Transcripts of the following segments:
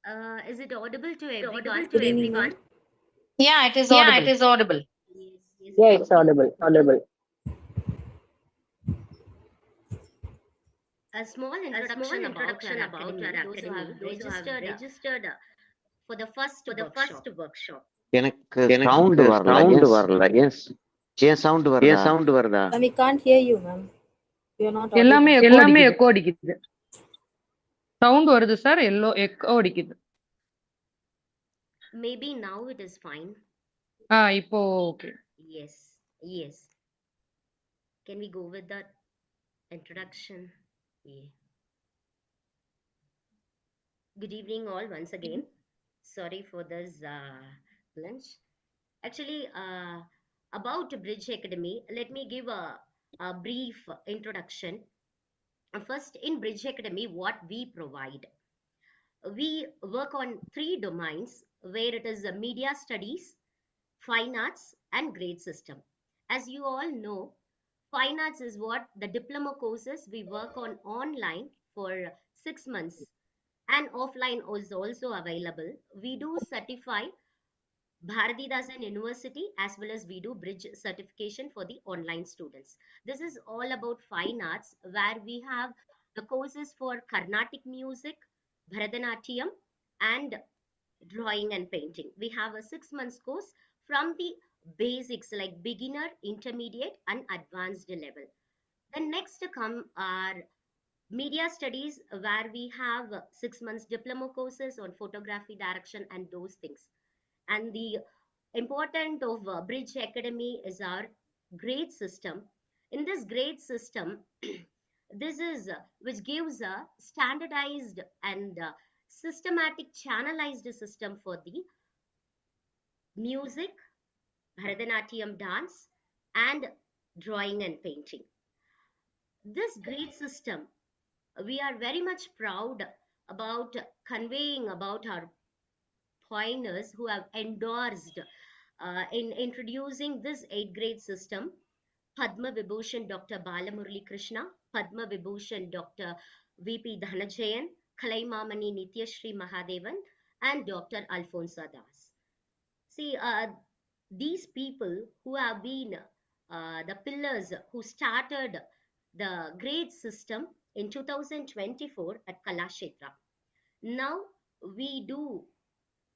Is it audible to everyone? Good evening, ma'am. Yeah, it is Yeah, it audible. is audible. Yes, yes, Yeah, thank it's you. audible. A small A small introduction about our introduction about our academy, those who academy, have those who have registered registered for the first for the first workshop. workshop. எனக்கு எனக்கு sound வரல sound S வரல S ஏன் sound ஏன் வருதா sound வருதா Ma'am, we can't hear you, ma'am. You're not எல்லாமே audible. எல்லாமே எக்கோ அடிக்குது. சவுண்ட் வருது சார், எக்கோ அடிக்குது. Maybe now it is fine. இப்போ okay. Yes, yes. Can we go with that introduction? Yeah. Good evening, all, once again. Sorry for this lunch. Actually, about Bridge Academy, let me give a brief introduction. First, in Bridge Academy, what we provide. We work on three domains where it is media studies, fine arts, and grade system. As you all know, fine arts is what the diploma courses we work on online for 6 months, and offline is also available. We do certify Bharatidasan University as well as we do bridge certification for the online students. This is all about fine arts where we have the courses for Carnatic music, Bharatanatyam, and drawing and painting. We have a 6 months course from the basics like beginner, intermediate, and advanced level. Then next come our media studies where we have 6 months diploma courses on photography, direction, and those things. And the important of Bridge Academy is our grade system. In this grade system, this is which gives a standardized and systematic channelized system for the music, Bharatanatyam dance, and drawing and painting. This grade system, we are very much proud about conveying about our pioneers who have endorsed in introducing this 8th grade system. Padma Vibhushan Dr. Balamurali Krishna, Padma Vibhushan Dr. V.P. Dhanajayan, Kalaimamani Nityashri Mahadevan, and Dr. Alfonso Das. See, these people who have been the pillars who started the grade system in 2024 at Kalakshetra. Now we do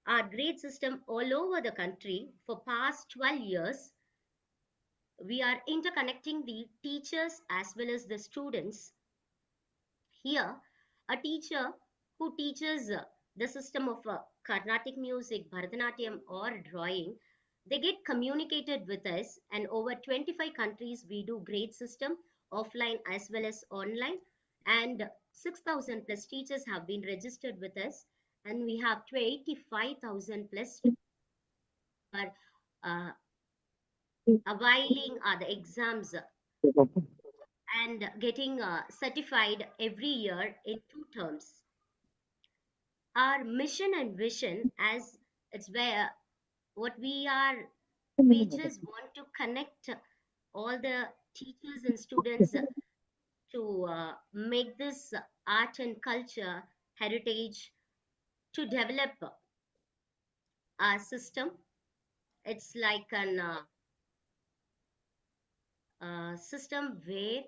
our grade system all over the country for past 12 years. We are interconnecting the teachers as well as the students. Here, a teacher who teaches the system of Carnatic music, Bharatanatyam, or drawing, they get communicated with us, and over 25 countries we do grade system offline as well as online, and 6,000 plus teachers have been registered with us, and we have 85,000 plus are availing the exams and getting certified every year in 2 terms. Our mission and vision, as it's where what we are, we just want to connect all the teachers and students to make this art and culture heritage to develop our system. It's like an system where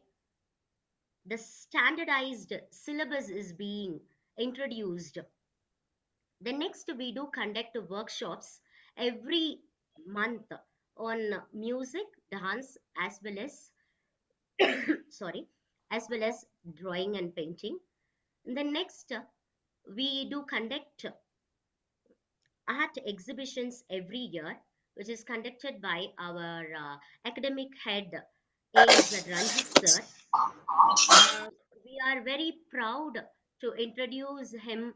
the standardized syllabus is being introduced. The next we do conduct workshops every month on music, dance, as well as sorry, as well as drawing and painting. The next we do conduct art exhibitions every year, which is conducted by our academic head AZ Ranjit sir. We are very proud to introduce him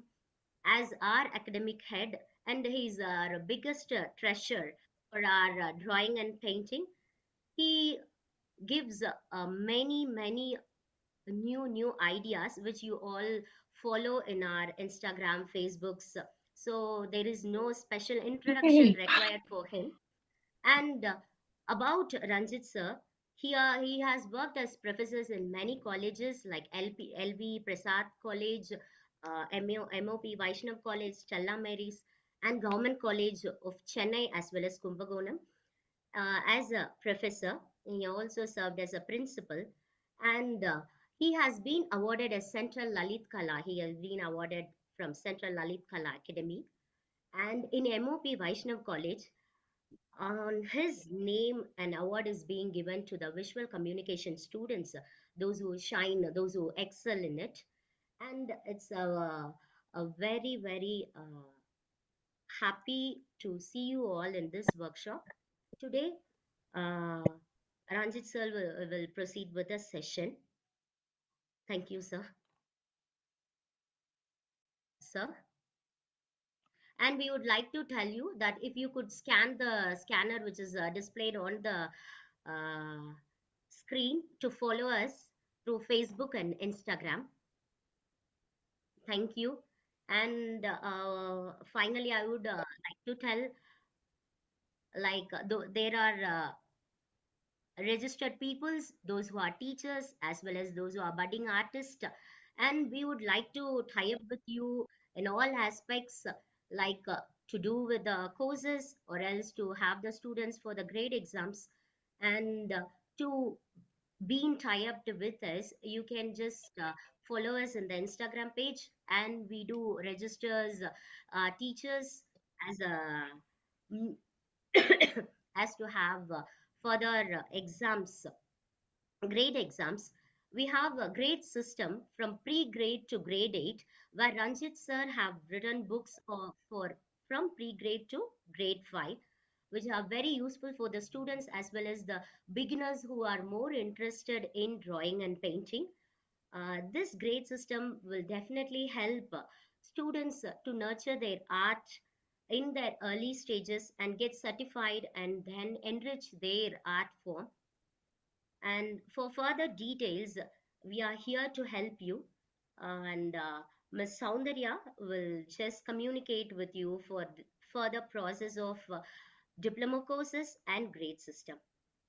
as our academic head, and he's our biggest treasure for our drawing and painting. He gives many new ideas which you all follow in our Instagram, Facebooks. So there is no special introduction required for him. And about Ranjit sir, he has worked as professors in many colleges like LV Prasad College, MOP Vaishnav College, Stella Mary's, and Government College of Chennai as well as Kumbakonam. As a professor, he also served as a principal, and he has been awarded as Central Lalit Kala. He has been awarded from Central Lalit Kala Academy, and in MOP Vaishnav College, on his name, an award is being given to the visual communication students, those who shine, those who excel in it. And it's a very, very happy to see you all in this workshop. Today, uh, Ranjit sir will proceed with the session. Thank you, sir. Sir. And we would like to tell you that if you could scan the scanner which is displayed on the screen to follow us through Facebook and Instagram. Thank you. And finally, I would like to tell, like, there are registered peoples, those who are teachers, as well as those who are budding artists. And we would like to tie up with you in all aspects, like to do with the courses or else to have the students for the grade exams. And to be in tie up with us, you can just follow us in the Instagram page, and we do registers teachers as a as to have further exams, grade exams. We have a grade system from pre-grade to grade 8, where Ranjit sir have written books for from pre-grade to grade 5, which are very useful for the students as well as the beginners who are more interested in drawing and painting. This grade system will definitely help students to nurture their art in their early stages and get certified and then enrich their art form. And for further details, we are here to help you. And Ms. Soundarya will just communicate with you for further process of diploma courses and grade system.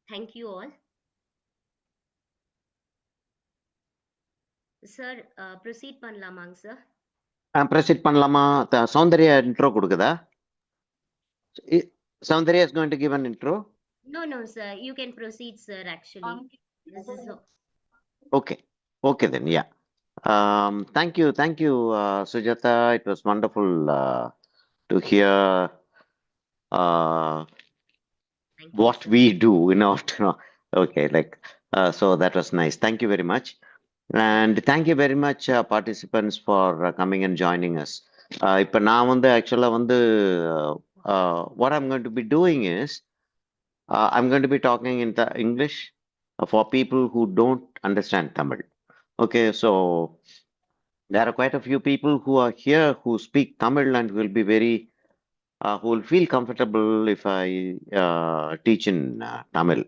Thank you all. Sir, proceed பண்ணலாமாங்க sir? Proceed பண்ணலாமா? Soundarya intro கொடுக்குதா? Soundarya is going to give an intro. No, no, sir. You can proceed, sir, actually. This is Okay then, yeah. Thank you, Sujata. It was wonderful to hear thank you, what sir. we do in after. Okay, like so that was nice. Thank you very much, and thank you very much, participants, for coming and joining us. இப்போ நான் வந்து ஆக்சுவலாக வந்து what I'm going to be doing is I'm going to be talking in the English for people who don't understand Tamil. Okay, so there are quite a few people who are here who speak Tamil and will be very who will feel comfortable if I teach in Tamil.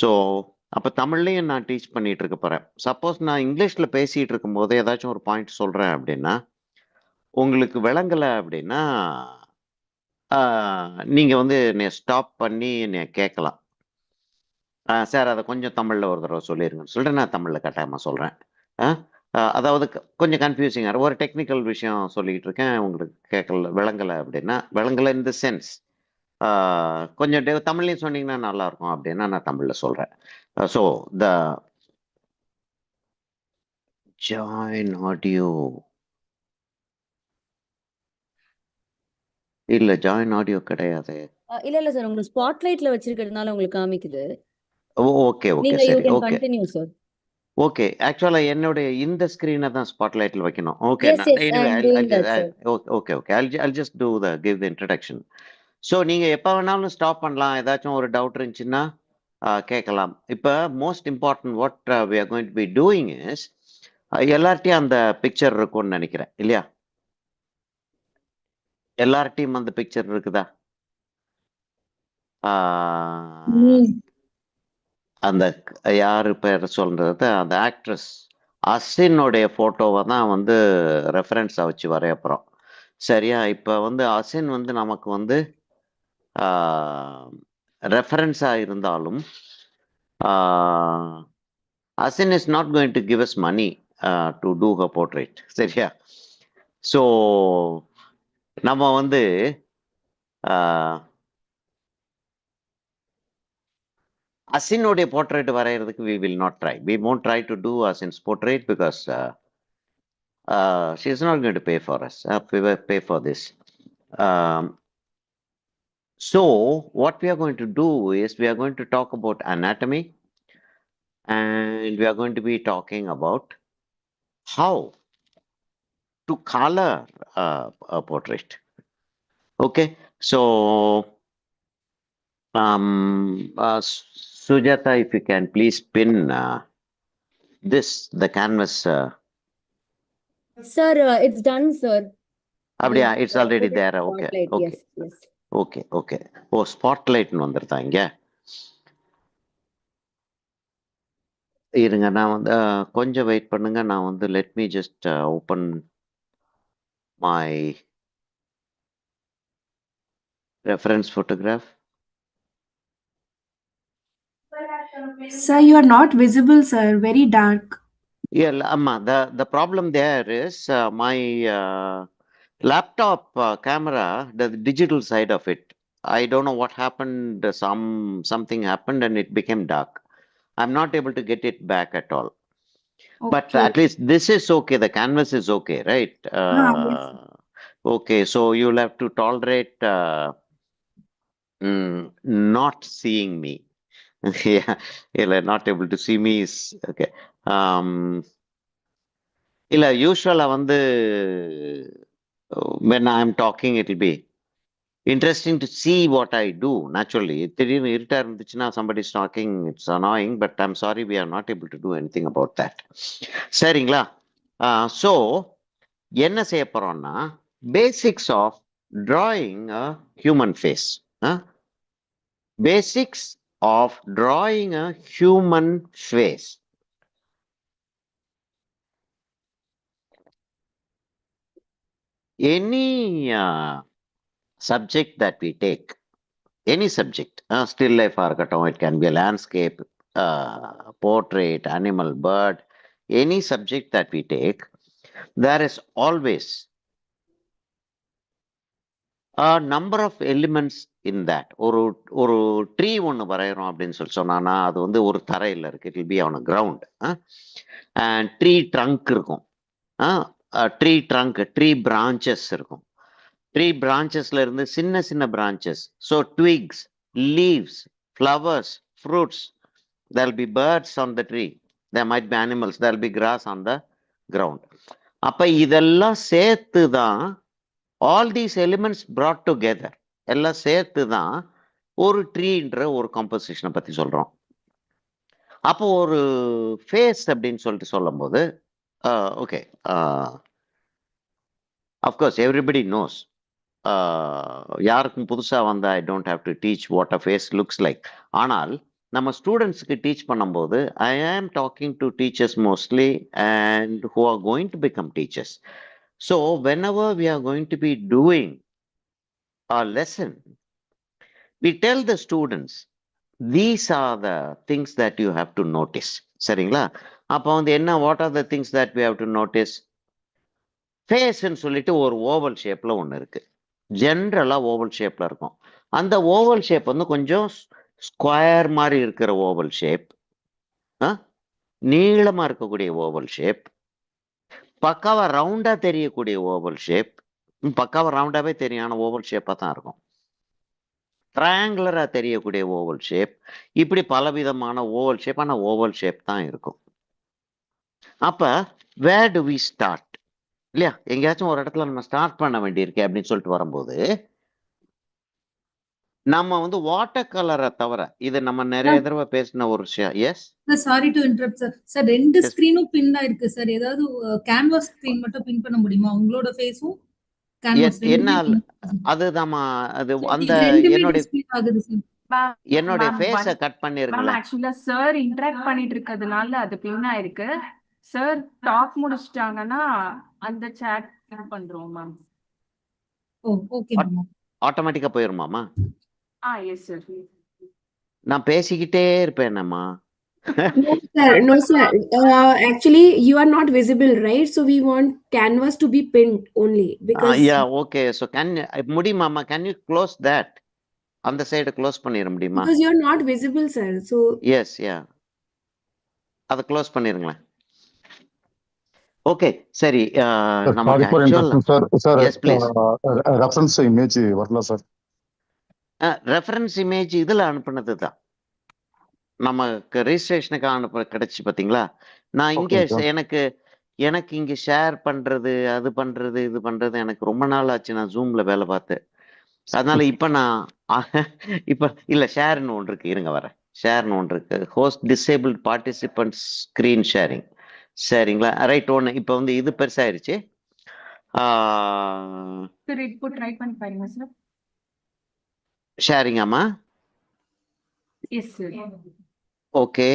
So அப்போ தமிழ்லையும் நான் teach பண்ணிட்டு இருக்க போகிறேன். Suppose நான் இங்கிலீஷில் பேசிகிட்டு இருக்கும்போது ஏதாச்சும் ஒரு பாயிண்ட் சொல்கிறேன் அப்படின்னா உங்களுக்கு விளங்கலை அப்படின்னா நீங்கள் வந்து என்னை ஸ்டாப் பண்ணி என்னை கேட்கலாம். சார் அதை கொஞ்சம் தமிழில் ஒரு தடவை சொல்லிடுங்கன்னு சொல்லிட்டு நான் தமிழில் கட்டாயமாக சொல்கிறேன். அதாவது கொஞ்சம் கன்ஃபியூசிங்காக ஒரு டெக்னிக்கல் விஷயம் சொல்லிக்கிட்டு இருக்கேன், உங்களுக்கு கேட்கல விளங்கலை அப்படின்னா, விளங்கலை இன் த சென்ஸ் கொஞ்சம் தமிழ்லையும் சொன்னீங்கன்னா நல்லா இருக்கும் அப்படின்னா நான் தமிழில் சொல்கிறேன். ஸோ த ஜாயின் ஆடியோ இல்ல ஜாயின் ஆடியோ கிடையாது. இல்ல சார், உங்களுக்கு ஸ்பாட்லைட்ல வச்சிருக்கிறதுனால உங்களுக்கு காமிக்குது. ஓகே நீங்க யூ சரி, can okay continue sir. Okay. ஆக்சுவலா என்னுடைய இந்த ஸ்கிரீனை தான் ஸ்பாட்லைட்ல வைக்கணும். Okay, yes yes I am doing that sir. Okay I'll just do the give the introduction. So நீங்க எப்போ வேணாலும் ஸ்டாப் பண்ணலாம், ஏதாச்சும் ஒரு டவுட் இருந்துச்சுன்னா கேட்கலாம். இப்போ most important what we are going to be doing is எல்லார்ட்டையும் அந்த பிக்சர் இருக்கும்னு நினைக்கிறேன் இல்லையா? எல்லார்ட்டையும் அந்த பிக்சர் இருக்குதா? அந்த யாரு பேர் சொல்றது, அந்த ஆக்ட்ரஸ் அசினுடைய போட்டோவை தான் வந்து ரெஃபரன்ஸா வச்சு வரையப்புறோம். சரியா? இப்ப வந்து அசின் வந்து நமக்கு வந்து ரெஃபரன்ஸா இருந்தாலும் Asin is not going to give us money to do her portrait. சரியா? ஸோ நம்ம வந்து அசினுடைய போர்ட்ரேட் வரைகிறதுக்கு we will not try. We won't try to do Asin's portrait because she is not going to pay for us, pay for this. So what we are going to do is we are going to talk about anatomy, and we are going to be talking about how to color a portrait. Okay, so Sujata, if you can please pin the canvas. Sir, it's done, sir. அப்படியா? We've It's already put it there. in Okay, spotlight. okay, Yes, yes. okay, okay. ஓ, ஸ்பாட்லைட்னு வந்துருதா இங்க? இருங்க, நான் வந்து கொஞ்சம் wait பண்ணுங்க. நான் வந்து let me just open my reference photograph. Sir, you are not visible, sir. Very dark. Yeah, ஆமா. The problem there is my laptop camera, the digital side of it. I don't know what happened. Something happened and it became dark. I'm not able to get it back at all. But Okay. at least this is okay. The canvas is okay, right? Yes. Okay, so you'll have to tolerate not seeing me. Yeah, you're not able to see me is okay. இல்ல, யூஸ்வலா வந்து when I'm talking it'll be interesting to see what I do naturally. திடீர்னு இருட்டா இருந்துச்சுன்னா somebody is talking, it's annoying, but I'm sorry we are not able to do anything about that. சரிங்களா? So என்ன செய்ய போறோம்னா basics of drawing a human face. Basics of drawing a human face. Any subject that we take, any subject, still life இருக்கட்டும், it can be a landscape, portrait, animal, bird, any subject that we take, there is always a number of elements in that. ஒரு tree ஒன்று வரைகிறோம் அப்படின்னு சொல்லி சொன்னான்னா அது வந்து ஒரு தரையில் இருக்கு. It will be on a ground. And tree trunk இருக்கும். ட்ரீ ட்ரங்க், ட்ரீ பிரான்ச்சஸ் இருக்கும். ட்ரீ பிரான்ச்சஸ்ல இருந்து சின்ன சின்ன branches. So twigs, leaves, flowers, fruits. there will be birds on the tree. There might be animals. there will be grass on the ground. அப்ப இதெல்லாம் சேர்த்து தான், all these elements brought together, எல்லாம் சேர்த்து தான் ஒரு ட்ரீன்ற ஒரு கம்போசிஷனை பத்தி சொல்றோம். அப்போ ஒரு ஃபேஸ் அப்படின்னு சொல்லிட்டு சொல்லும் போது ஓகே, அஃப்கோர்ஸ் எவ்ரிபடி நோஸ். யாருக்கும் புதுசா வந்து I don't have to teach what a face looks like. ஆனால் நம்ம ஸ்டூடெண்ட்ஸ்க்கு டீச் பண்ணும்போது I am talking to teachers mostly and who are going to become teachers. So whenever we are going to be doing a lesson, we tell the students these are the things that you have to notice. சரிங்களா? அப்போ வந்து என்ன, what are the things that we have to notice? ஃபேஸ்ன்னு சொல்லிட்டு ஒரு oval ஷேப்ல ஒன்று இருக்கு. ஜென்ரலா ஓவல் ஷேப்ல இருக்கும். அந்த ஓவல் ஷேப் வந்து கொஞ்சம் ஸ்கொயர் மாதிரி இருக்கிற ஓவல் ஷேப், நீளமா இருக்கக்கூடிய ஓவல் ஷேப், பக்காவா ரவுண்டா தெரியக்கூடிய ஓவல் ஷேப். பக்காவா ரவுண்டாவே தெரியும், ஆனா ஓவல் ஷேப்பா தான் இருக்கும். ட்ரையாங்குலரா தெரியக்கூடிய ஓவல் ஷேப், இப்படி பலவிதமான ஓவல் ஷேப், ஆனா ஓவல் ஷேப் தான் இருக்கும். அப்ப வேர் டு வி ஸ்டார்ட்? இல்லையா, எங்கேயாச்சும் ஒரு இடத்துல நம்ம ஸ்டார்ட் பண்ண வேண்டியிருக்கு அப்படின்னு சொல்லிட்டு வரும்போது, நம்ம வந்து வாட்டர் கலரை தவிர, இது நம்ம நிறைய தடவை பேசின ஒரு விஷயம். Yes sorry to interrupt sir. Sir ரெண்டு ஸ்கிரீனும் பின் ஆயிருக்கு சார். ஏதாவது கேன்வாஸ் ஸ்கிரீன் மட்டும் பின் பண்ண முடியுமா? உங்களோட ஃபேஸும் கேன்வாஸ் என்ன ரெண்டுமே அதுதாம்மா, அது அந்த ரெண்டுமே என்னுடைய டிஸ்ப்ளே ஆகுது சார். என்னுடைய ஃபேஸை கட் பண்ணிருங்களேன். ஆக்சுவலா சார் இன்டராக்ட் பண்ணிட்டு இருக்கிறதுனால அது பின் ஆயிருக்கு. சார் டாக் முடிச்சிட்டாங்கன்னா அந்த சாட் பண்றோம் மேம். ஓ ஓகே மேம். ஆட்டோமேட்டிக்கா போயிருமாமா? Yes sir. நான் பேசிக்கிட்டே இருப்பேன் என்னம்மா. No, sir. No, sir. Actually, you are not visible, right? So we want canvas to be pinned only because Yeah, okay. So முடியுமாமா, can you close that? அந்த side close பண்ணிட முடியுமா? you're not visible, sir. So yes, yeah, அதை close பண்ணிருங்களேன். Okay, சரி. Sir, நமக்கு sorry for actual, interruption, sir. Sir, yes please. reference image வரல சார். ரெஃபரன்ஸ் இமேஜ் இதுல அனுப்புனது தான், நமக்கு ரெஜிஸ்ட்ரேஷனுக்கு அனுப்ப கிடைச்சு பார்த்தீங்களா? நான் இங்க Okay, sir. எனக்கு எனக்கு இங்க ஷேர் பண்றது, அது பண்றது, இது பண்றது எனக்கு ரொம்ப நாள் ஆச்சு. நான் ஜூம்ல வேலை பார்த்தேன். அதனால இப்ப நான் இப்ப இல்ல, ஷேர்னு ஒன்று இருக்கு, இருங்க வரேன். ஷேர்னு ஒன்று இருக்கு, host disable participant screen sharing. சரிங்களா? ரைட். ஒன்று இப்போ வந்து இது பெருசாயிருச்சு. சார் இப்போ ட்ரை பண்ணி பாருங்க சார். ஷேரிங், ஆமா. Yes sir. ஓகே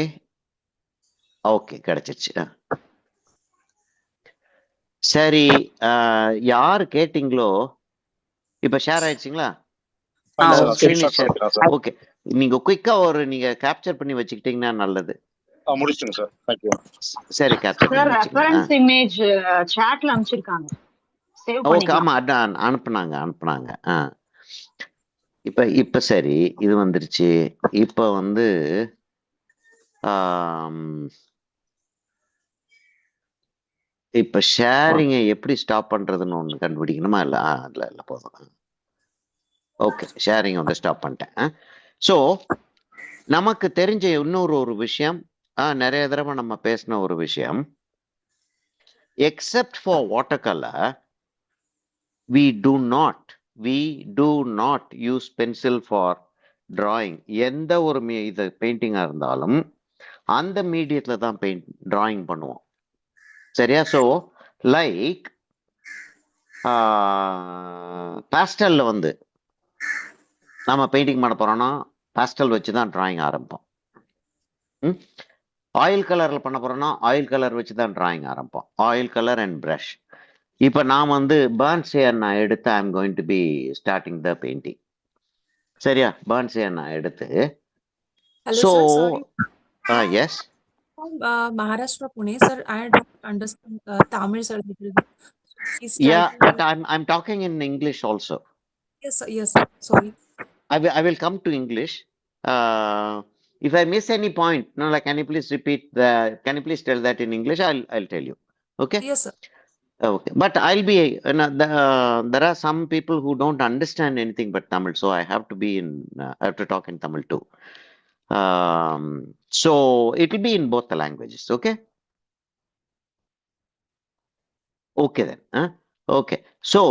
ஓகே, கிடைச்சிருச்சு. சரி, யார் கேட்டீங்களோ இப்ப ஷேர் ஆயிடுச்சுங்களா? ஓகே, நீங்க குயிக்கா நீங்க கேப்சர் பண்ணி வச்சுக்கிட்டீங்கன்னா நல்லது. முடிச்சிடுங்க சார். தேங்க்யூ. சரி, கேப்சர் பண்ணி வச்சுக்கோங்க. ரெஃபரன்ஸ் இமேஜ் சாட்ல அனுப்பிச்சிருக்காங்க. சேவ் ஓகே, பண்ணிக்கலாம். ஆமா, அதான் அனுப்புனாங்க. இப்ப சரி, இது வந்துருச்சு. இப்ப வந்து இப்ப ஷேரிங்கை எப்படி ஸ்டாப் பண்றதுன்னு ஒண்ணு கண்டுபிடிக்கணுமா? இல்ல இல்ல போதும். ஓகே, ஷேரிங் வந்து ஸ்டாப் பண்ணிட்டேன். ஸோ நமக்கு தெரிஞ்ச இன்னொரு விஷயம், நிறைய தடவை நம்ம பேசின ஒரு விஷயம், except for water colour we do not use pencil for drawing. எந்த ஒரு இது பெயிண்டிங்கா இருந்தாலும் அந்த மீடியத்துல தான் டிராயிங் பண்ணுவோம். சரியா? ஸோ லைக் பாஸ்டல்ல வந்து நம்ம பெயிண்டிங் பண்ண போறோம்னா பாஸ்டல் வச்சு தான் டிராயிங் ஆரம்பிப்போம். ஆயில் கலர்ல பண்ண போறோம்னா ஆயில் கலர் வச்சு தான் டிராயிங் ஆரம்பிப்போம். Oil colour and brush. இப்ப நான் வந்து பர்ன் சேர் நான் எடுத்து I am going to be starting the painting. சரியா? பர்ன் சேர் நான் எடுத்து. Hello, sir. Sorry. Yes. Maharashtra, Pune, sir. I don't understand Tamil, sir. Please try Yeah, to... but I'm talking in English also. Yes, sir. Yes, sir. Sorry. I will come to English. If I miss any point, no, like, can you please repeat can you please tell that in English? I'll tell you. Okay. Yes, sir. Okay, but I'll be there are some people who don't understand anything but Tamil, so I have to be I have to talk in Tamil too. So it will be in both the languages. Okay. Okay then. Okay. So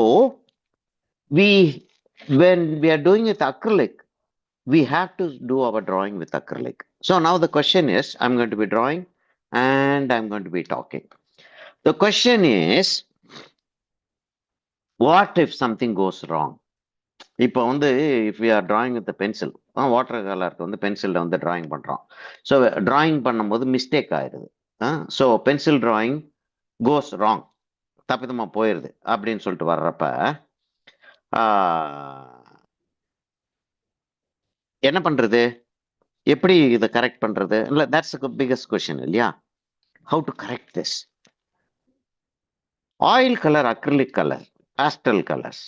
when we are doing with acrylic, we have to do our drawing with acrylic. So now the question is, I'm going to be drawing and I'm going to be talking. The question is, what if something goes wrong? இப்போ வந்து if we are drawing with the pencil, water கலருக்கு வந்து பென்சிலில் வந்து drawing பண்ணுறோம். So drawing பண்ணும்போது mistake ஆயிடுது. So pencil drawing goes wrong, தப்பிதமாக போயிடுது அப்படின்னு சொல்லிட்டு வர்றப்ப என்ன பண்ணுறது? எப்படி இதை கரெக்ட் பண்ணுறது? இல்லை, தட்ஸ் பிகஸ்ட் கொஸ்டின் இல்லையா? How to correct this? Oil colour, acrylic colour, pastel colours,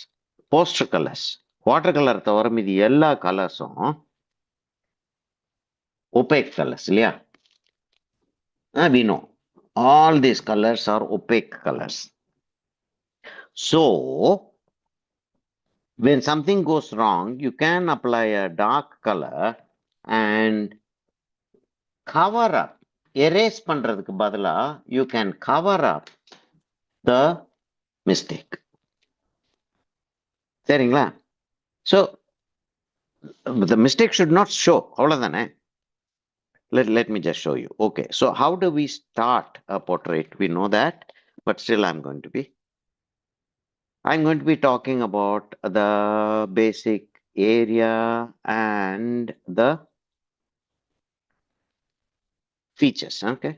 poster colours, water colour தவிர மீதி எல்லா கலர்ஸும் ஒபேக் கலர்ஸ் இல்லையா? We know all these colors are opaque colors. So when something goes wrong, you can apply a dark color and cover up. Erase பண்றதுக்கு பதிலா you can cover up the mistake. சரிங்களா? So the mistake should not show. அவ்வளவுதானே? Let me just show you. Okay, so how do we start a portrait? We know that, but still I'm going to be talking about the basic area and the features. Okay,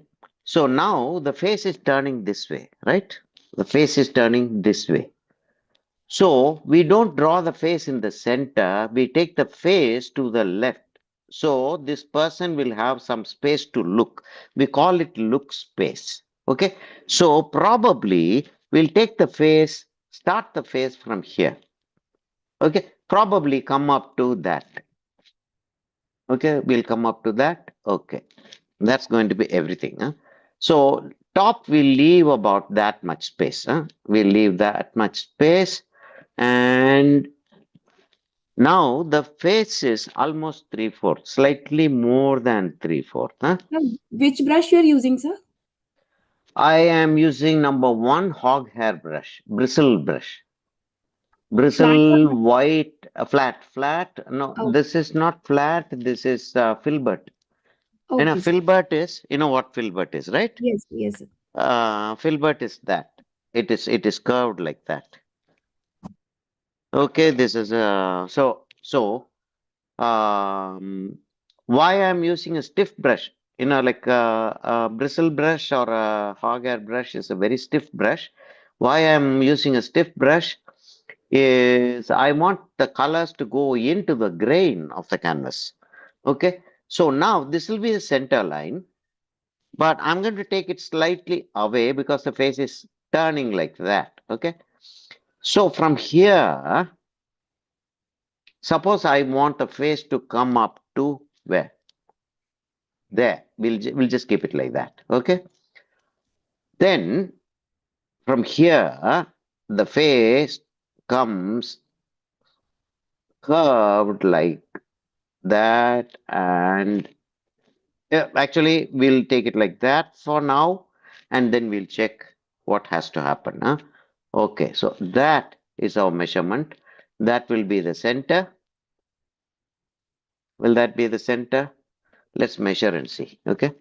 so now the face is turning this way, right? The face is turning this way. So we don't draw the face in the center, we take the face to the left. So this person will have some space to look. We call it look space. Okay. So probably we'll take the face, start the face from here. Okay. Probably come up to that. Okay. We'll come up to that. Okay. That's going to be everything. Huh? So top we'll leave about that much space. Huh? We'll leave that much space. And now the face is almost 3/4, slightly more than 3/4. Huh? Now, which brush you're using, sir? I am using number 1 hog hair brush, bristle brush. Bristle white, flat. No, Oh, this is not flat. This is filbert. And a okay, sir. filbert is, you know what filbert is, right? Yes, yes, sir. Filbert is that. It is curved like that. Okay, this is why I'm using a stiff brush, like a bristle brush or a hog hair brush is a very stiff brush. Why I'm using a stiff brush is I want the colors to go into the grain of the canvas. Okay, so now this will be the center line, but I'm going to take it slightly away because the face is turning like that. Okay, so from here, suppose I want the face to come up to where? There. We'll just keep it like that. Okay. Then from here, the face comes curved like that, and actually we'll take it like that for now, and then we'll check what has to happen. Huh? Okay, so that is our measurement. That will be the center. Will that be the center? Let's measure and see. Okay.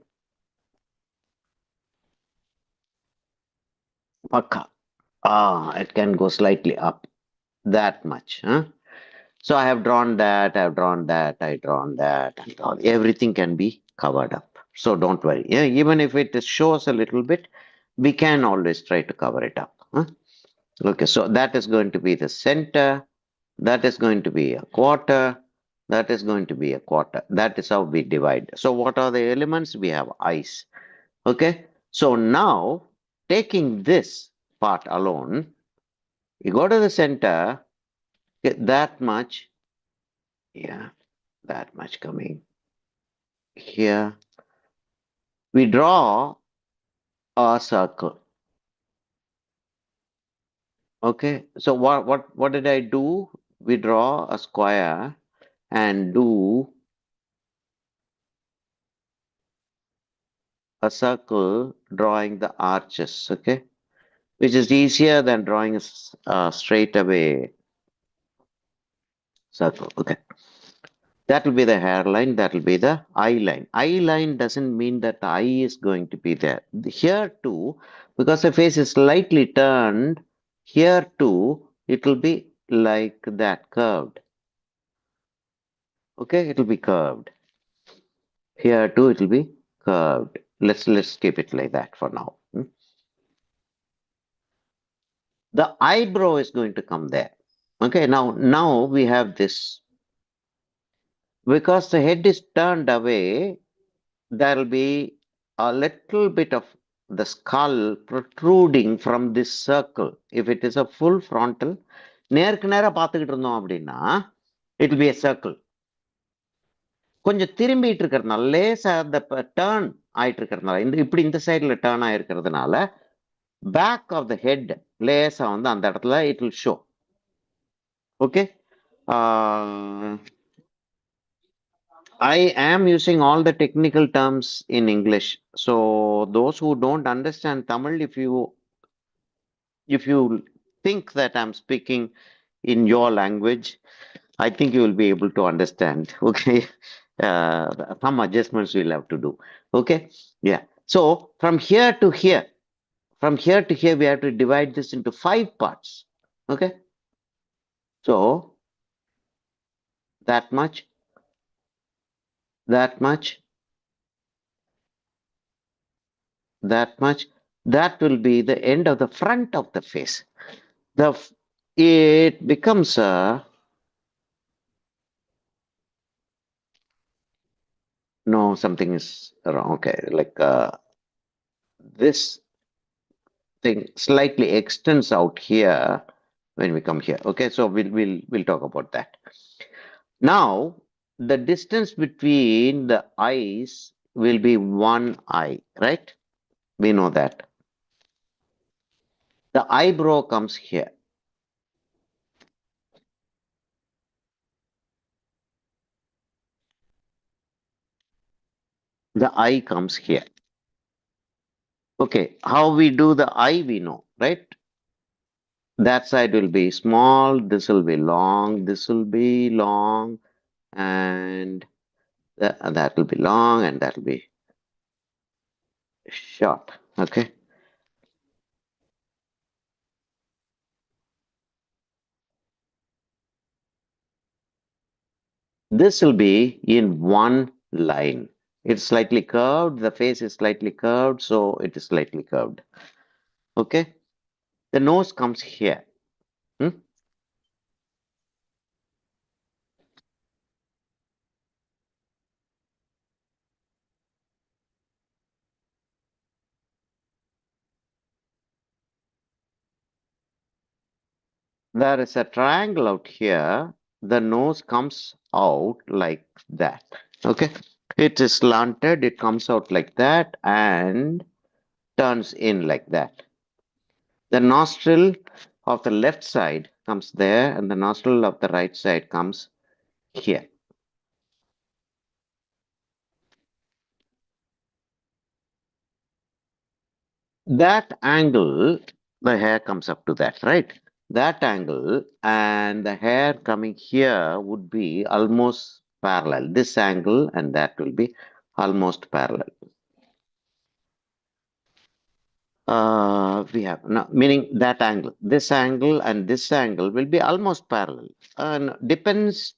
Pakka. It can go slightly up. That much. Huh? So I have drawn that, I've drawn that, I've drawn that, and drawn. Everything can be covered up. So don't worry. Yeah, even if it shows a little bit, we can always try to cover it up. Huh? Okay, so that is going to be the center. That is going to be a quarter. That is going to be a quarter. That is how we divide. So what are the elements? We have eyes. Okay, so now taking this part alone, you go to the center, get that much, yeah, that much coming here. We draw a circle. Okay, so what did I do? We draw a square and do a circle drawing the arches, okay, which is easier than drawing a straight away circle. Okay, that will be the hairline, that will be the eye line. Eye line doesn't mean that the eye is going to be there. Here too, because the face is slightly turned, here too, it will be like that, curved. Okay, it will be curved. Here too, it will be curved. Let's keep it like that for now. The eyebrow is going to come there. Okay, now we have this. Because the head is turned away, there will be a little bit of the skull protruding from this circle. If it is a full frontal, நேருக்கு நேரா பார்த்துக்கிட்டு இருந்தோம் அப்படின்னா it will be a circle. கொஞ்சம் திரும்பிட்டு இருக்கிறதுனால லேசா அந்த turn ஆயிட்டு இருக்கிறதுனால இப்படி இந்த சைடுல டர்ன் ஆயிருக்கிறதுனால பேக் ஆஃப் த ஹெட் லேசா வந்து அந்த இடத்துல it will show. Okay, I am using all the technical terms in English. So those who don't understand Tamil, if you think that I'm speaking in your language, I think you will be able to understand. Okay, some adjustments we'll have to do. Okay, yeah. So from here to here, we have to divide this into 5 parts. Okay, so that much, that much, that much. That will be the end of the front of the face. It becomes a No, something is wrong. Okay, like this thing slightly extends out here when we come here. Okay, so we'll talk about that. Now, the distance between the eyes will be one eye, right? We know that. The eyebrow comes here. The eye comes here. Okay, how we do the eye, we know, right? That side will be small, this will be long, this will be long, and that will be long, and that will be short. Okay. This will be in one line. It's slightly curved, the face is slightly curved, so it is slightly curved. Okay. The nose comes here. There is a triangle out here. The nose comes out like that. Okay. It is slanted, it comes out like that and turns in like that. The nostril of the left side comes there and the nostril of the right side comes here. That angle, the hair comes up to that, right? That angle and the hair coming here would be almost parallel. This angle and that will be almost parallel. We have no, meaning that angle, this angle and this angle will be almost parallel. And depends.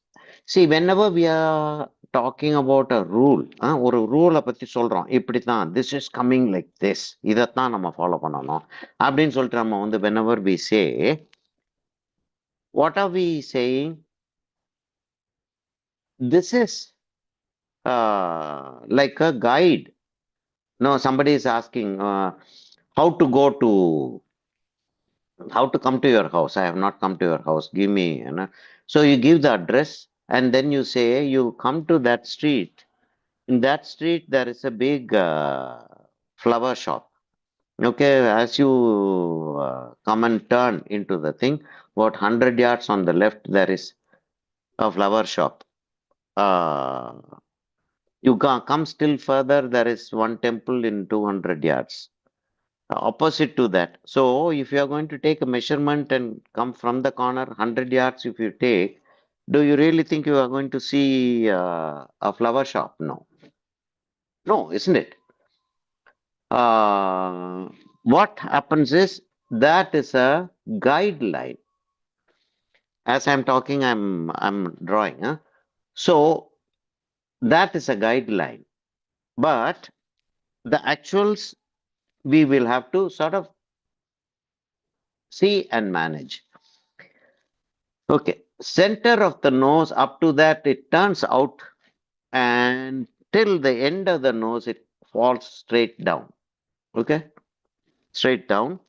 See, whenever we are talking about a rule, ஒரு ரூலை பத்தி சொல்றோம், இப்படித்தான், this is coming like this, இதைத்தான் நம்ம follow பண்ணணும் அப்படின்னு சொல்லிட்டு நம்ம வந்து whenever we say, what are we saying? This is like a guide. No, somebody is asking how to come to your house. I have not come to your house. Give me, you know. So you give the address and then you say you come to that street. In that street, there is a big flower shop. Okay, as you come and turn into the thing, about 100 yards on the left, there is a flower shop. You come still further, there is one temple in 200 yards. Opposite to that. So if you are going to take a measurement and come from the corner 100 yards, if you take, do you really think you are going to see a flower shop? No. No, isn't it? What happens is that is a guideline. As I'm talking, I'm drawing. So that is a guideline. But the actuals we will have to sort of see and manage. Okay, center of the nose up to that it turns out and till the end of the nose it falls straight down. Okay, straight down.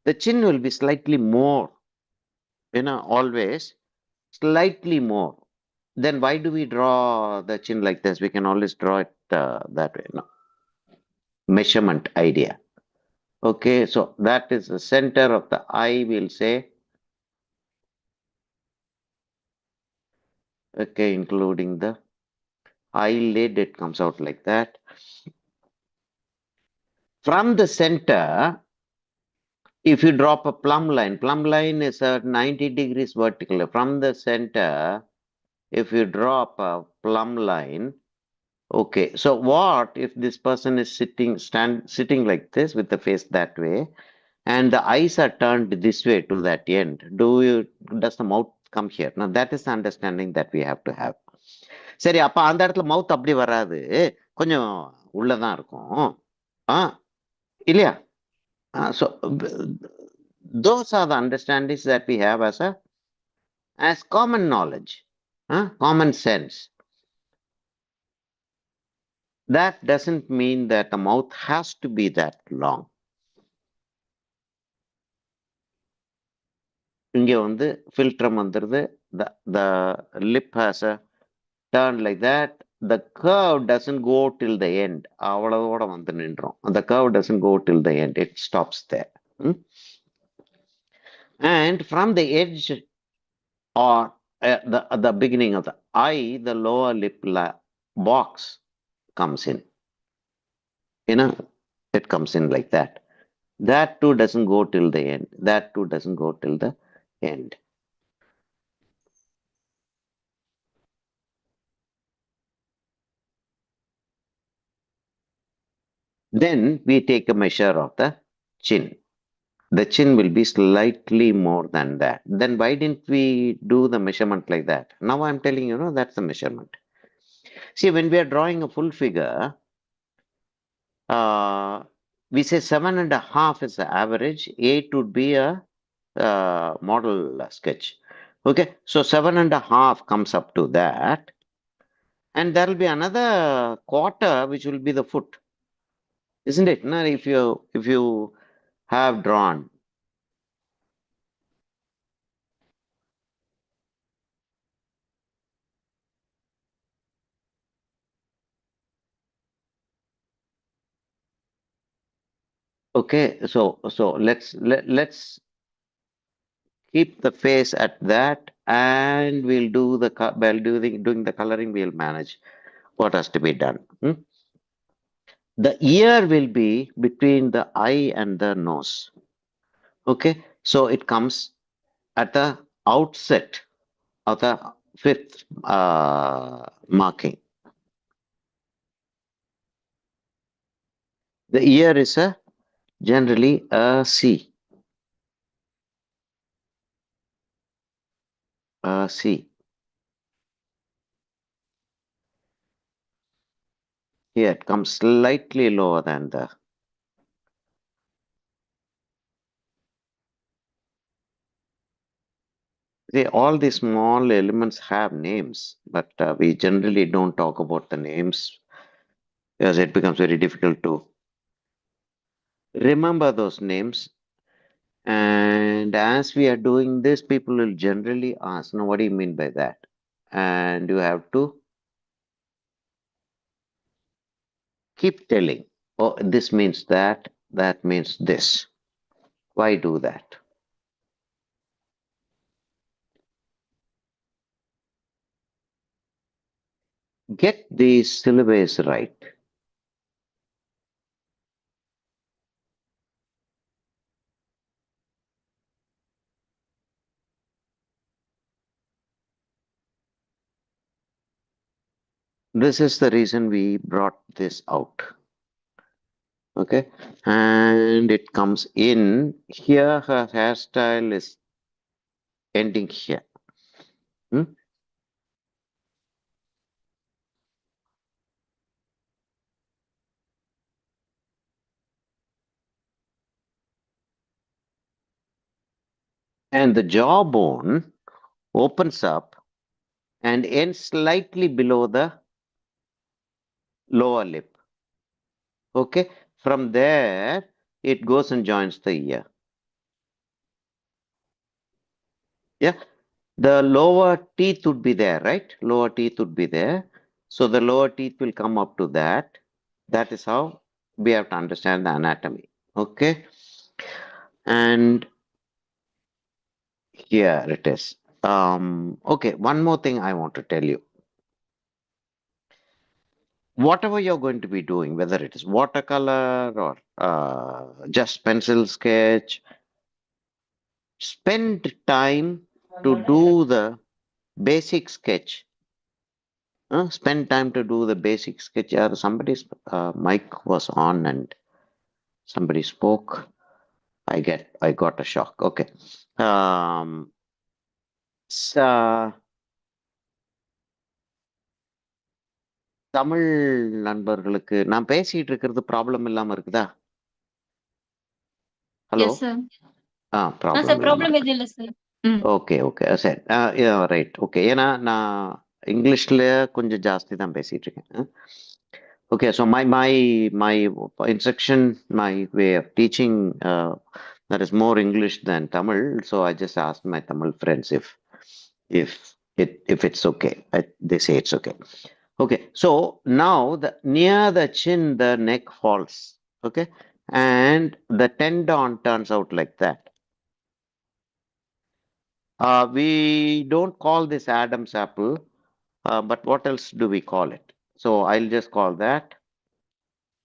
The chin will be slightly more, you know, always slightly more. Then why do we draw the chin like this? We can always draw it that way. No, measurement idea. Okay, so that is the center of the eye, we'll say. Okay, including the eyelid, it comes out like that. From the center, if you drop a plumb line is at 90 degrees vertical. From the center, if you drop a plumb line, okay, so what if this person is sitting like this with the face that way, and the eyes are turned this way to that end? Does the mouth come here? Now that is the understanding that we have to have. சரி, அப்ப அந்த இடத்துல மவுத் அப்படி வராது, கொஞ்சம் உள்ளதான் இருக்கும். இல்லையா? So those are the understandings that we have as common knowledge, common sense. that doesn't mean that the mouth has to be that long. இங்க வந்து filtrum வந்துருது, the lip has a turn like that. The curve doesn't go till the end. அவ்வளவோட வந்து நின்றோம். The curve doesn't go till the end. It stops there. And from the edge or the beginning of the eye, the lower lip box comes in. You know, it comes in like that. That too doesn't go till the end. That too doesn't go till the end. Then we take a measure of the chin. The chin will be slightly more than that. Then why didn't we do the measurement like that? Now I'm telling you, no, that's the measurement. See, when we are drawing a full figure, we say 7.5 is the average. 8 would be a model sketch. Okay, so 7.5 comes up to that. And there will be another quarter, which will be the foot. Isn't it? Now, if you have drawn okay, so let's keep the face at that, and we'll do the while doing the coloring, we'll manage what has to be done. The ear will be between the eye and the nose. Okay, so it comes at the outset of the fifth marking. The ear is generally a C. C. Here it comes slightly lower than the. See, all these small elements have names, but we generally don't talk about the names because it becomes very difficult to remember those names. And as we are doing this, people will generally ask, "No, what do you mean by that?" And you have to keep telling, "Oh, this means that, that means this." Why do that? Get these syllables right. This is the reason we brought this out. Okay, and it comes in here. Her hairstyle is ending here. And the jawbone opens up and ends slightly below the lower lip. Okay, from there it goes and joins the ear. Yeah, the lower teeth would be there, right? Lower teeth would be there. So the lower teeth will come up to that. That is how we have to understand the anatomy. Okay, and here it is. Okay, one more thing I want to tell you. Whatever you're going to be doing, whether it is watercolor or just pencil sketch, spend time to do the basic sketch. Spend time to do the basic sketch. Somebody's mic was on and somebody spoke. I got a shock. Okay. Tamil நண்பர்களுக்கு நான் பேசிட்டு இருக்கிறது problem இல்லாம இருக்குதா? Hello. Problem இல்ல sir. Okay okay சரி right okay. ஏன்னா நான் இங்கிலீஷ்ல கொஞ்சம் ஜாஸ்தி தான் பேசிட்டு இருக்கேன். Okay, so my instruction, my way of teaching, that is more English than Tamil. So I just asked my Tamil friends if it's okay. They say it's okay. Okay, so now near the chin, the neck falls. Okay, and the tendon turns out like that. We don't call this Adam's apple, but what else do we call it? So I'll just call that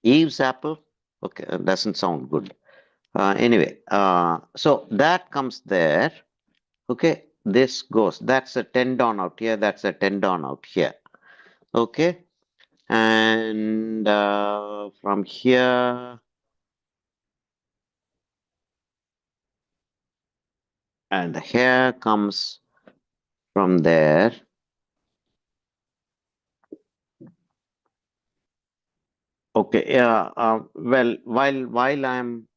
Eve's apple. Okay, doesn't sound good. Anyway, so that comes there. Okay, this goes. That's a tendon out here. That's a tendon out here. Okay, and from here, and the hair comes from there. Okay, yeah. Well, while I'm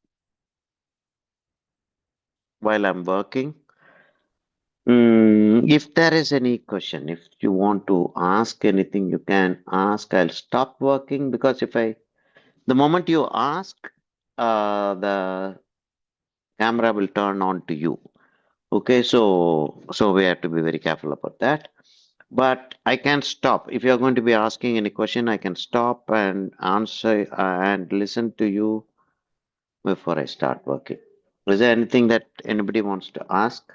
working, if there is any question, if you want to ask anything, you can ask. I'll stop working because the moment you ask, the camera will turn on to you. Okay, so we have to be very careful about that. But I can stop. If you're going to be asking any question, I can stop and answer and listen to you before I start working. Is there anything that anybody wants to ask?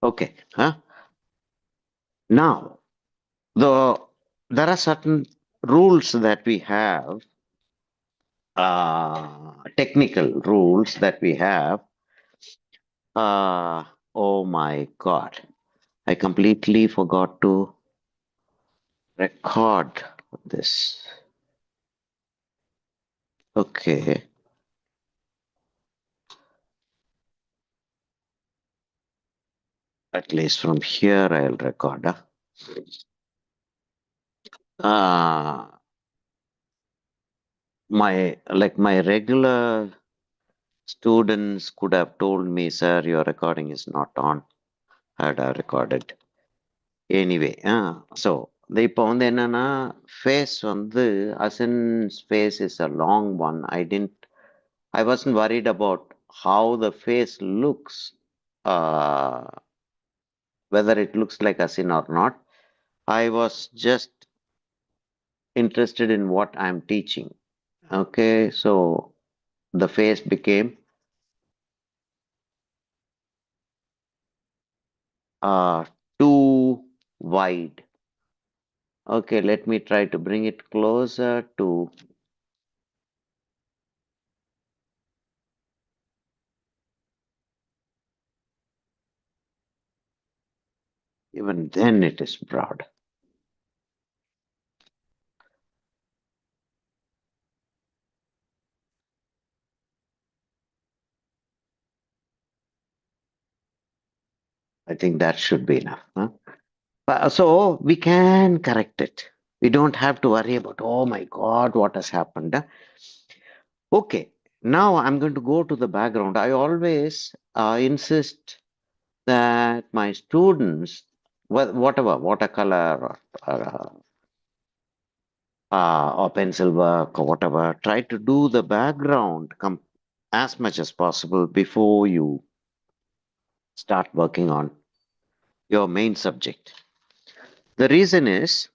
Okay, huh? Now, there are certain rules that we have, technical rules that we have. Oh my God, I completely forgot to record this. Okay. At least from here I'll record. My regular students could have told me, sir, your recording is not on. Had I recorded. Anyway, so இப்போ வந்து என்னன்னா face வந்து Asin's face is a long one. I wasn't worried about how the face looks, whether it looks like Asin or not. I was just interested in what I'm teaching. Okay, so the face became too wide. Okay, let me try to bring it closer to. Even then it is broad. I think that should be enough. Huh? So we can correct it. We don't have to worry about, oh my God, what has happened. Okay, now I'm going to go to the background. I always insist that my students, whatever, watercolor or pencil work or whatever, try to do the background as much as possible before you start working on your main subject. The reason is,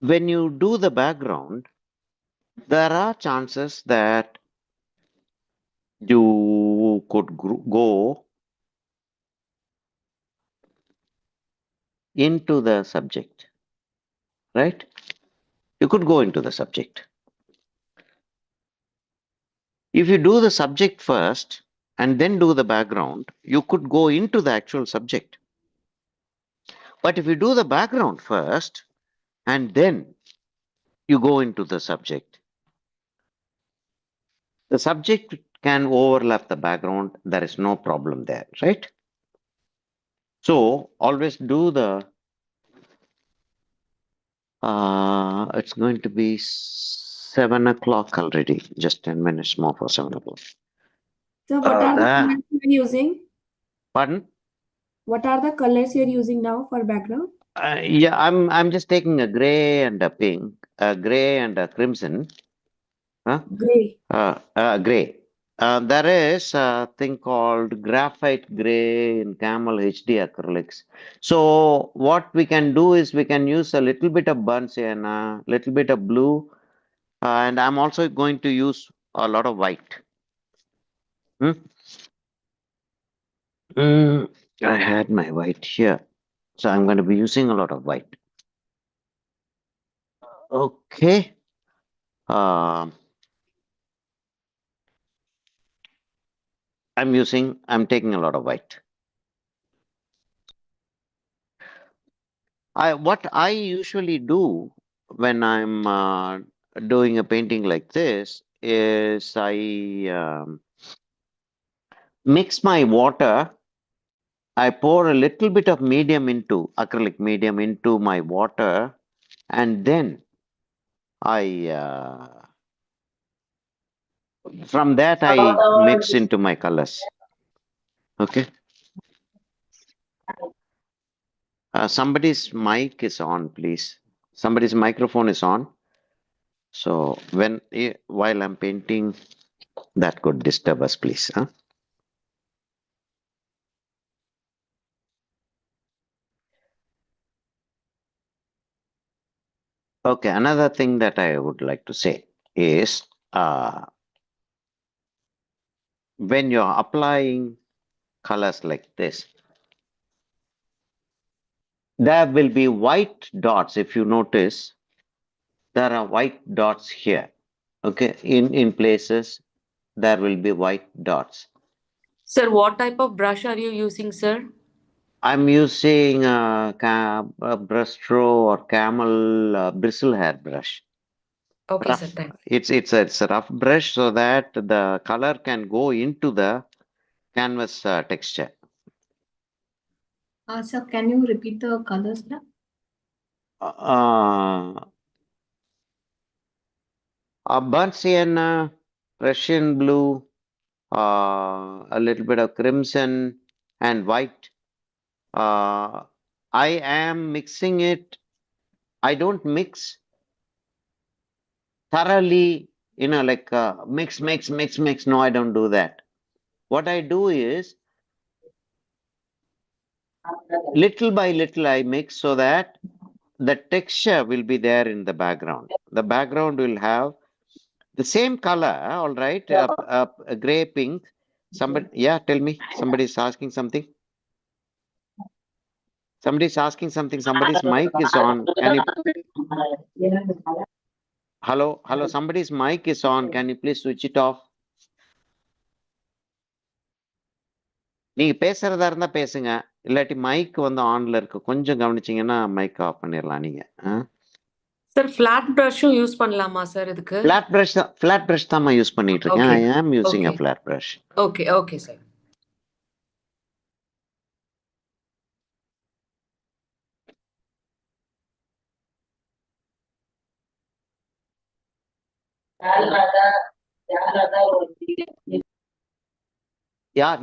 when you do the background, there are chances that you could go into the subject, right? You could go into the subject. If you do the subject first and then do the background, you could go into the actual subject. But if you do the background first and then you go into the subject can overlap the background. There is no problem there, right? So always do the It's going to be 7 o'clock already. Just 10 minutes more for 7 o'clock. So what are the That, colors you're using? pardon? What are the colors you're using now for background? Yeah, I'm just taking a gray and a pink, a gray and a crimson. Huh? Gray. Gray. There is a thing called graphite gray in camel HD acrylics. So what we can do is we can use a little bit of burnt sienna, little bit of blue, and I'm also going to use a lot of white. Hmm? I had my white here, so I'm going to be using a lot of white. Okay. I'm taking a lot of white. What I usually do when I'm doing a painting like this is I mix my water. I pour a little bit of acrylic medium into my water, and then I from that I mix into my colors. Okay. Somebody's mic is on, please. Somebody's microphone is on. So while I'm painting, that could disturb us, please. Huh? Okay, another thing that I would like to say is when you're applying colors like this, there will be white dots. If you notice, there are white dots here. Okay, in places, there will be white dots. Sir, what type of brush are you using, sir? I'm using a brushstroke or camel bristle hair brush. Okay, Rough. sir. Thanks. It's a rough brush so that the color can go into the canvas texture. Sir, can you repeat the colors now? Burnt sienna, Russian blue, a little bit of crimson and white. I am mixing it. I don't mix thoroughly, like mix. No, I don't do that. What I do is little by little I mix so that the texture will be there in the background. The background will have the same color, all right, a gray, pink. Somebody, yeah, tell me. Somebody's asking something. Somebody's asking something. Somebody's mic is on. Can you? Hello, hello. Somebody's mic is on. Can you please switch it off? நீங்க பேசுறதா இருந்தா பேசுங்க. இல்லாட்டி mic வந்து ஆன்ல இருக்கு. கொஞ்சம் கவனிச்சீங்கன்னா mic of பண்ணிடலாம் நீங்க. Sir, flat brushம் யூஸ் பண்ணலாமா சார் இதுக்கு? Flat brush தான் யூஸ் பண்ணிட்டு இருக்கேன். Okay. I am using a Okay. flat brush. Okay, okay, sir.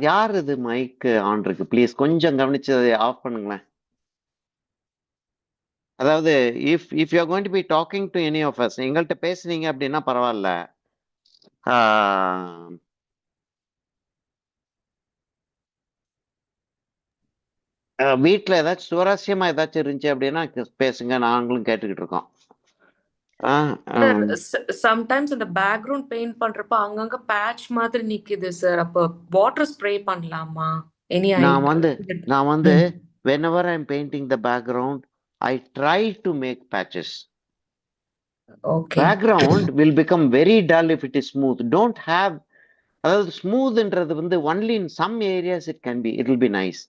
யார் இது மைக் ஆன் இருக்கு? ப்ளீஸ் கொஞ்சம் கவனிச்சு ஆஃப் பண்ணுங்களேன். அதாவது if you are going to be talking to any of us, எங்கள்கிட்ட பேசுனீங்க அப்படின்னா பரவாயில்ல. வீட்டில் ஏதாச்சும் சுவாரஸ்யமா ஏதாச்சும் இருந்துச்சு அப்படின்னா பேசுங்க, நாங்களும் கேட்டுக்கிட்டு இருக்கோம். சம்டைம்ஸ் இந்த பேக்ரவுண்ட் பெயிண்ட் பண்றப்ப அங்கங்க பேட்ச் மாதிரி நிக்குது சார். அப்ப வாட்டர் ஸ்ப்ரே பண்ணலாமா? நான் வந்து whenever I'm painting the background, I try to make patches. Okay. Background will become very dull if it is smooth. Don't have, அதாவது ஸ்மூத்ன்றது வந்து only in some areas it will be nice.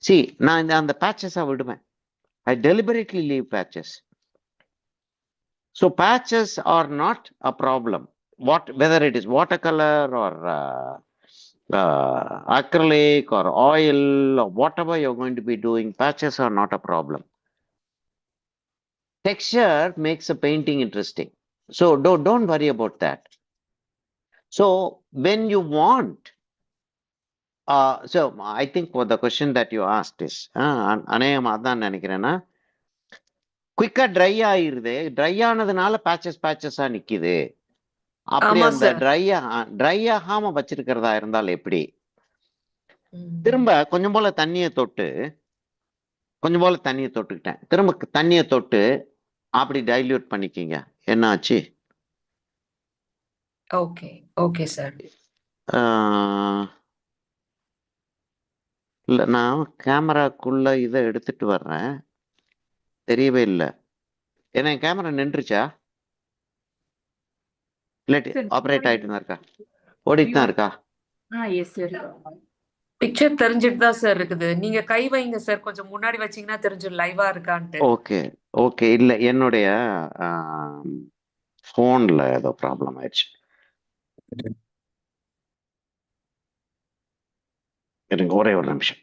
See, நான் அந்த patches விடுவேன். I deliberately leave patches. So patches are not a problem. Whether it is watercolor or acrylic or oil or whatever you're going to be doing, patches are not a problem. Texture makes a painting interesting. So don't worry about that. So when you want, so I think for the question that you asked is, அநேகமா அதான் நினைக்கிறேன்னா, குயிக்கா try ஆயிருது. Try ஆனதுனால பேச்சஸா நிக்குது. அப்படி ஆமா அந்த சார். ட்ரை ஆகாம வச்சிருக்கிறதா இருந்தால் எப்படி? திரும்ப கொஞ்சம் போல தண்ணியை தொட்டுக்கிட்டேன். திரும்ப தண்ணியை தொட்டு அப்படி டைல்யூட் பண்ணிக்கிங்க. என்ன ஆச்சு? Okay sir. இல்ல நான் கேமராக்குள்ள இதை எடுத்துட்டு வர்றேன். தெரியவே இல்லை. ஏன்னா என் கேமரா நின்றுச்சா? இல்லாட்டி ஆப்ரேட் ஆயிட்டு தான் இருக்கா? ஓடிட்டு தான் இருக்கா? Yes sir. பிக்சர் தெரிஞ்சிட்டு தான் சார் இருக்குது. நீங்க கை வைங்க சார், கொஞ்சம் முன்னாடி வச்சீங்கன்னா தெரிஞ்சிடும் லைவா இருக்கான்ட்டு. ஓகே இல்ல என்னுடைய போன்ல ஏதோ ப்ராப்ளம் ஆயிடுச்சு. இருங்க ஒரே ஒரு நிமிஷம்.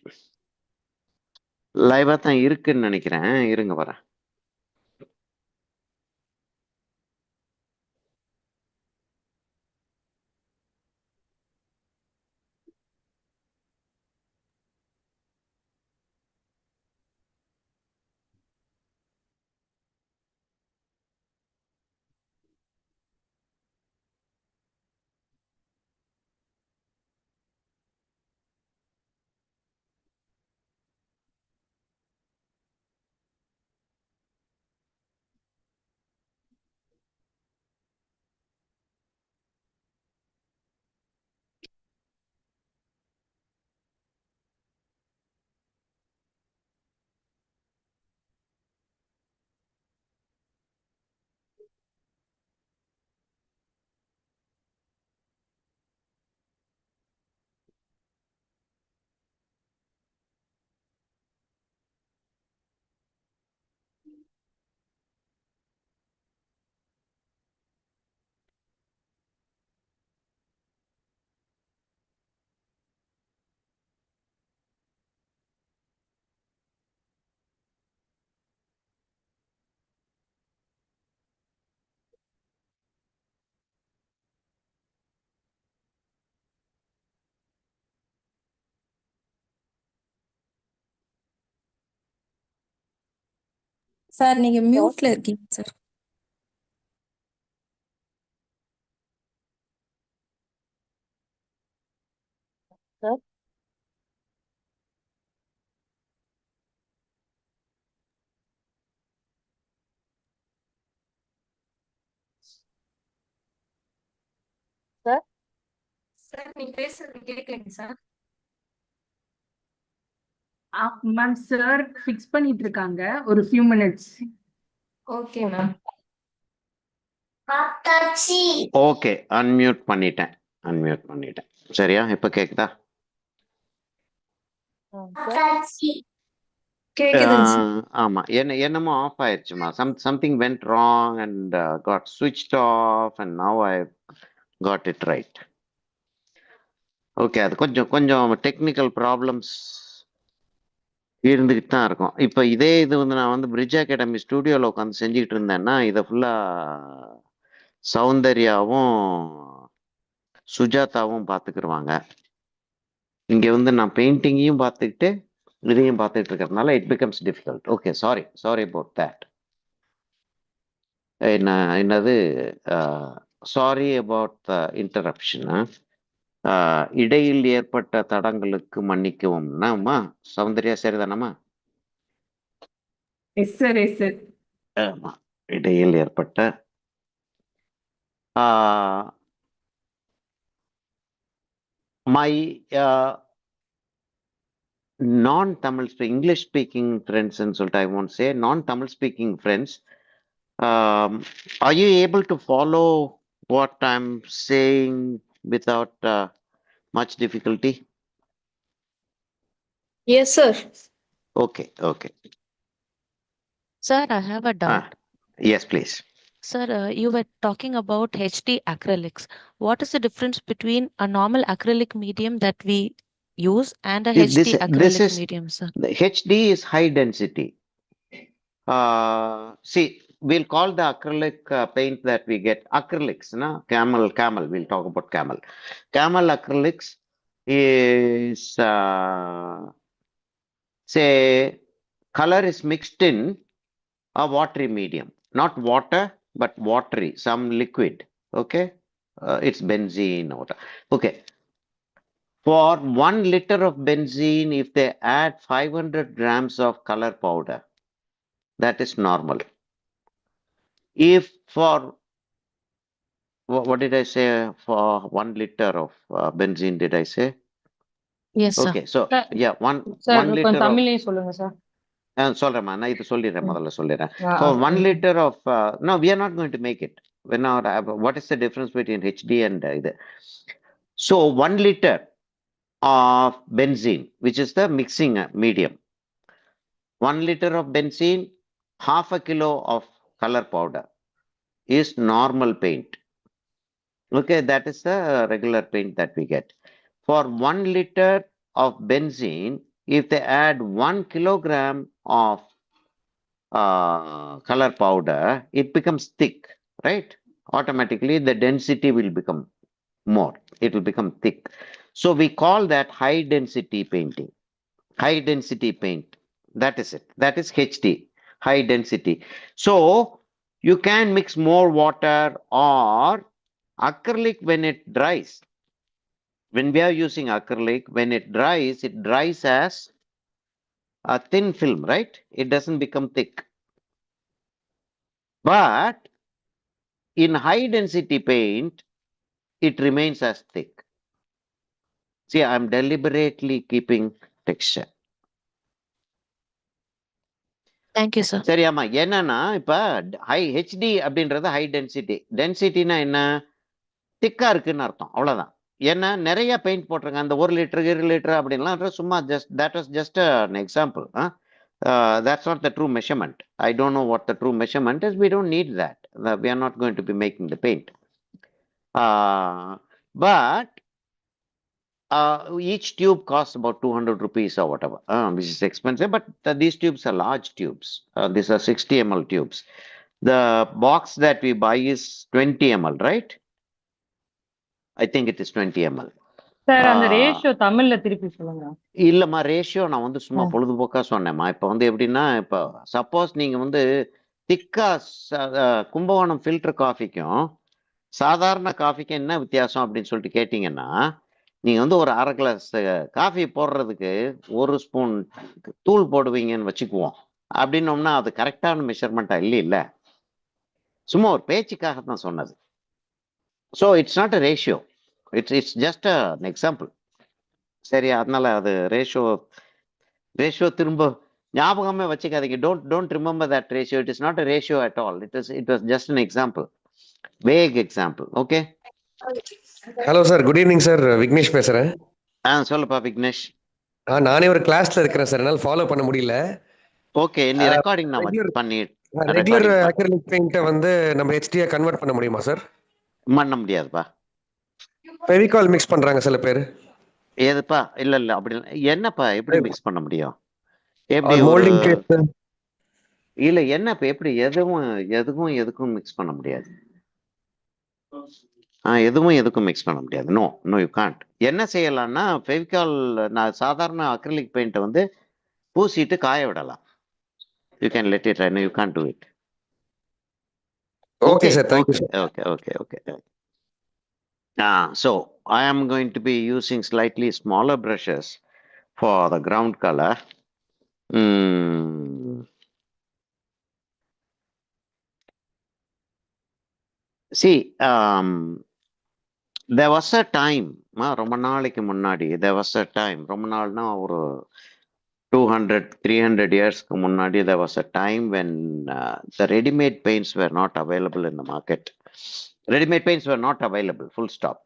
லைவா தான் இருக்குன்னு நினைக்கிறேன். இருங்க வரேன். சார் நீங்க மியூட்ல இருக்கீங்க சார். சார் சார் சார் நீங்க பேசுறது கேட்கலைங்க சார். மேம் சார் ஃபிக்ஸ் பண்ணிட்டு இருக்காங்க, ஒரு few minutes. Okay ma'am. Okay unmute பண்ணிட்டேன். சரியா? இப்ப கேக்குதா? கேக்குதுங்க சார். ஆமா என்னமோ ஆஃப் ஆயிடுச்சுமா. Something went wrong and got switched off and now I got it right. Okay அது கொஞ்சம் டெக்னிக்கல் ப்ராப்ளம்ஸ் இருந்துகிட்டு தான் இருக்கும். இப்போ இதே இது வந்து நான் வந்து பிரிட்ஜ் அகாடமி ஸ்டுடியோவில் உட்காந்து செஞ்சுக்கிட்டு இருந்தேன்னா இதை ஃபுல்லா சௌந்தர்யாவும் சுஜாதாவும் பார்த்துக்கிடுவாங்க. இங்க வந்து நான் பெயிண்டிங்கையும் பார்த்துக்கிட்டு இதையும் பார்த்துட்டு இருக்கிறதுனால it becomes difficult. Okay sorry about that. என்னது சாரி அபவுட் த இன்டரப்ஷன். இடையில் ஏற்பட்ட தடங்களுக்கு மன்னிக்கவும். சௌந்தர்யா சரிதானம்மா? Yes sir. ஆமா இடையில் ஏற்பட்ட my non-Tamil English speaking friends and so I won't say non-Tamil speaking friends, are you able to follow what I'm saying without much difficulty? Yes, sir. Okay. Sir, I have a doubt. Yes, please. Sir, you were talking about HD acrylics. What is the difference between a normal acrylic medium that we use and a HD acrylic medium, sir? The HD is high density. See, we'll call the acrylic paint that we get acrylics, no? Camel, we'll talk about camel. Camel acrylics is, say, color is mixed in a watery medium, not water, but watery, some liquid, okay? It's benzene or, okay. For 1 liter of benzene, if they add 500 grams of color powder, that is normal. If for, what did I say, for 1 liter of benzene, did I say? Yes, sir. Okay, so, Sir, yeah, one sir liter கொஞ்சம் of, தமிழ்லயே சொல்லுங்க sir. சொல்றேம்மா, நான் இது சொல்லிடுறேன், முதல்ல சொல்லிடுறேன். ஆ, For ah. 1 liter of, no, we are not going to make it. We're not, what is the difference between HD and இது? So 1 liter of benzene, which is the mixing medium. 1 liter of benzene, half a kilo of color powder is normal paint. Okay, that is the regular paint that we get. For 1 liter of benzene, if they add 1 kilogram of color powder, it becomes thick, right? Automatically, the density will become more. It will become thick. So we call that high density painting. High density paint. That is it. That is HD, high density. So you can mix more water or acrylic when it dries. When we are using acrylic, when it dries as a thin film, right? It doesn't become thick. But in high density paint, it remains as thick. See, I'm deliberately keeping texture. Thank you, sir. சரியாமா, என்னன்னா இப்ப high HD அப்படின்றது high density. டென்சிட்டினா என்ன? திக்கா இருக்குன்னு அர்த்தம், அவ்வளவுதான். ஏன்னா நிறைய பெயிண்ட் போட்டிருங்க, அந்த 1 லிட்டர் 2 லிட்டர் அப்படின்லாம் சும்மா just that was just an example. That's not the true measurement. I don't know what the true measurement is. We don't need that. We are not going to be making the paint. But each tube costs about 200 rupees or whatever, which is expensive, but these tubes are large tubes. These are 60 ml tubes. The box that we buy is 20 ml, right? I think it is 20 ml. Sir அந்த ratio தமிழ்ல திருப்பி சொல்லுங்க. இல்லம்மா, ratio நான் வந்து சும்மா பொழுதுபோக்கா சொன்னேம்மா. இப்போ வந்து எப்படின்னா, இப்போ சப்போஸ் நீங்க வந்து திக்கா கும்பகோணம் ஃபில்டர் காஃபிக்கும் சாதாரண காஃபிக்கும் என்ன வித்தியாசம் அப்படின்னு சொல்லிட்டு கேட்டீங்கன்னா, நீங்க வந்து ஒரு 1/2 கிளாஸ் காஃபி போடுறதுக்கு 1 ஸ்பூன் தூள் போடுவீங்கன்னு வச்சுக்குவோம். அப்படின்னோம்னா அது கரெக்டான மெஷர்மெண்டா இல்ல, சும்மா ஒரு பேச்சுக்காக தான் சொன்னது. So it's not a ratio, it's just an example. சரி, அதனால அது ரேஷியோ திரும்ப ஞாபகமே வச்சுக்காதீங்க. Don't remember that ratio. It is not a ratio at all. It was just an example, wake example. Okay. Hello sir, good evening sir. Vignesh பேசுறேன். சொல்லுப்பா விக்னேஷ். நானே ஒரு கிளாஸ்ல இருக்கிறேன் சார், என்னால் ஃபாலோ பண்ண முடியல. ஓகே, நீ ரெக்கார்டிங் நான் பண்ணி ரெகுலர் அக்ரிலிக் பெயிண்ட்டை வந்து நம்ம ஹெச்டியா கன்வெர்ட் பண்ண முடியுமா சார்? பண்ண முடியாதுப்பா. ஃபெவிகால் மிக்ஸ் பண்றாங்க சில பேர். ஏதுப்பா? இல்ல அப்படி என்னப்பா, எப்படி மிக்ஸ் பண்ண முடியும்? எப்படி இல்ல என்னப்பா, எப்படி எதுக்கும் மிக்ஸ் பண்ண முடியாது. எதுக்கும் மிக்ஸ் பண்ண முடியாது. No you can't. என்ன செய்யலாம்னா, ஃபெவிகால், நான் சாதாரண அக்ரிலிக் பெயிண்ட்டை வந்து பூசிட்டு காய விடலாம். You can let it try. You can't to it. Okay sir, thank you sir. Okay. So I am going to be using slightly smaller brushes for the ground color. See, there was a time, ரொம்ப நாளைக்கு முன்னாடி, there was a time, ரொம்ப நாள்னா ஒரு 200-300 years முன்னாடி, there was a time when the ready-made paints were not available in the market. Ready-made paints were not available, full stop.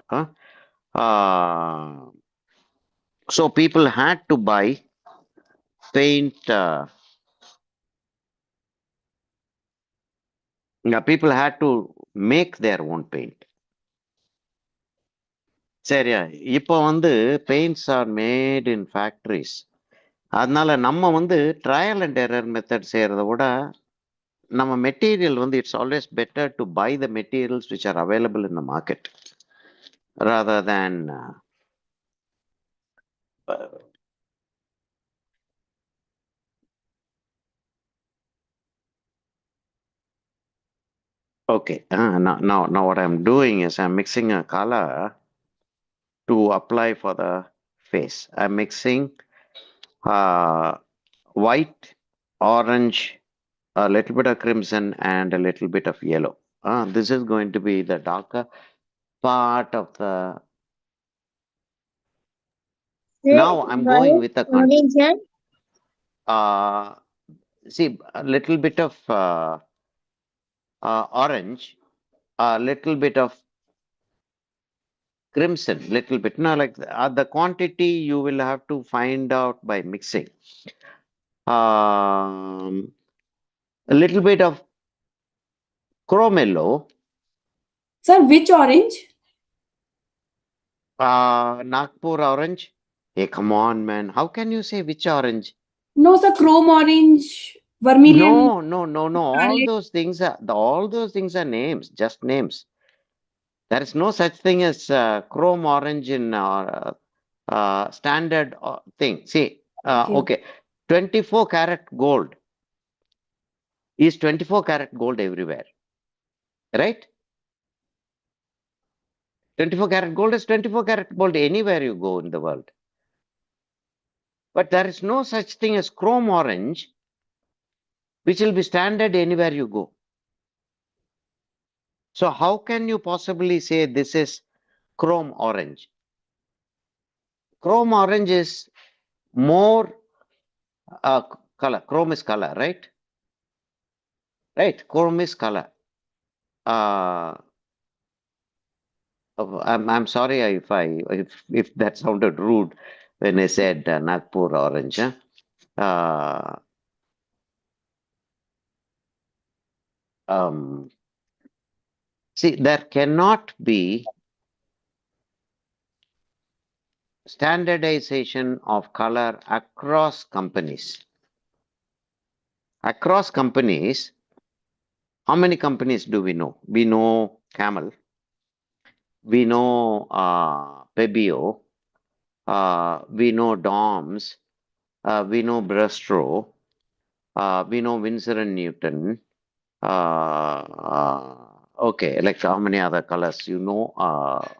So people had to buy paint. People had to make their own paint. சரியா? இப்போ வந்து paints are made in factories. அதனால நம்ம வந்து trial and error method செய்யறத விட நம்ம material வந்து it's always better to buy the materials which are available in the market rather than okay. Now what I'm doing is I'm mixing a color to apply for the face. I'm mixing white, orange, a little bit of crimson, and a little bit of yellow. This is going to be the darker part of the. Now I'm going with the see a little bit of orange, a little bit of crimson, little bit. Now, like the quantity you will have to find out by mixing. A little bit of chrome yellow. Sir, which orange? Nagpur orange. Hey, come on, man. How can you say which orange? No, sir, chrome orange, vermilion. No. All those things are names, just names. There is no such thing as chrome orange in standard thing. See, okay. 24 karat gold is 24 karat gold everywhere. Right? 24 karat gold is 24 karat gold anywhere you go in the world. But there is no such thing as chrome orange, which will be standard anywhere you go. So how can you possibly say this is chrome orange? Chrome orange is more color. Chrome is color, right? Right. Chrome is color. I'm sorry if that sounded rude when I said Nagpur orange. See, there cannot be standardization of color across companies. Across companies, how many companies do we know? We know Camel. We know Pebeo. We know Doms. We know Bristro. We know Winsor and Newton. Okay, like how many other colors you know?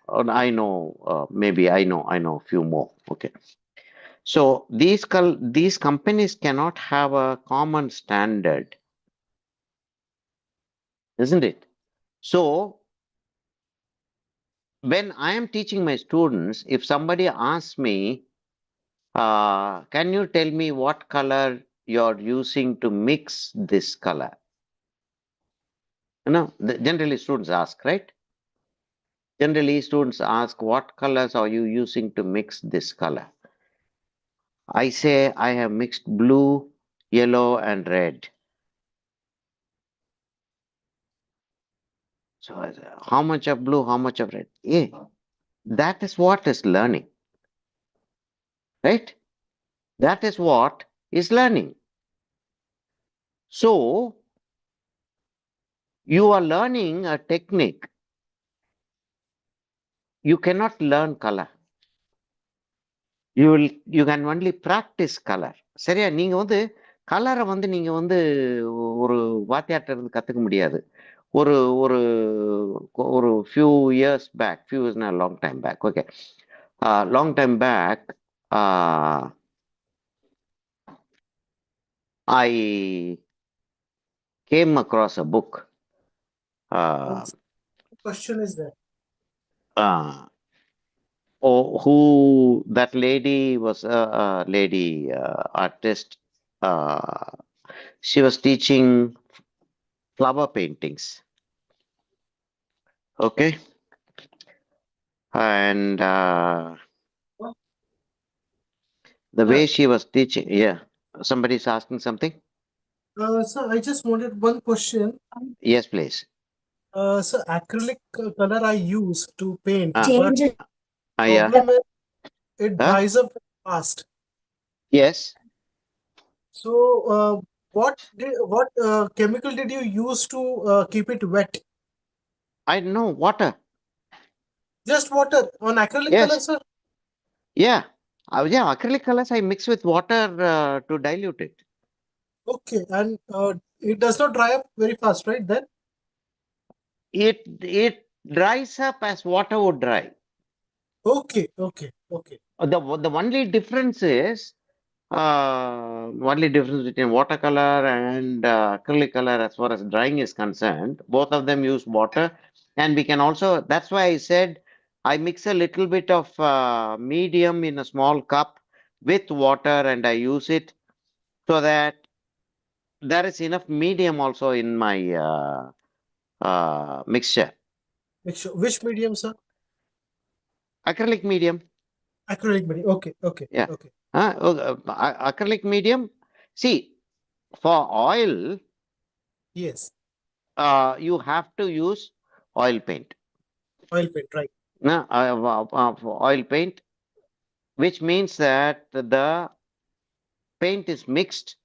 I know maybe I know a few more. Okay, so these companies cannot have a common standard, isn't it? So when I am teaching my students, if somebody asks me, can you tell me what color you're using to mix this color? You know, generally students ask, right? Generally students ask, what colors are you using to mix this color? I say, I have mixed blue, yellow, and red. So I say, how much of blue, how much of red? Yeah, that is what is learning, right? That is what is learning. So you are learning a technique. You cannot learn color. You can only practice color. சரியா? நீங்க வந்து கலரை வந்து நீங்க வந்து ஒரு வாத்தியார்ட்ட இருந்து கத்துக்க முடியாது. ஒரு ஒரு ஒரு few years back, few is not a long time back. Okay, long time back, I came across a book. Question is that? Who that lady was a lady artist. She was teaching flower paintings. Okay, and the way she was teaching, yeah. Somebody's asking something. Sir, I just wanted one question. Yes, please. So acrylic color I use to paint, Change but it. Yeah. problem is it dries up fast. Yes. So What chemical did you use to keep it wet? I know water. Just water on acrylic color, Yes. sir? Yeah. Yeah, acrylic colors I mix with water to dilute it. Okay, and it does not dry up very fast, right? Then It dries up as water would dry. okay. The only difference is only difference between watercolor and acrylic color as far as drying is concerned. Both of them use water, and we can also. That's why I said I mix a little bit of medium in a small cup with water, and I use it so that there is enough medium also in my mixture. Which medium, sir? Acrylic medium. Acrylic medium. Okay. Yeah. Acrylic medium. See, for oil, Yes. you have to use oil paint. Oil paint, right? Oil paint, which means that the paint is mixed.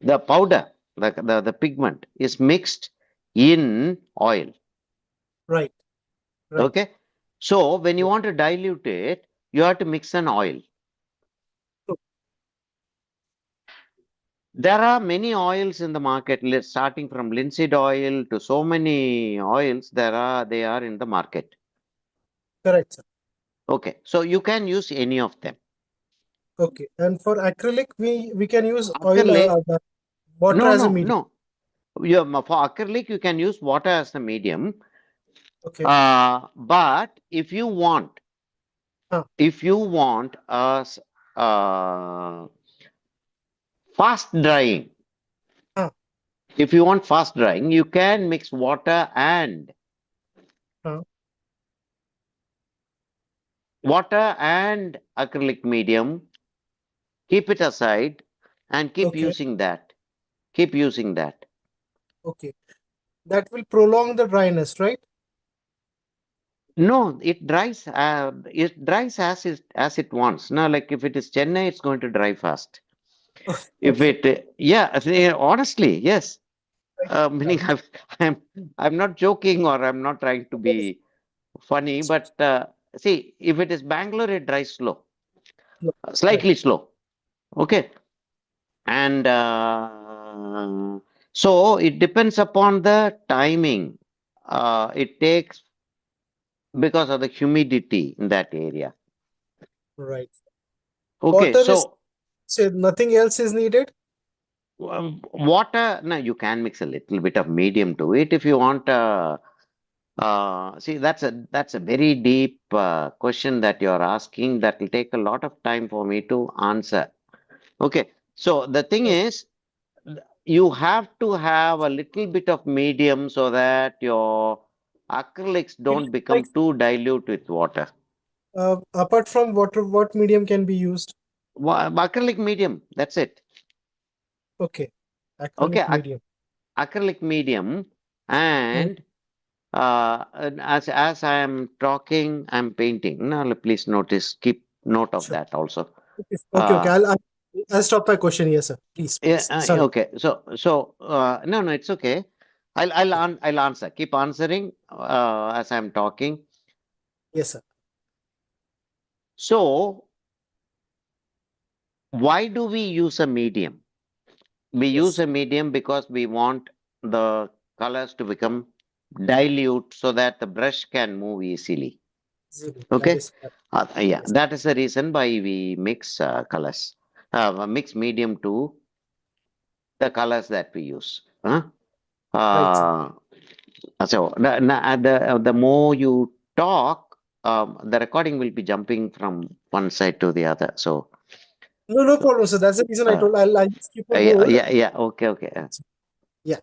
The powder, the pigment is mixed in oil. Right. Okay. So when you want to dilute it, you have to mix an oil. There are many oils in the market, starting from linseed oil to so many oils. They are in the market. Correct, sir. Okay, so you can use any of them. Okay, and for acrylic, we can use Acrylic, oil, water as a medium. No. For acrylic, you can use water as the medium. Okay. But if you want, fast drying, if you want fast drying, you can mix water and acrylic medium. Keep it aside and keep using that. Keep using that. Okay, that will prolong the dryness, right? No, it dries. It dries as it wants. Now, like if it is Chennai, it's going to dry fast. If it, honestly, yes. Meaning, I'm not joking or I'm not trying to be funny, but see, if it is Bangalore, it dries slow, slightly slow. Okay, and so it depends upon the timing. It takes because of the humidity in that area. Right. Okay, so nothing else is needed. Water. No, you can mix a little bit of medium to it if you want. See, that's a very deep question that you're asking. That will take a lot of time for me to answer. Okay, so the thing is, you have to have a little bit of medium so that your acrylics don't become too dilute with water. Apart from water, what medium can be used? Acrylic medium. That's it. Okay, acrylic medium. Acrylic medium, and as I am talking, I'm painting. Now, please keep note of that also. Okay. I'll stop my question here, sir. Please. Sorry. Okay. So no, it's okay. I'll answer. Keep answering as I'm talking. Yes, sir. So why do we use a medium? We use a medium because we want the colors to become dilute so that the brush can move easily. Okay. That is the reason why we mix colors, mix medium to the colors that we use. So the more you talk, the recording will be jumping from one side to the other. So no problem, sir. That's the reason I told I'll just keep on hold. Yeah. Okay. Yeah.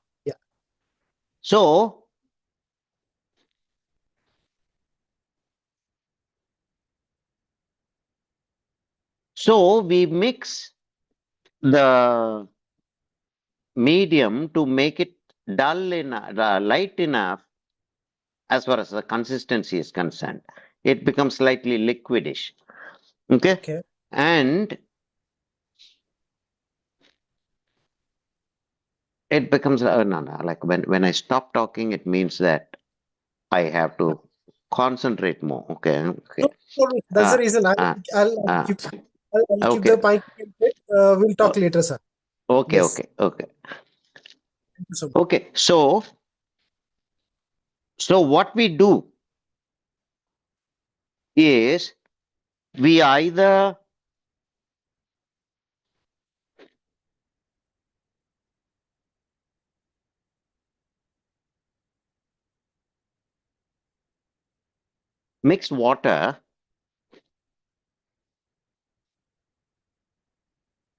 So we mix the medium to make it dull enough, light enough as far as the consistency is concerned. It becomes slightly liquidish. Okay. And it becomes no, like when I stop talking, it means that I have to concentrate more. Okay. No, that's the reason. I'll keep the Okay. mic. We'll talk later, sir. Okay. Yes. Okay. Thank you so much. Okay. So what we do is we either mix water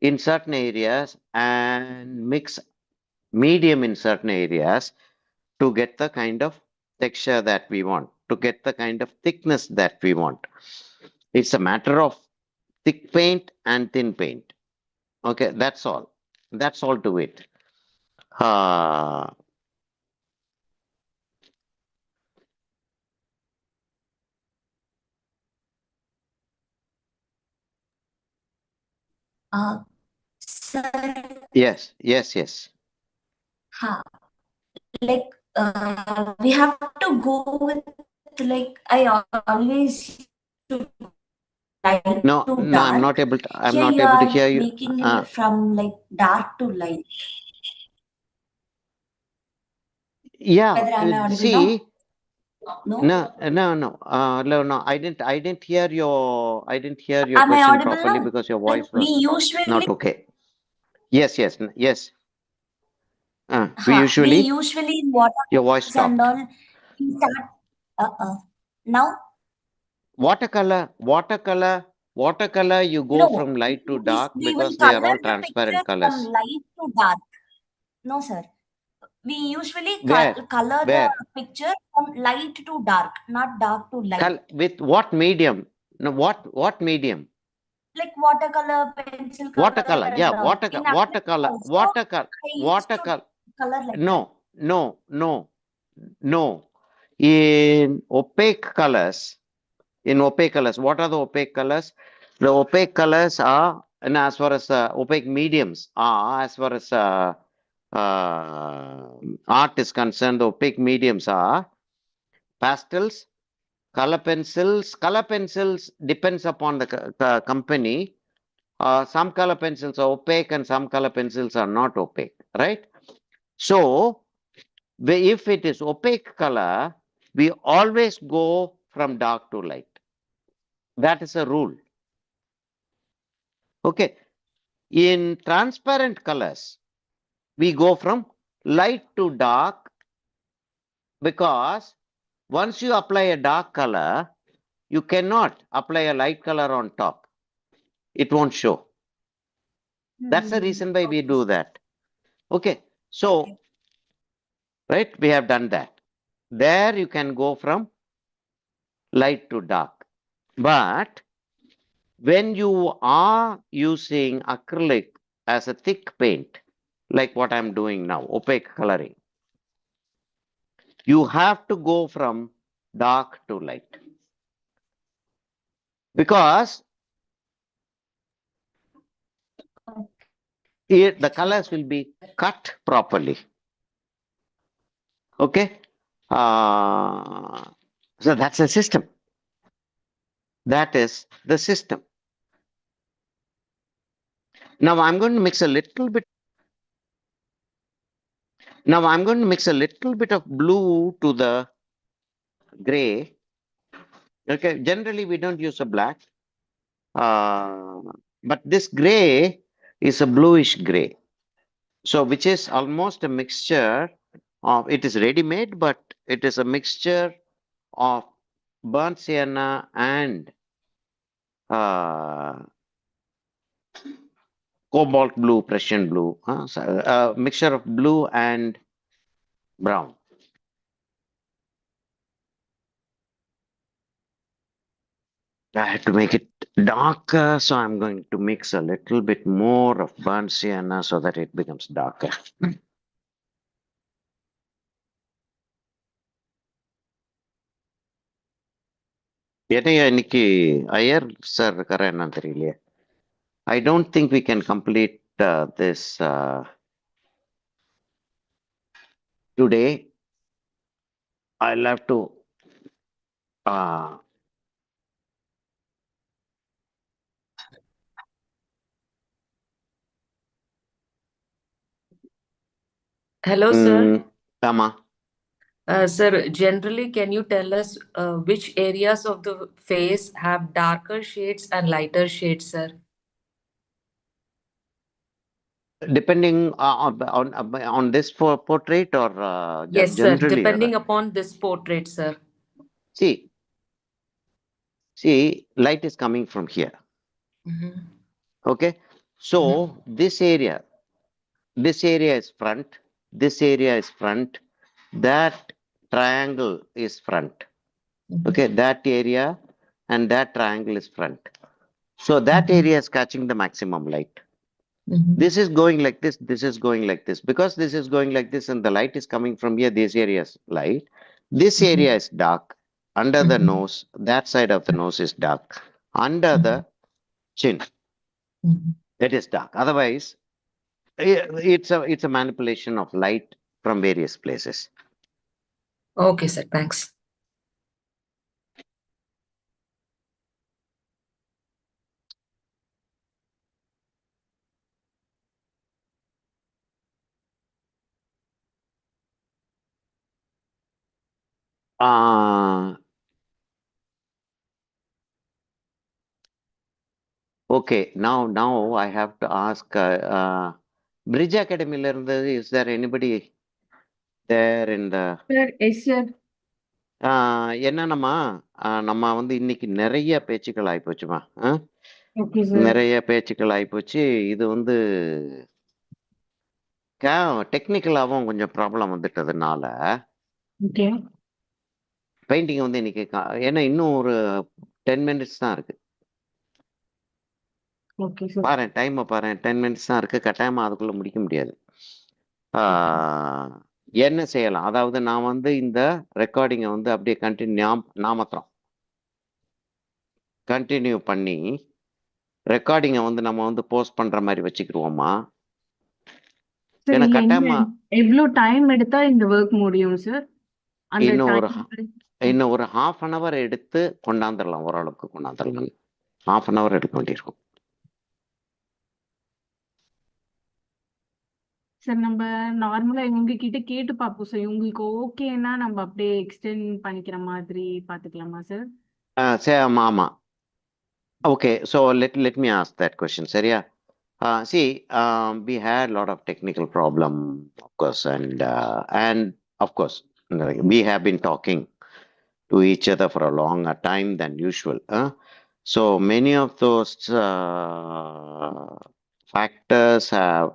in certain areas and mix medium in certain areas to get the kind of texture that we want, to get the kind of thickness that we want. It's a matter of thick paint and thin paint. Okay, that's all. That's all to it. Sir, Yes. like we have to go with like I always to light No, to I'm dark. not able to. I'm Here not you able to are hear you. making it from like dark to light. Yeah. Whether I'm audible See. now? No. I didn't hear your. I didn't hear your Am I question audible properly now? because your Like voice we was usually not okay. Yes. We we usually. usually in water Your voice and stopped. all we start now Watercolor. You go no from light to dark we will because they are color all the picture transparent from colors. light to dark. No, sir. We usually Where? color the picture from light to dark, not dark to light. With what medium? No, what medium? Like watercolor, pencil color, Watercolor. and Yeah, all. In acrylic also, I used to color like that. No. In opaque colors, what are the opaque colors? The opaque colors are, and as far as opaque mediums are, as far as art is concerned, the opaque mediums are pastels, color pencils. Color pencils depends upon the company. Some color pencils are opaque and some color pencils are not opaque, right? So, if it is opaque color, we always go from dark to light. That is a rule. Okay. In transparent colors, we go from light to dark because once you apply a dark color, you cannot apply a light color on top. It won't show. That's the reason why we do that. Okay. So, right, we have done that. There you can go from light to dark. But when you are using acrylic as a thick paint, like what I'm doing now, opaque coloring, you have to go from dark to light. Because the colors will be cut properly. Okay. So that's a system. That is the system. Now I'm going to mix a little bit. Now I'm going to mix a little bit of blue to the gray. Okay. Generally, we don't use a black. But this gray is a bluish gray. So which is almost a mixture of, it is ready-made, but it is a mixture of burnt sienna and cobalt blue, Prussian blue, so a mixture of blue and brown. I have to make it darker, so I'm going to mix a little bit more of burnt sienna so that it becomes darker. இன்னைக்கு Iyer sir இருக்கிற என்னன்னு தெரியலையே. I don't think we can complete this today I'll have to uh, Hello, sir. Ama. Sir, generally, can you tell us which areas of the face have darker shades and lighter shades, sir? Depending on this portrait or Yes, sir. generally, Depending upon this portrait, sir. see, light is coming from here. Okay, so this area is front, this area is front, that triangle is front. Okay, that area and that triangle is front. So that area is catching the maximum light. This is going like this, this is going like this. Because this is going like this and the light is coming from here, this area is light. This area is dark. Under the nose, that side of the nose is dark. Under the chin, it is dark. Otherwise, it's a manipulation of light from various places. Okay, sir. Thanks. Okay, now I have to ask Bridge Academy is there anybody there in the Sir, yes, sir. என்னன்னம்மா நம்ம வந்து இன்னைக்கு நிறைய பேச்சுக்கள் ஆயிப்போச்சுமா Okay, sir. நிறைய பேச்சுக்கள் ஆயிப்போச்சு இது வந்து டெக்னிக்கலாவும் கொஞ்சம் ப்ராப்ளம் வந்துட்டதுனால Okay. பெயிண்டிங் வந்து இன்னைக்கு ஏன்னா இன்னும் ஒரு 10 மினிட்ஸ் தான் இருக்கு. Okay, sir. பாரு 10 மினிட்ஸ் தான் இருக்கு. கட்டாயமா அதுக்குள்ள முடிக்க முடியாது. என்ன செய்யலாம், அதாவது நான் வந்து இந்த ரெக்கார்டிங்கை வந்து அப்படியே கண்டினியூ பண்ணி ரெக்கார்டிங்கை வந்து நம்ம வந்து போஸ்ட் பண்ற மாதிரி வச்சுக்கிடுவோமா? ஏன்னா கட்டாயமா எவ்வளவு டைம் எடுத்தா இந்த ஒர்க் முடியும் சார்? இன்னும் ஒரு half an hour எடுத்து கொண்டாந்துடலாம், ஓரளவுக்கு கொண்டாந்துடலாம். half an hour எடுக்க வேண்டியிருக்கும். சார் நம்ம நார்மலா உங்ககிட்ட கேட்டு பார்ப்போம் சார். உங்களுக்கு ஓகேன்னா நம்ம அப்படியே எக்ஸ்டெண்ட் பண்ணிக்கிற மாதிரி பாத்துக்கலாமா சார்? சரி, ஆமா. Okay, so let me ask that question, சரியா? See, we had a lot of technical problem, of course, and of course, we have been talking to each other for a longer time than usual. So many of those factors have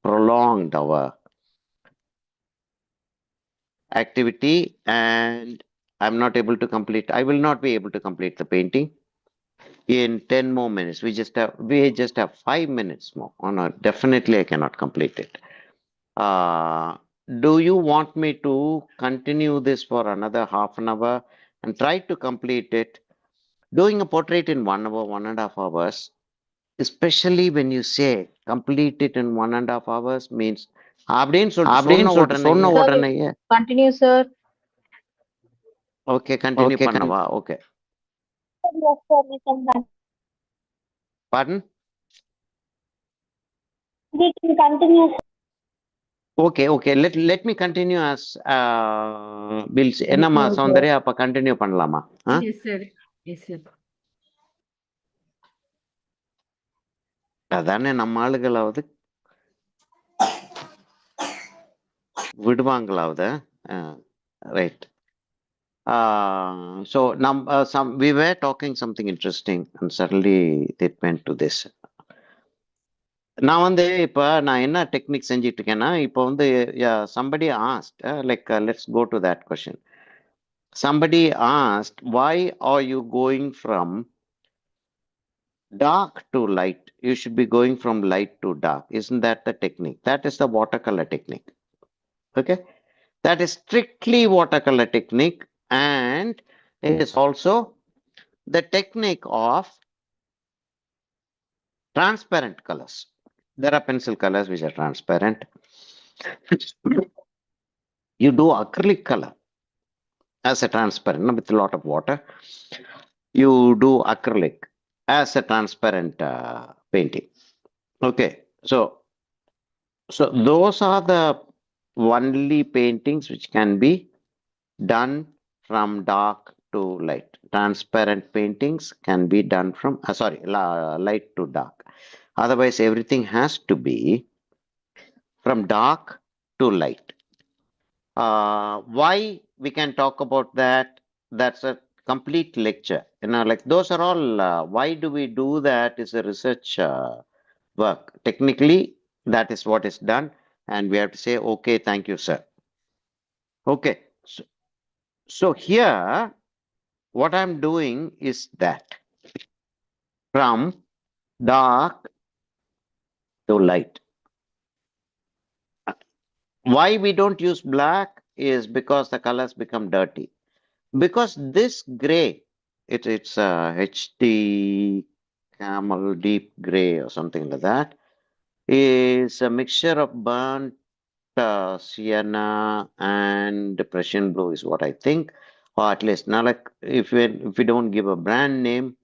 prolonged our activity, and I will not be able to complete the painting in 10 more minutes. We just have 5 minutes more. Oh, no, definitely I cannot complete it. Do you want me to continue this for another half an hour and try to complete it? Doing a portrait in 1 hour, 1.5 hours, especially when you say complete it in 1.5 hours means அப்படின்னு சொல்லிட்டு சொன்ன உடனே Continue, sir. Okay, continue பண்ணவா? Okay. Yes, sir. We can continue. Pardon? We can continue. Okay. Let me continue as Bill. என்னம்மா சௌந்தர்யா, அப்ப continue பண்ணலாமா? Yes, sir. Yes, sir. அதானே நம்ம ஆளுகளாவது விடுவாங்களாவது. Right. So we were talking something interesting and suddenly it went to this. நான் வந்து இப்ப நான் என்ன டெக்னிக் செஞ்சிட்டு இருக்கேன்னா, இப்போ வந்து somebody asked, like let's go to that question. Somebody asked, why are you going from dark to light? You should be going from light to dark. Isn't that the technique? That is the watercolor technique. Okay, that is strictly watercolor technique, and it is also the technique of transparent colors. There are pencil colors which are transparent. you do acrylic color as a transparent, with a lot of water. You do acrylic as a transparent painting. Okay, so those are the only paintings which can be done from dark to light. Transparent paintings can be done from light to dark. Otherwise, everything has to be from dark to light. Why we can talk about that? That's a complete lecture. Like those are all. Why do we do that? Is a research work. Technically, that is what is done, and we have to say, okay, thank you, sir. Okay, so here, what I'm doing is that from dark to light. Why we don't use black is because the colors become dirty. Because this gray, it's HD camel deep gray or something like that, is a mixture of burnt sienna and Prussian blue is what I think, or at least now, like if we don't give a brand name,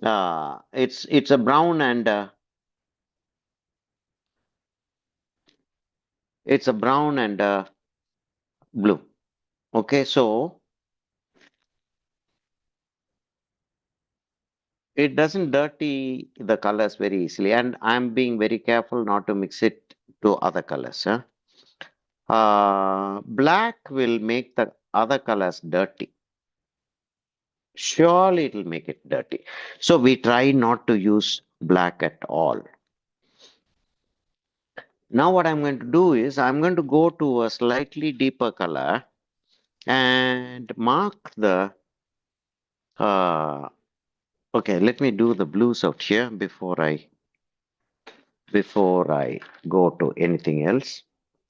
it's a brown and it's a brown and blue. Okay, so it doesn't dirty the colors very easily, and I'm being very careful not to mix it to other colors. Black will make the other colors dirty. Surely it will make it dirty. So we try not to use black at all. Now what I'm going to do is I'm going to go to a slightly deeper color and mark the okay, let me do the blues out here before I go to anything else.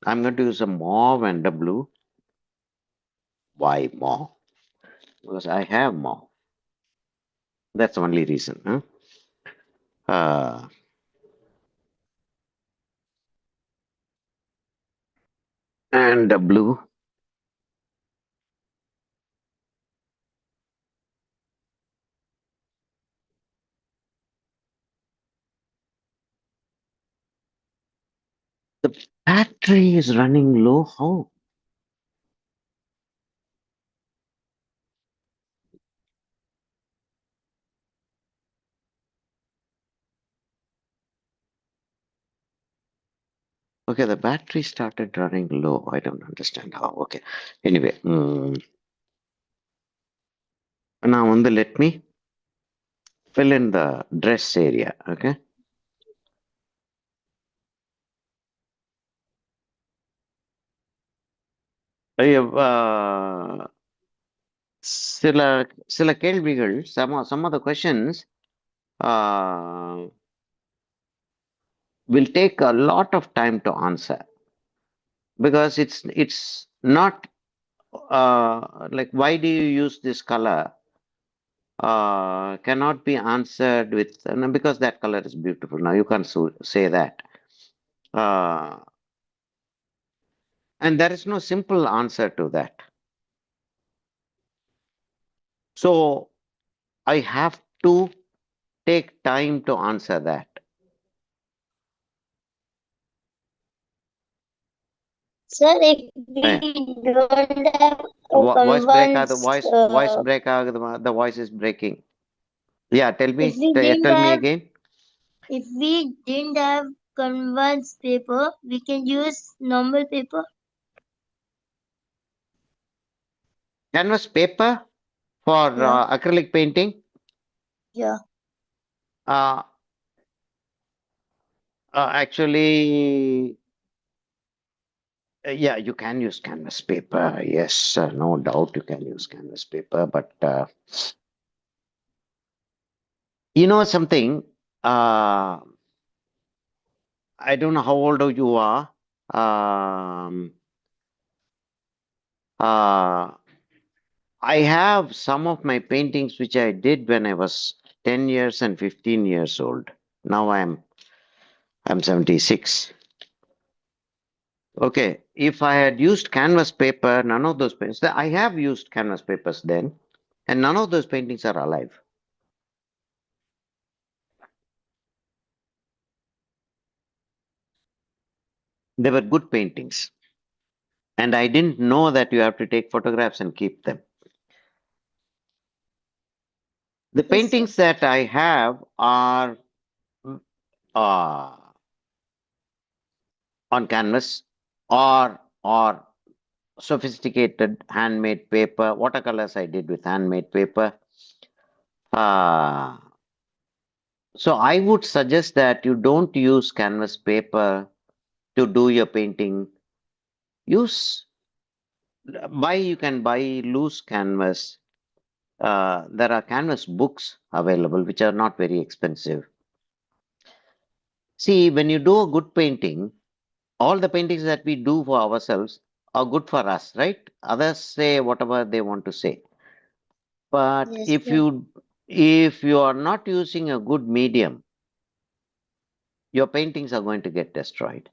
I'm going to use a mauve and a blue. Why mauve? Because I have mauve. That's the only reason. And a blue. The battery is running low. How? Okay, the battery started running low. I don't understand how. Okay. Anyway, now let me fill in the dress area. Okay. சில கேள்விகள் some of the questions will take a lot of time to answer because it's not like why do you use this color cannot be answered with because that color is beautiful. Now you can't say that and there is no simple answer to that. So I have to take time to answer that. Sir, if we don't have Voice break. The convinced, voice break. The voice is breaking. Yeah, tell me. if we didn't Tell me have, again. if we didn't have canvas paper, we can use normal paper. Canvas paper for acrylic painting. Yeah. Actually, yeah, you can use canvas paper. Yes, no doubt you can use canvas paper. But you know something? I don't know how old you are. I have some of my paintings which I did when I was 10 years and 15 years old. Now I'm 76. Okay, if I had used canvas paper, none of those paintings, I have used canvas papers then, and none of those paintings are alive. They were good paintings. And I didn't know that you have to take photographs and keep them. The paintings that I have are uh, on canvas or sophisticated handmade paper. Watercolors I did with handmade paper. Uh, so I would suggest that you don't use canvas paper to do your painting. You can buy loose canvas. There are canvas books available which are not very expensive. See, when you do a good painting, all the paintings that we do for ourselves are good for us, right? Others say whatever they want to say. But Yes, if sir. you are not using a good medium, your paintings are going to get destroyed.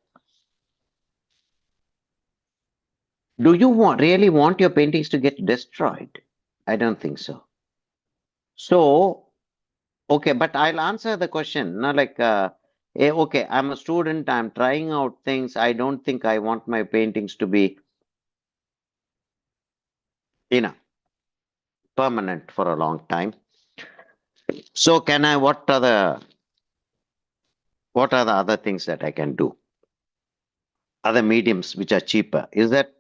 Do you really want your paintings to get destroyed? I don't think so. So, okay, but I'll answer the question. Not like, okay, I'm a student, I'm trying out things. I don't think I want my paintings to be, permanent for a long time. So what are the other things that I can do? Other mediums which are cheaper. Is that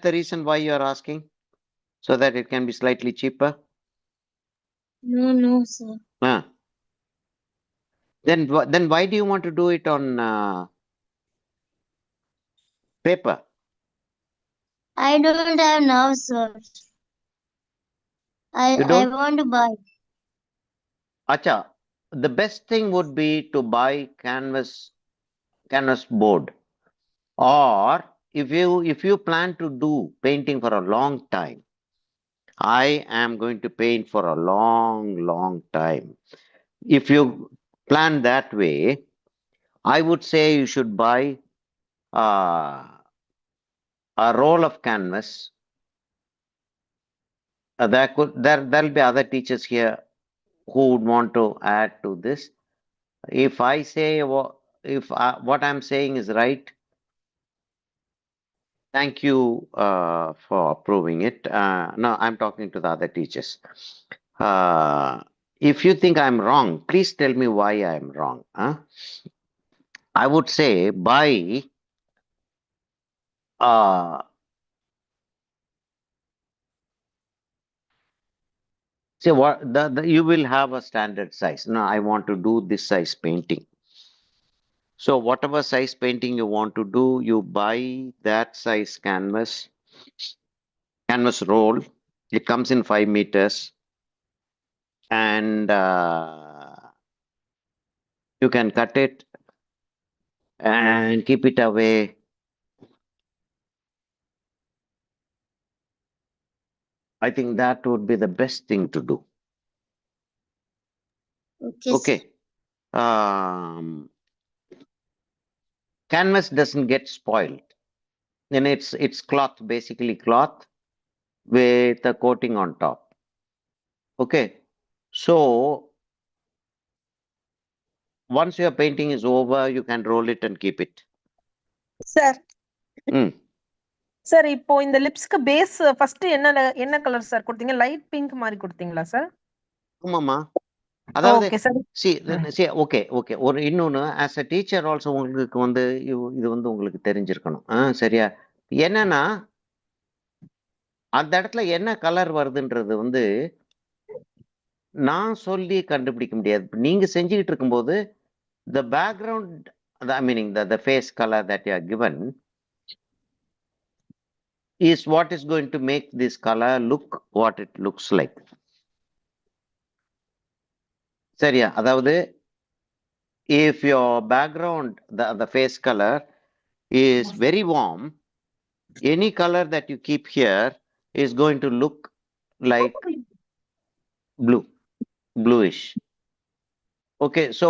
the reason why you are asking? So that it can be slightly cheaper? No, sir. Then why do you want to do it on paper? I don't have now, sir. You I don't? want to buy. Acha, the best thing would be to buy canvas board. Or if you plan to do painting for a long time, I am going to paint for a long, long time. If you plan that way, I would say you should buy a roll of canvas. There'll be other teachers here who would want to add to this. If I say if what I'm saying is right, thank you for approving it. No, I'm talking to the other teachers. If you think I'm wrong, please tell me why I'm wrong. I would say buy say what you will have a standard size. No, I want to do this size painting. So whatever size painting you want to do, you buy that size canvas roll. It comes in 5 meters, and you can cut it and keep it away. I think that would be the best thing to do. Okay. Canvas doesn't get spoiled. And it's cloth, basically cloth with a coating on top. Okay. So once your painting is over, you can roll it and keep it. Sir sir இப்போ இந்த லிப்ஸ்க்கு base first என்ன colour sir கொடுத்தீங்க? Light pink மாதிரி கொடுத்தீங்களா sir? ஆமாமா. அதாவது okay sir. Okay ஒரு இன்னொன்னு ஆஸ் அ டீச்சர் ஆல்சோ உங்களுக்கு வந்து இது வந்து உங்களுக்கு தெரிஞ்சிருக்கணும். சரியா? என்னன்னா அந்த இடத்துல என்ன கலர் வருதுன்றது வந்து நான் சொல்லி கண்டுபிடிக்க முடியாது. நீங்க செஞ்சுக்கிட்டு இருக்கும்போது the background, meaning the face color that you are given is what is going to make this color look what it looks like. சரியா? அதாவது if your background, the face color is very warm, any color that you keep here is going to look like bluish. Okay, so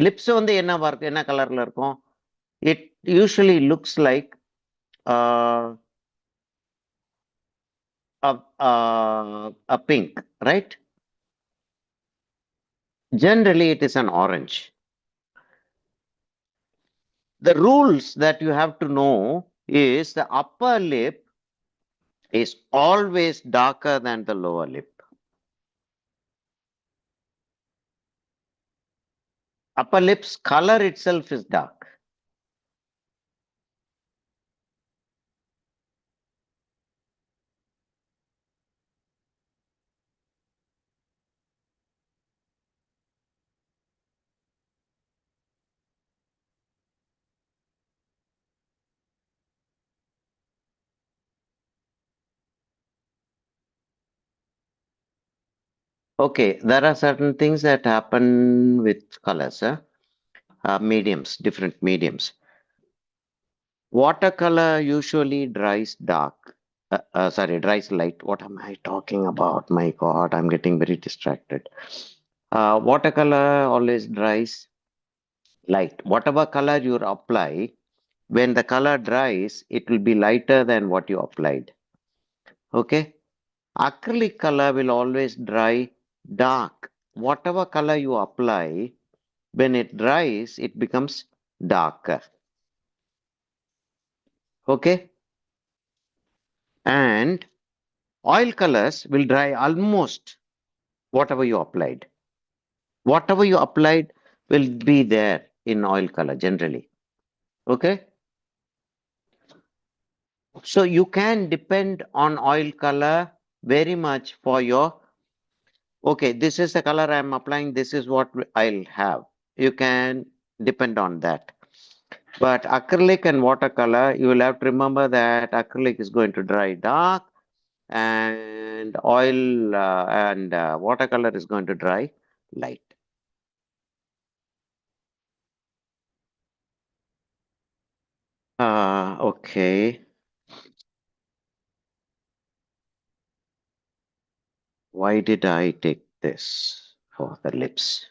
lips வந்து என்ன கலர்ல இருக்கும்? it usually looks like uh, a pink, right? Generally, it is an orange. The rules that you have to know is the upper lip is always darker than the lower lip. Upper lip's color itself is dark. Okay, there are certain things that happen with colors, mediums, different mediums. Watercolor usually dries dark. Dries light. What am I talking about? My God, I'm getting very distracted. Watercolor always dries light. Whatever color you apply, when the color dries, it will be lighter than what you applied. Okay? Acrylic color will always dry dark. Whatever color you apply, when it dries, it becomes darker. Okay? And oil colors will dry almost whatever you applied. Whatever you applied will be there in oil color generally. Okay? So you can depend on oil color very much for your, okay, this is the color I'm applying, this is what I'll have. You can depend on that. But acrylic and watercolor, you will have to remember that acrylic is going to dry dark and oil and watercolor is going to dry light. Okay. Why did I take this for the lips?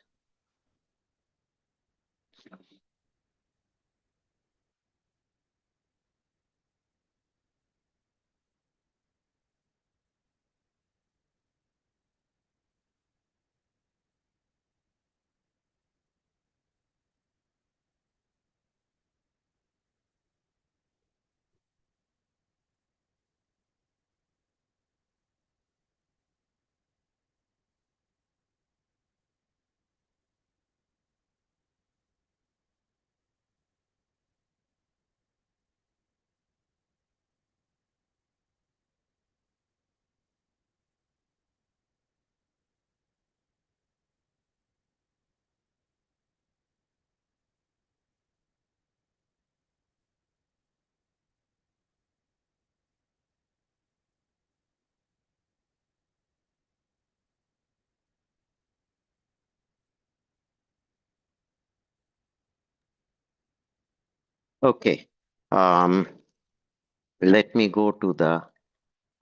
Okay. Let me go to the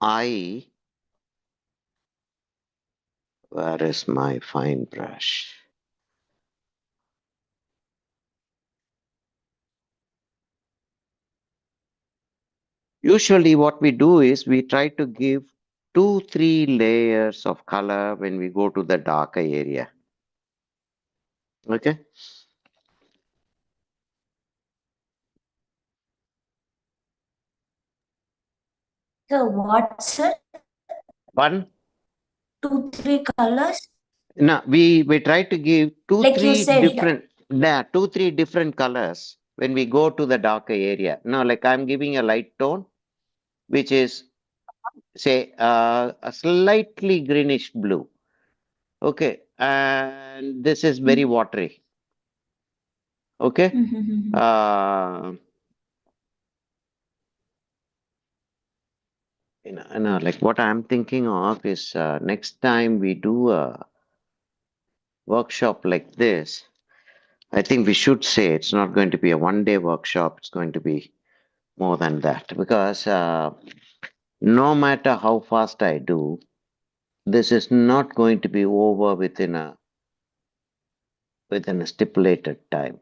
eye. Where is my fine brush? Usually what we do is we try to give 2-3 layers of color when we go to the darker area. Okay. So what, sir? 1, 2, 3 colors? no, we try to give Like you said, 2-3 different colors when we go to the darker area. No, like I'm giving a light tone, which is say a slightly greenish blue. Okay, and this is very watery. Okay. Like what I'm thinking of is next time we do a workshop like this, I think we should say it's not going to be a one-day workshop. It's going to be more than that, because no matter how fast I do, this is not going to be over within a stipulated time.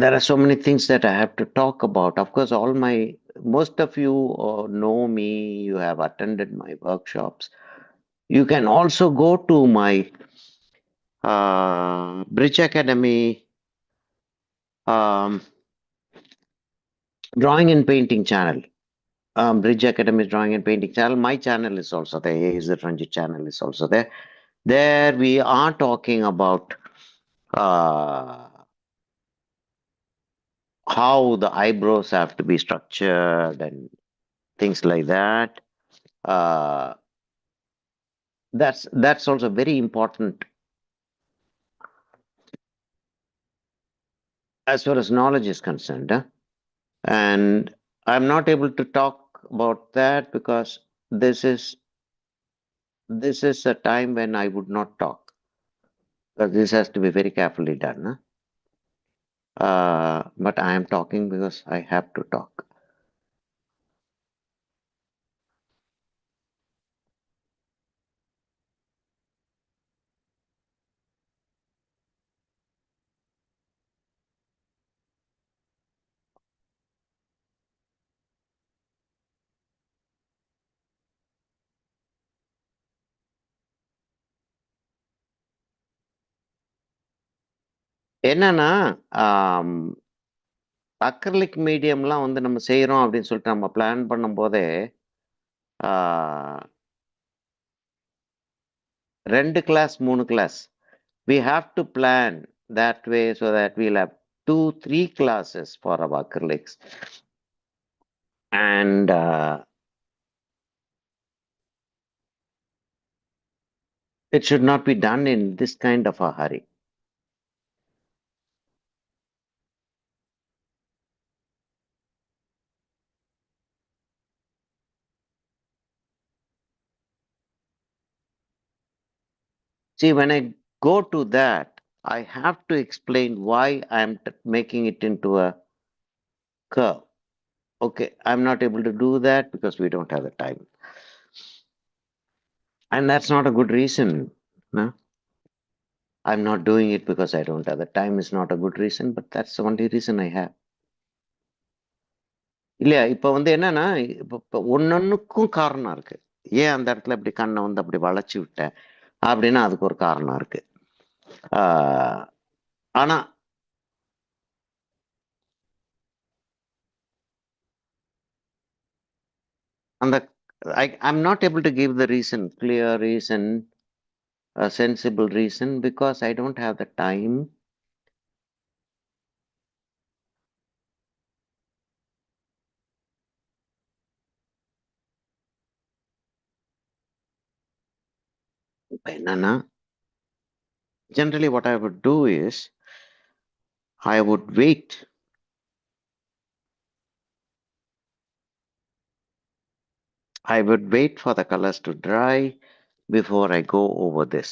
there are so many things that I have to talk about. Of course, most of you know me, you have attended my workshops. You can also go to my Bridge Academy drawing and painting channel. Bridge Academy drawing and painting channel. My channel is also there. Is the Ranjit channel is also there. There we are talking about how the eyebrows have to be structured and things like that. That's also very important as far as knowledge is concerned. And I'm not able to talk about that because this is a time when I would not talk. Because this has to be very carefully done. But I am talking because I have to talk. என்னன்னா acrylic மீடியம்லாம் வந்து நம்ம செய்கிறோம் அப்படின்னு சொல்லிட்டு நம்ம plan பண்ணும்போதே 2 class 3 class we have to plan that way so that we'll have 2-3 classes for our acrylics. And it should not be done in this kind of a hurry. See, when I go to that, I have to explain why I'm making it into a curve. Okay, I'm not able to do that because we don't have the time. And that's not a good reason. No? I'm not doing it because I don't have the time is not a good reason, but that's the only reason I have. இல்லையா இப்போ வந்து என்னன்னா இப்போ ஒன்னொன்னுக்கும் காரணம் இருக்கு. ஏன் அந்த இடத்துல இப்படி கண்ணை வந்து அப்படி வளைச்சி விட்டேன் அப்படின்னா அதுக்கு ஒரு காரணம் இருக்கு. ஆனா அந்த I'm not able to give the reason, clear reason, a sensible reason because I don't have the time. என்னன்னா generally what I would do is I would wait for the colors to dry before I go over this.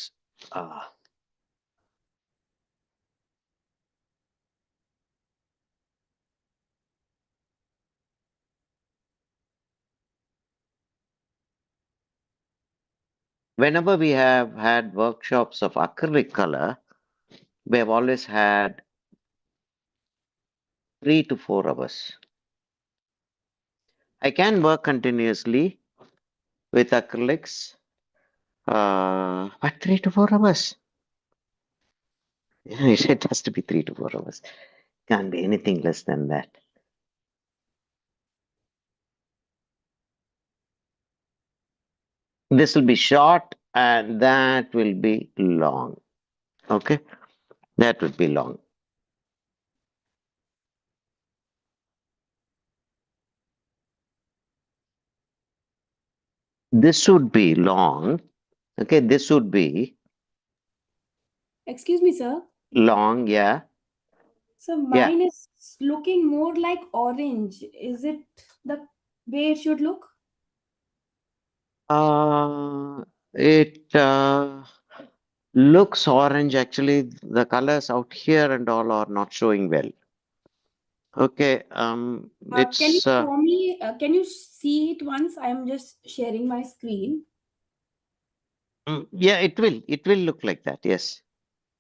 Whenever we have had workshops of acrylic color, we have always had 3 to 4 hours. I can work continuously with acrylics, but 3 to 4 hours. It has to be 3 to 4 hours. Can't be anything less than that. This will be short and that will be long. Okay, that would be long. This would be long. Okay, this would be. Excuse me, sir. Long, yeah. So mine is looking more like orange. Is it the way it should look? It looks orange. Actually, the colors out here and all are not showing well. Okay, it's. Can you show me? Can you see it once? I'm just sharing my screen. Yeah, it will look like that. Yes.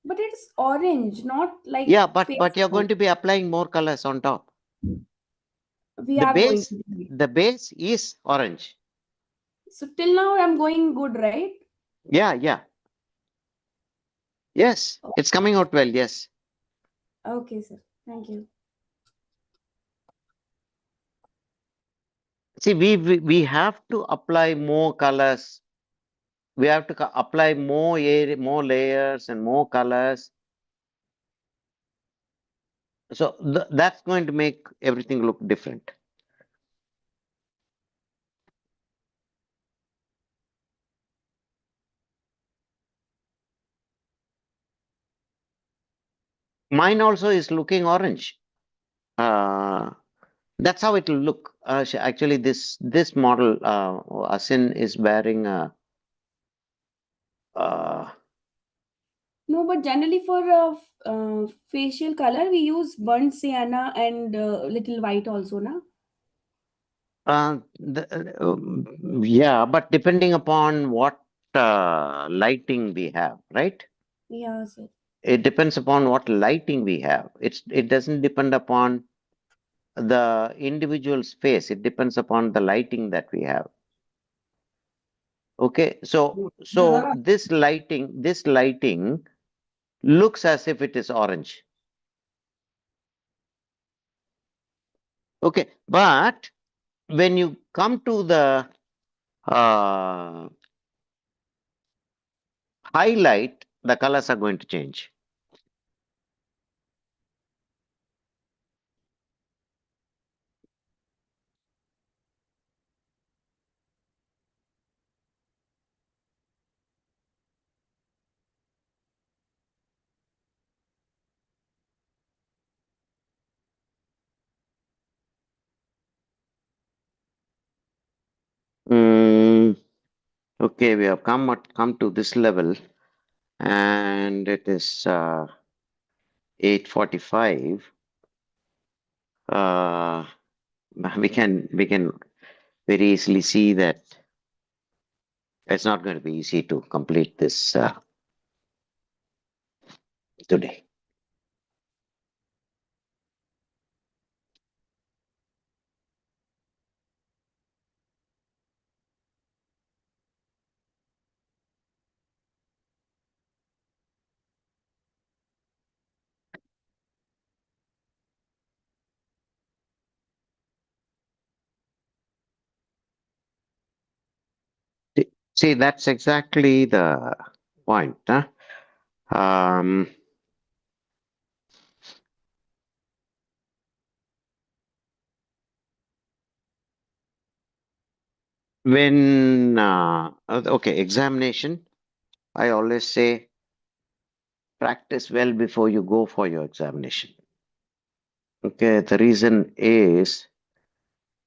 But it's orange, not like Yeah, but face you're color. going to be applying more colors on top. We The are going base, to do it. the base is orange. So till now I'm going good, right? Yeah, yeah. Yes, it's coming out well. Yes. Okay, sir. Thank you. See, we have to apply more colors. We have to apply more area, more layers and more colors. So that's going to make everything look different. Mine also is looking orange. That's how it will look. Actually, this model, Asin is wearing a. No, but generally for facial color, we use burnt sienna and little white also, na? Yeah, but depending upon what lighting we have, right? Yeah, sir. It depends upon what lighting we have. It doesn't depend upon the individual's face. It depends upon the lighting that we have. Okay, so this lighting looks as if it is orange. Okay, but when you come to the highlight, the colors are going to change. Okay, we have come to this level, and it is 8:45. We can very easily see that it's not going to be easy to complete this today. See, that's exactly the point. Huh? When okay, examination, I always say practice well before you go for your examination. Okay, the reason is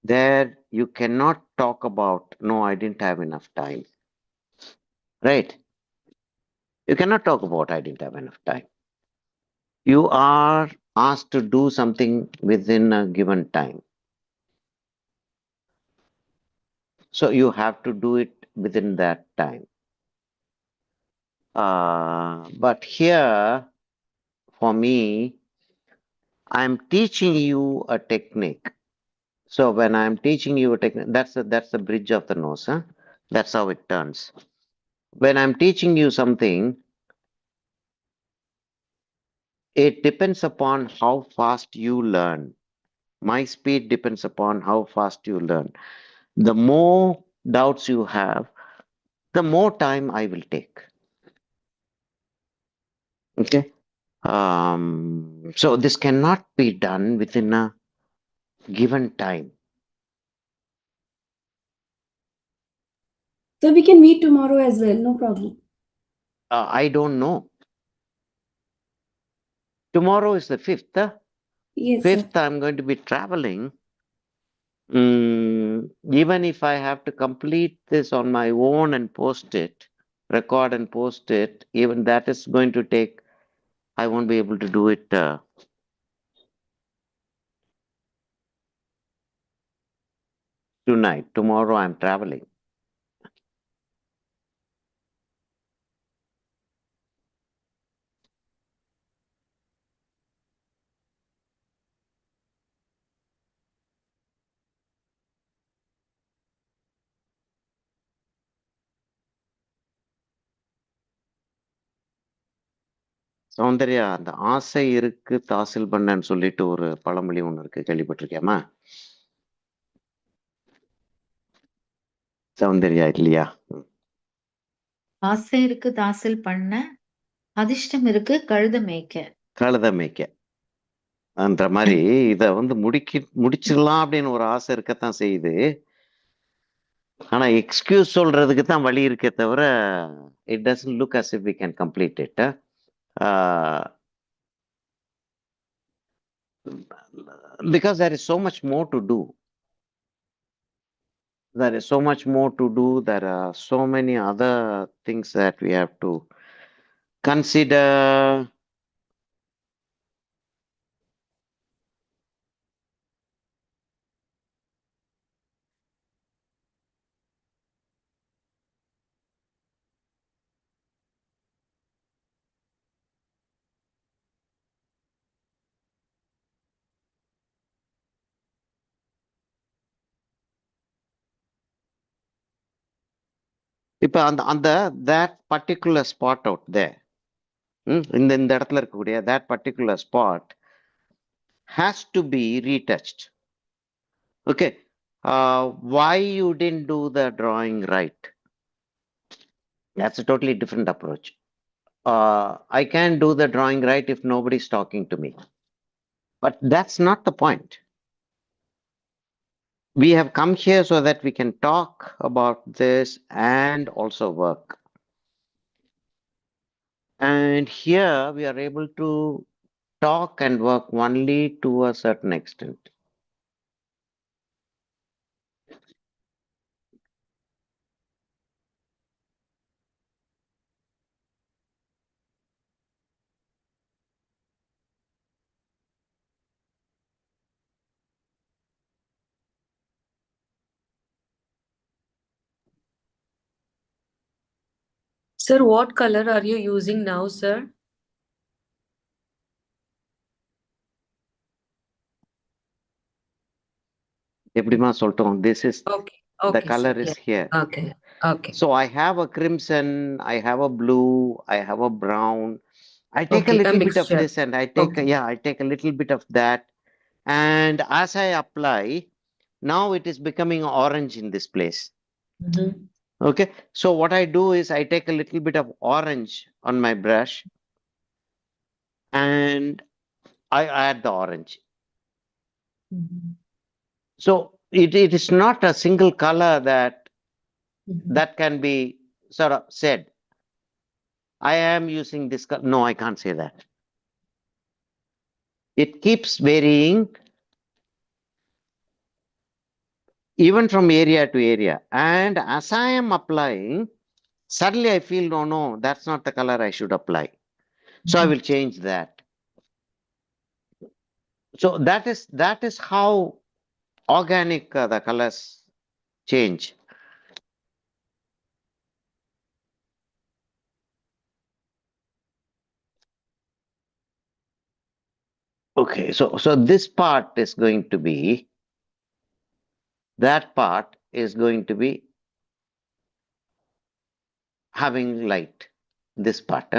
there you cannot talk about, no, I didn't have enough time. Right? You cannot talk about, I didn't have enough time. You are asked to do something within a given time. So you have to do it within that time. But here, for me, I'm teaching you a technique. So when I'm teaching you a technique, that's the bridge of the nose. Huh? That's how it turns. When I'm teaching you something, it depends upon how fast you learn. My speed depends upon how fast you learn. The more doubts you have, the more time I will take. Okay. So this cannot be done within a given time. So we can meet tomorrow as well, no problem. I don't know. Tomorrow is the 5th. Huh? Yes, 5th, sir. I'm going to be traveling. Even if I have to complete this on my own and post it, record and post it, even that is going to take, I won't be able to do it tonight. Tomorrow I'm traveling. Soundarya, அந்த ஆசை இருக்கு தாசில் பண்ணன்னு சொல்லிட்டு ஒரு பழமொழி ஒண்ணு இருக்கு, கேள்விப்பட்டிருக்கியாமா? சௌந்தர்யா இல்லையா? ஆசை இருக்கு தாசில் பண்ண, அதிர்ஷ்டம் இருக்கு கழுத மேய்க்க. கழுத மேய்க்க அந்த மாதிரி இத வந்து முடிச்சிடலாம் அப்படின்னு ஒரு ஆசை இருக்கத்தான் செய்யுது. ஆனா எக்ஸ்கியூஸ் சொல்றதுக்கு தான் வழி இருக்கே தவிர it doesn't look as if we can complete it. Because there is so much more to do. There is so much more to do. There are so many other things that we have to consider. இப்ப அந்த that particular spot out there, இந்த இடத்துல இருக்கக்கூடிய that particular spot has to be retouched. Okay, why you didn't do the drawing right? That's a totally different approach. I can't do the drawing right if nobody's talking to me. But that's not the point. We have come here so that we can talk about this and also work. And here we are able to talk and work only to a certain extent. Sir, what color are you using now, sir? எப்படிமா சொல்லட்டும், this is Okay. the Okay, color sir. is Yeah. here. Okay. Okay. So I have a crimson, I have a blue, I have a brown. I take a Okay, a little bit of mixture. this and I take Okay. I take a little bit of that. And as I apply, now it is becoming orange in this place. Okay, so what I do is I take a little bit of orange on my brush and I add the orange. So it is not a single color that can be sort of said, I am using this color. No, I can't say that. It keeps varying even from area to area. And as I am applying, suddenly I feel, no, that's not the color I should apply. So I will change that. So that is how organic the colors change. Okay, so this part is going to be, that part is going to be having light. This part,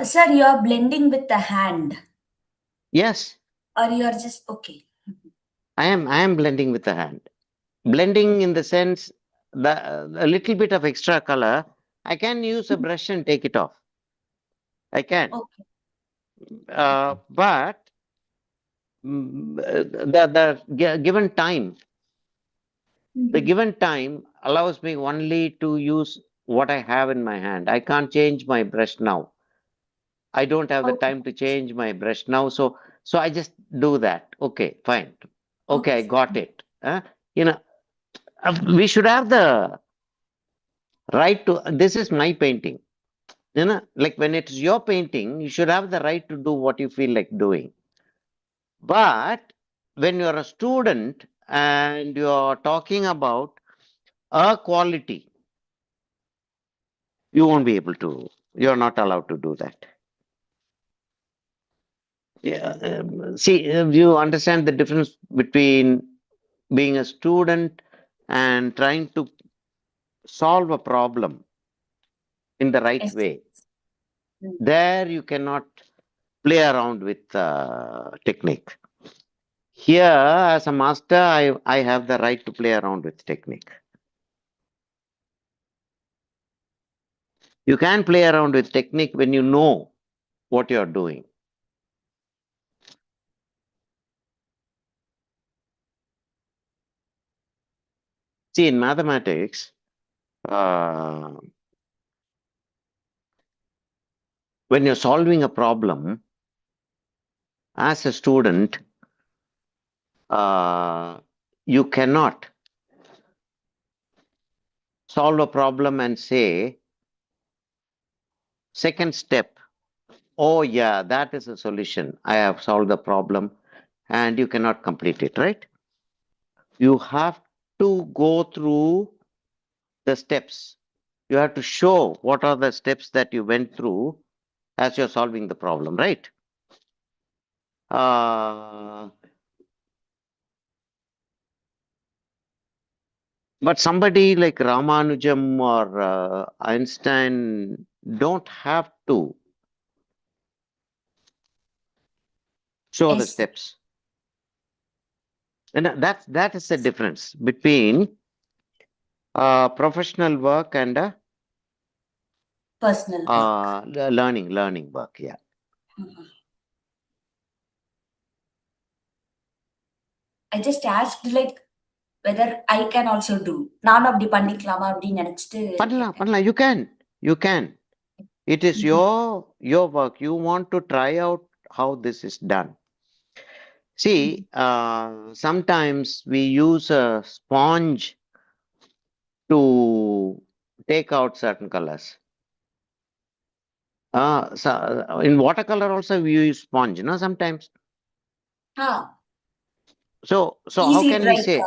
Sir, you are blending with the hand, Yes, or you are just okay. I am blending with the hand. Blending in the sense a little bit of extra color, I can use a brush and take it off. I can. Okay. But the given time, the given time allows me only to use what I have in my hand. I can't change my brush now. I don't have the time to change my brush now. So I just do that. Okay, fine. Okay, I got it. You know, we should have the right to, this is my painting. You know, like when it's your painting, you should have the right to do what you feel like doing. But when you're a student and you're talking about a quality, you won't be able to You're not allowed to do that. Yeah, see, you understand the difference between being a student and trying to solve a problem in the right Yes. way. There you cannot play around with technique. Here, as a master, I have the right to play around with technique. You can play around with technique when you know what you're doing. See, in mathematics, when you're solving a problem, as a student, you cannot solve a problem and say, second step, oh yeah, that is a solution. I have solved the problem, and you cannot complete it, right? You have to go through the steps. You have to show what are the steps that you went through as you're solving the problem, right? But somebody like Ramanujam or Einstein don't have to show the Yes. steps. And that is the difference between professional work and Personal work. learning work, yeah. I just asked like whether I can also do. நானும் அப்படி பண்ணிக்கலாமா அப்படின்னு நினைச்சிட்டு கேட்டேன். பண்ணலாம். You can. It is your work. You want to try out how this is done. See, sometimes we use a sponge to take out certain colors. So in watercolor also we use sponge, you know, sometimes. So how Easy can we say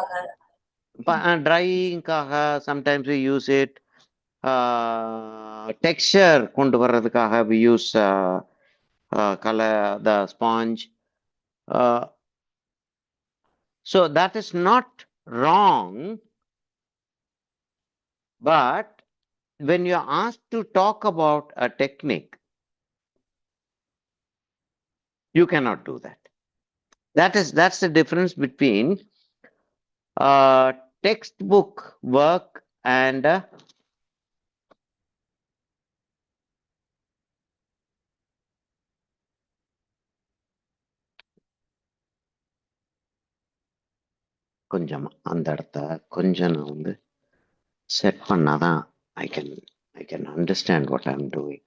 drying sometimes we use it. Texture kondu varradhukaga we use color, the sponge. So that is not wrong, but when you are asked to talk about a technique, you cannot do that. That's the difference between textbook work and கொஞ்சம் அந்த இடத்த கொஞ்சம் நான் வந்து set பண்ணாதான் I can understand what I'm doing.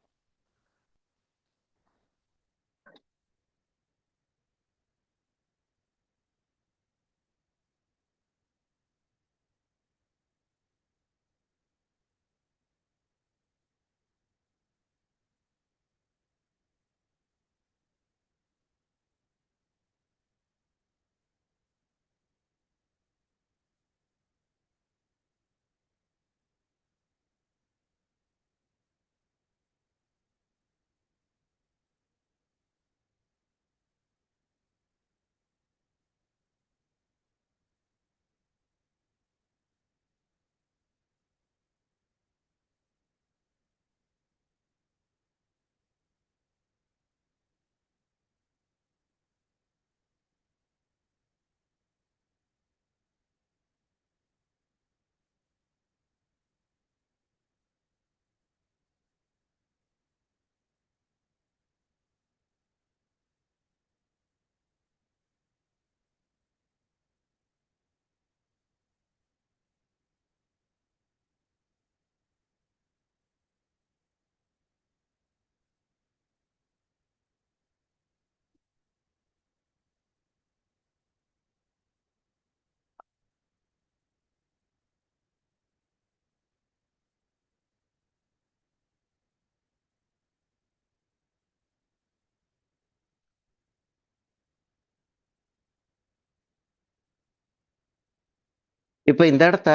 இப்போ இந்த இடத்த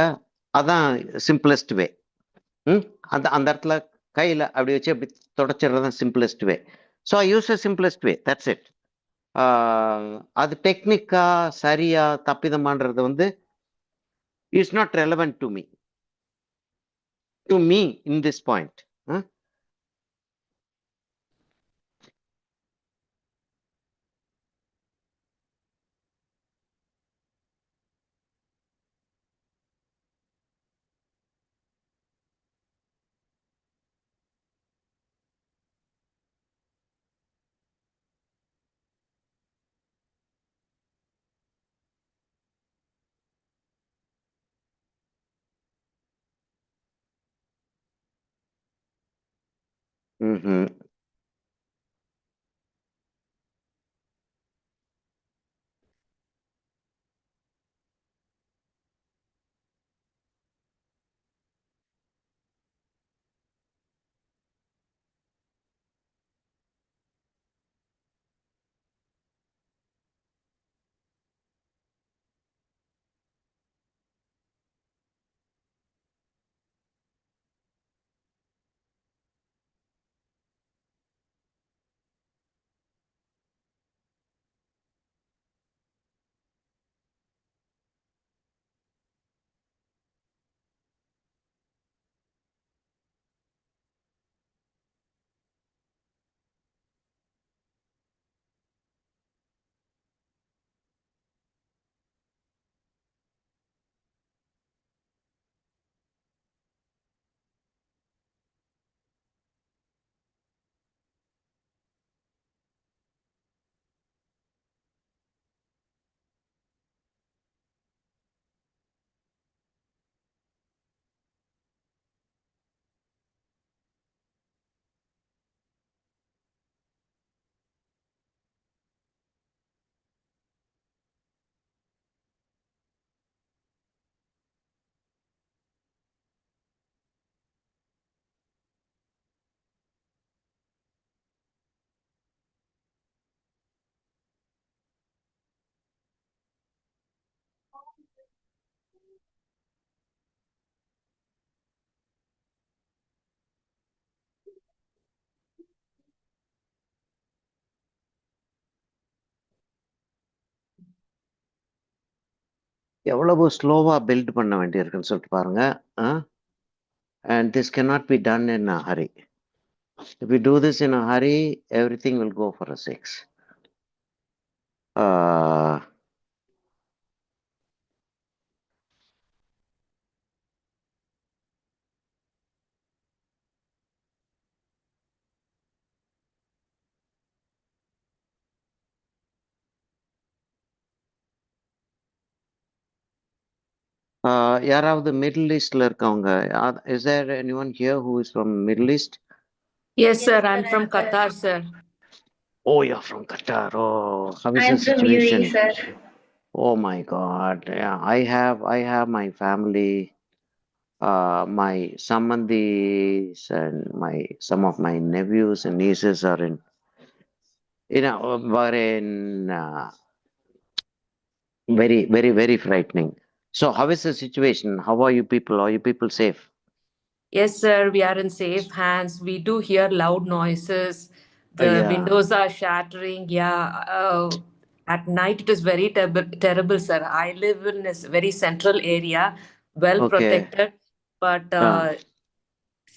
அதான் சிம்பிளஸ்ட் வே அந்த இடத்துல கையில் அப்படி வச்சு அப்படி தொடச்சிடுறது தான் simplest way. So I use a simplest way, that's it. அது டெக்னிக்கா சரியா தப்பிதமான்றது வந்து is not relevant to me in this point. ம். எவ்வளவு ஸ்லோவா பில்ட் பண்ண வேண்டியிருக்குன்னு சொல்லிட்டு பாருங்க. And this cannot be done in a hurry. If we do this in a hurry, everything will go for a 6. யாராவது மிடில் ஈஸ்ட்ல இருக்கவங்க, is there anyone here who is from Middle East? Yes, sir. I'm from Qatar, sir. Oh, you're from Qatar. Oh, how is I'm the from UAE, situation? sir. Oh my God. Yeah, I have my family, my sambandhis and some of my nephews and nieces are in, were in very, very, very frightening. So how is the situation? How are you people? Are you people safe? Yes, sir. We are in safe hands. We do hear loud noises. The Yeah. windows are shattering. Yeah. At night, it is very terrible, sir. I live in this very central area, well Okay. protected. But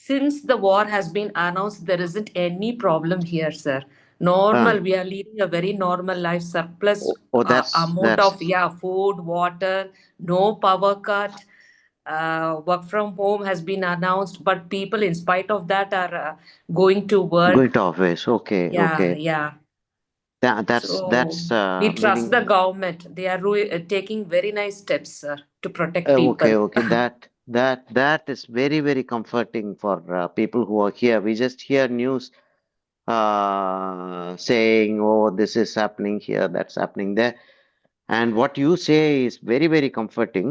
since the war has been announced, there isn't any problem here, sir. Normal. We are leading a very normal life. Surplus amount of food, water, no power cut. Work from home has been announced, but people, in spite of that, are going to work. Going to office. Okay. Yeah, Okay. yeah. That's So we trust meaning the government. They are taking very nice steps, sir, to protect people. okay. That is very, very comforting for people who are here. We just hear news saying, oh, this is happening here, that's happening there. And what you say is very, very comforting.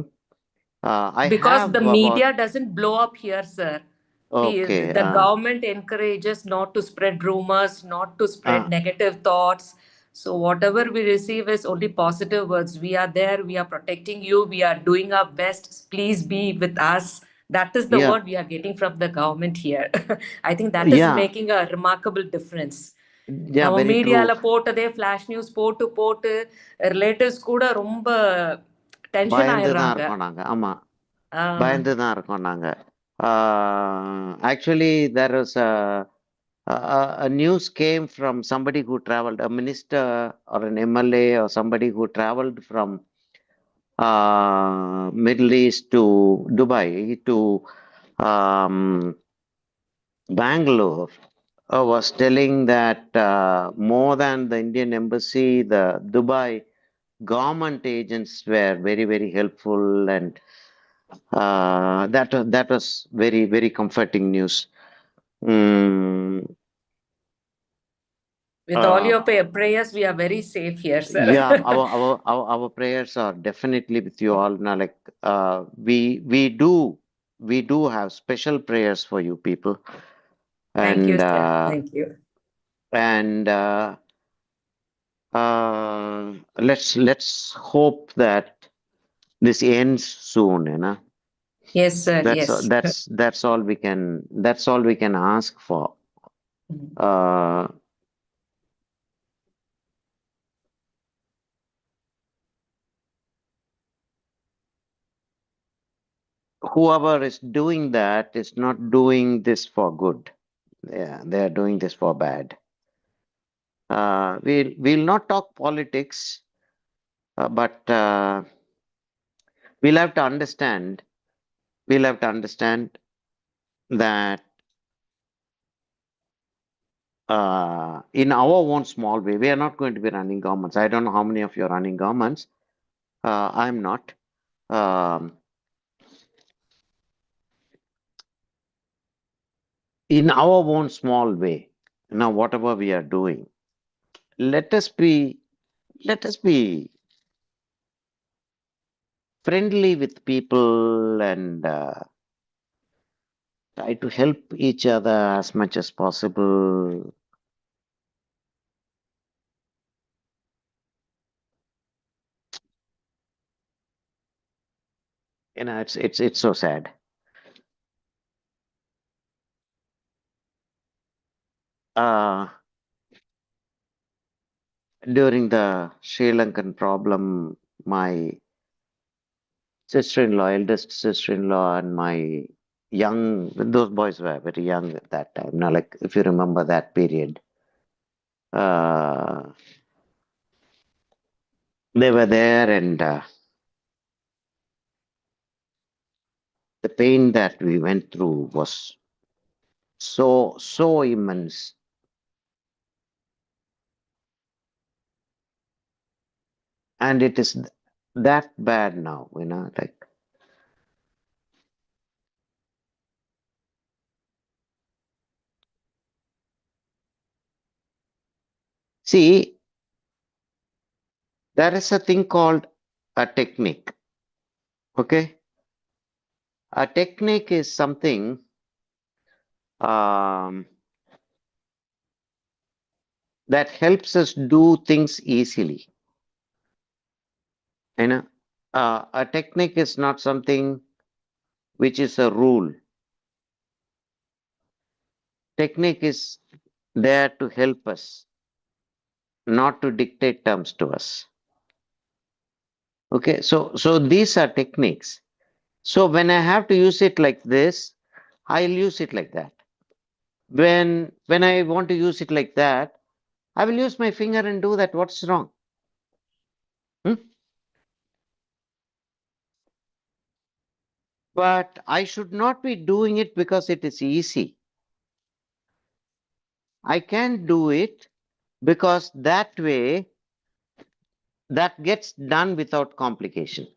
Because the media doesn't blow up here, sir. Okay. The government encourages not to spread rumors, not to spread negative thoughts. So whatever we receive is only positive words. We are there. We are protecting you. We are doing our best. Please be with us. That is the Yeah. word we are getting from the government here. I think that is Yeah. making a remarkable difference. Yeah, very true. மீடியால போட்டதே flash news போட்டு relatives கூட ரொம்ப tension பயந்து தான் ஆயிடுறாங்க. இருக்கோம் நாங்க. ஆமா, பயந்து தான் இருக்கோம் நாங்க. Actually, there was a news came from somebody who traveled, a minister or an MLA or somebody who traveled from Middle East to Dubai to Bangalore, was telling that more than the Indian embassy, the Dubai government agents were very, very helpful, and that was very, very comforting news. With all your prayers, we are very safe here, sir. Yeah, our prayers are definitely with you all. Now, like we do have special prayers for you people. Thank And you, sir. Thank you. And let's hope that this ends soon, you know. Yes, sir. Yes. That's all we can ask for. Whoever is doing that is not doing this for good. Yeah, they are doing this for bad. We'll not talk politics, but we'll have to understand that in our own small way, we are not going to be running governments. I don't know how many of you are running governments. I'm not. In our own small way, now whatever we are doing, let us be friendly with people and try to help each other as much as possible. You know, it's so sad. During the Sri Lankan problem, my sister-in-law, eldest sister-in-law, and my those boys were very young at that time. Now, like, if you remember that period, they were there, and the pain that we went through was so immense. And it is that bad now, you know, like. See, there is a thing called a technique. Okay? A technique is something that helps us do things easily. You know, a technique is not something which is a rule. Technique is there to help us, not to dictate terms to us. Okay, so these are techniques. So when I have to use it like this, I'll use it like that. When I want to use it like that, I will use my finger and do that. What's wrong? But I should not be doing it because it is easy. I can do it because that way that gets done without complication.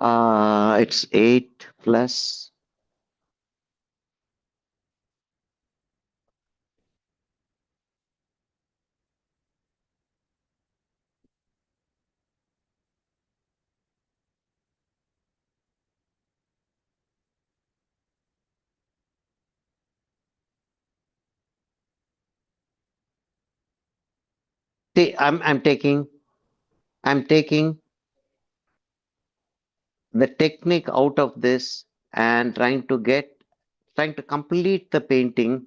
It's 8 plus. See, I'm taking the technique out of this and trying to complete the painting.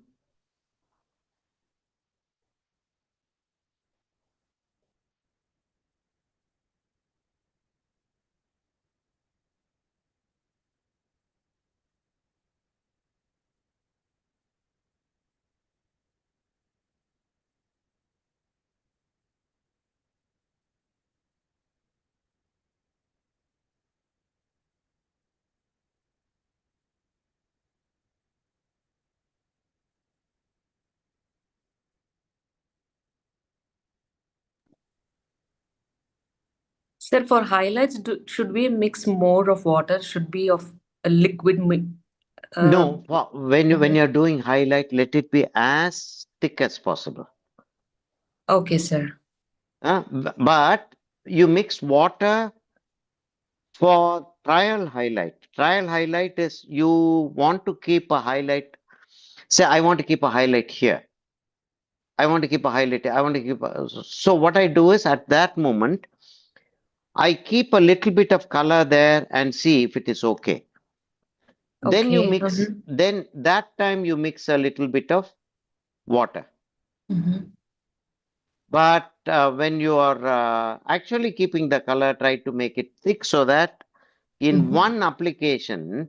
Sir, for highlights, should we mix more of water? Should be of a liquid? No, when you're doing highlight, let it be as thick as possible. Okay, sir. But you mix water for trial highlight. Trial highlight is you want to keep a highlight. Say, I want to keep a highlight here. I want to keep a highlight. So what I do is at that moment, I keep a little bit of color there and see if it is okay. Then you mix, then that time you mix a little bit of water. But when you are actually keeping the color, try to make it thick so that in one application,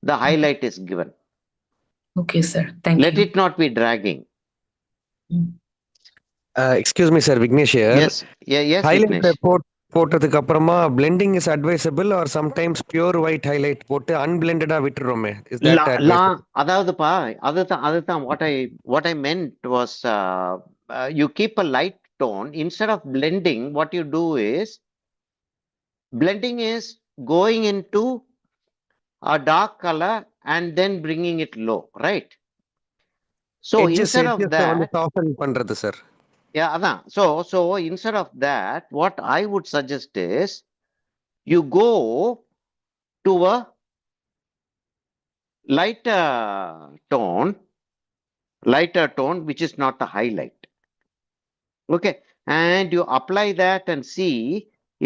the highlight is given. Okay, sir. Thank Let you. it not be dragging. Excuse me, sir, Vignesh here. Yes, yes, Highlight Vignesh. போட்டதுக்கு அப்புறமா blending is advisable or sometimes pure white highlight போட்டு unblended விட்டுறோமே. Is that advisable? அதாவதுப்பா அதுதான் what I meant was you keep a light tone instead of blending. What you do is blending is going into a dark color and then bringing it low, right? So instead of that, soften பண்றது sir. Yeah, அதான். So instead of that, what I would suggest is you go to a lighter tone, which is not the highlight. Okay, and you apply that and see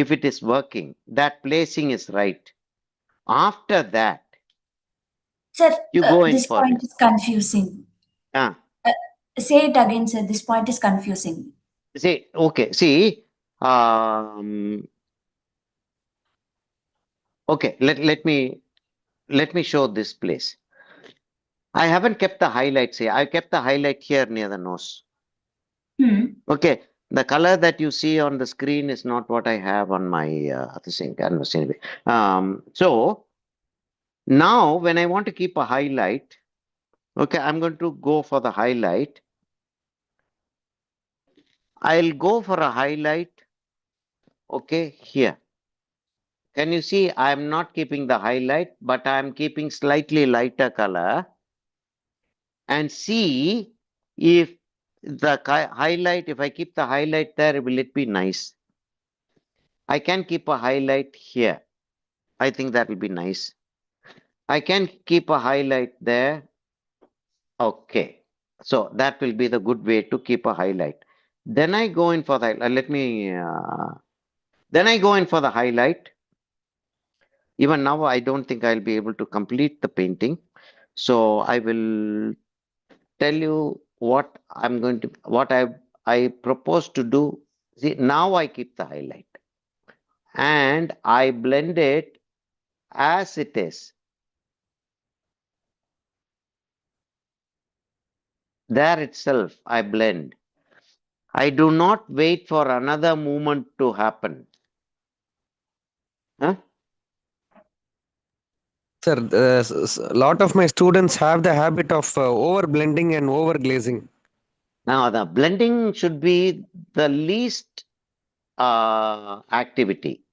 if it is working. That placing is right. After that, Sir, you go in this for point it. is confusing. Say it again, sir. This point is confusing. See, okay, see, okay, let me show this place. I haven't kept the highlights here. I kept the highlight here near the nose. Okay, the color that you see on the screen is not what I have on my canvas anyway. So now when I want to keep a highlight, okay, I'm going to go for the highlight. I'll go for a highlight, okay, here. Can you see I'm not keeping the highlight, but I'm keeping slightly lighter color, and see if the highlight, if I keep the highlight there, will it be nice? I can keep a highlight here. I think that will be nice. I can keep a highlight there. Okay. So that will be the good way to keep a highlight. Then I go in for the, then I go in for the highlight. Even now, I don't think I'll be able to complete the painting. So I will tell you what I propose to do. See, now I keep the highlight and I blend it as it is. There itself, I blend. I do not wait for another movement to happen. Huh? Sir, a lot of my students have the habit of over blending and over glazing. Now, the blending should be the least activity.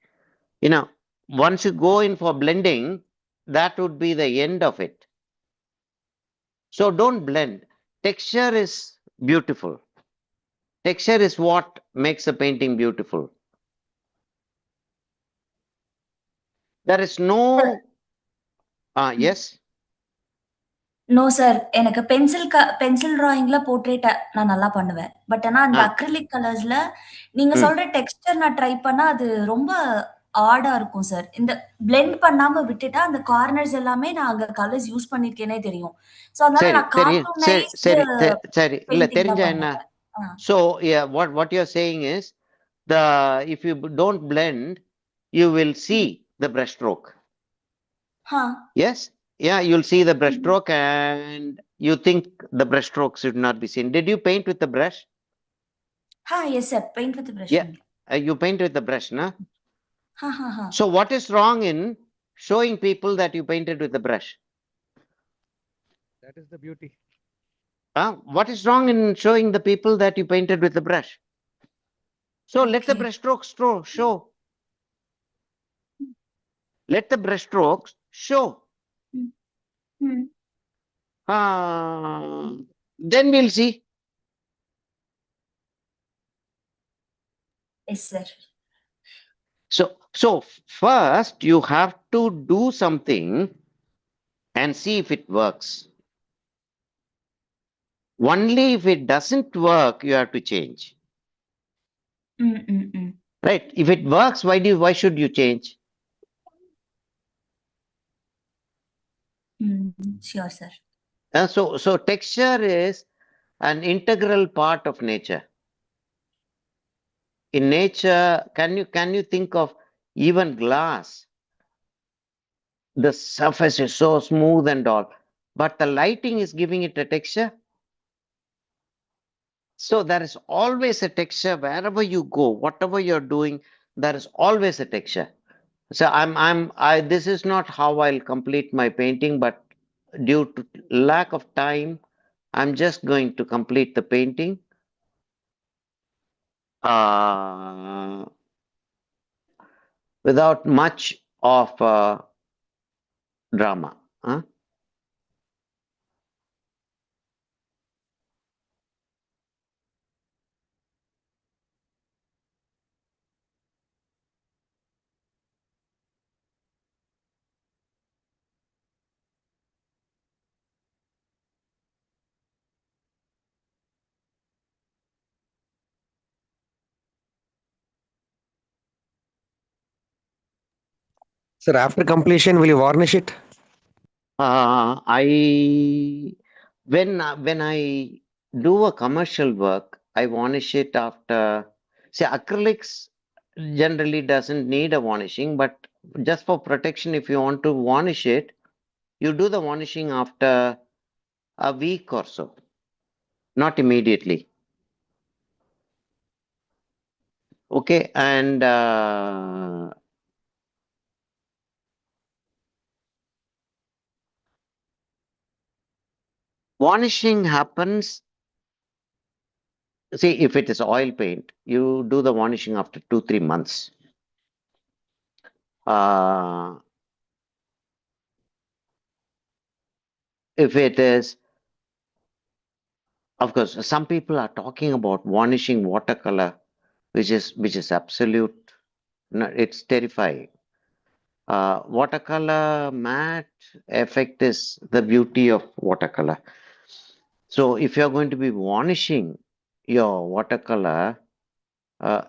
You know, once you go in for blending, that would be the end of it. So don't blend. Texture is beautiful. Texture is what makes a painting beautiful. There is no... yes? No, sir. எனக்கு pencil டிராயிங்ல portrait நான் நல்லா பண்ணுவேன். But ஆனா அந்த acrylic கலர்ஸ்ல நீங்க சொல்ற texture நான் try பண்ணா அது ரொம்ப ஆடா இருக்கும் சார். இந்த பிளெண்ட் பண்ணாம விட்டுட்டா அந்த கார்னர்ஸ் எல்லாமே நான் அங்க கலர்ஸ் யூஸ் பண்ணிருக்கேனே தெரியும். சோ அதனால சரி நான் தெரியும் சரி கார்ட்டூனைஸ்டு சரி சரி இல்ல பெயிண்டிங் தான் தெரிஞ்சா என்ன பண்ணுவேன். so yeah what you're saying is the if you don't blend you will see the brush stroke. Yes, yeah, you'll see the brush stroke and you think the brush stroke should not be seen. Did you paint with the brush? Yes sir, paint with the brush. Yeah, you paint with the brush, na? Ha. So what is wrong in showing people that you painted with the brush? That is the beauty. What is wrong in showing the people that you painted with the brush? So let the brush strokes show. Let the brush strokes show. Then we'll see. Yes sir. So first you have to do something and see if it works. Only if it doesn't work, you have to change. Right? If it works, why should you change? Sure sir. So texture is an integral part of nature. In nature, can you think of even glass? The surface is so smooth and all, but the lighting is giving it a texture. So there is always a texture wherever you go, whatever you're doing, there is always a texture. So this is not how I'll complete my painting, but due to lack of time, I'm just going to complete the painting. Without much of drama. Sir, after completion, will you varnish it? When I do a commercial work, I varnish it after. See, acrylics generally doesn't need a varnishing, but just for protection, if you want to varnish it, you do the varnishing after a week or so, not immediately. Okay, and varnishing happens. See, if it is oil paint, you do the varnishing after 2-3 months. If it is, of course, some people are talking about varnishing watercolor, which is absolute. No, it's terrifying. Watercolor matte effect is the beauty of watercolor. So if you're going to be varnishing your watercolor,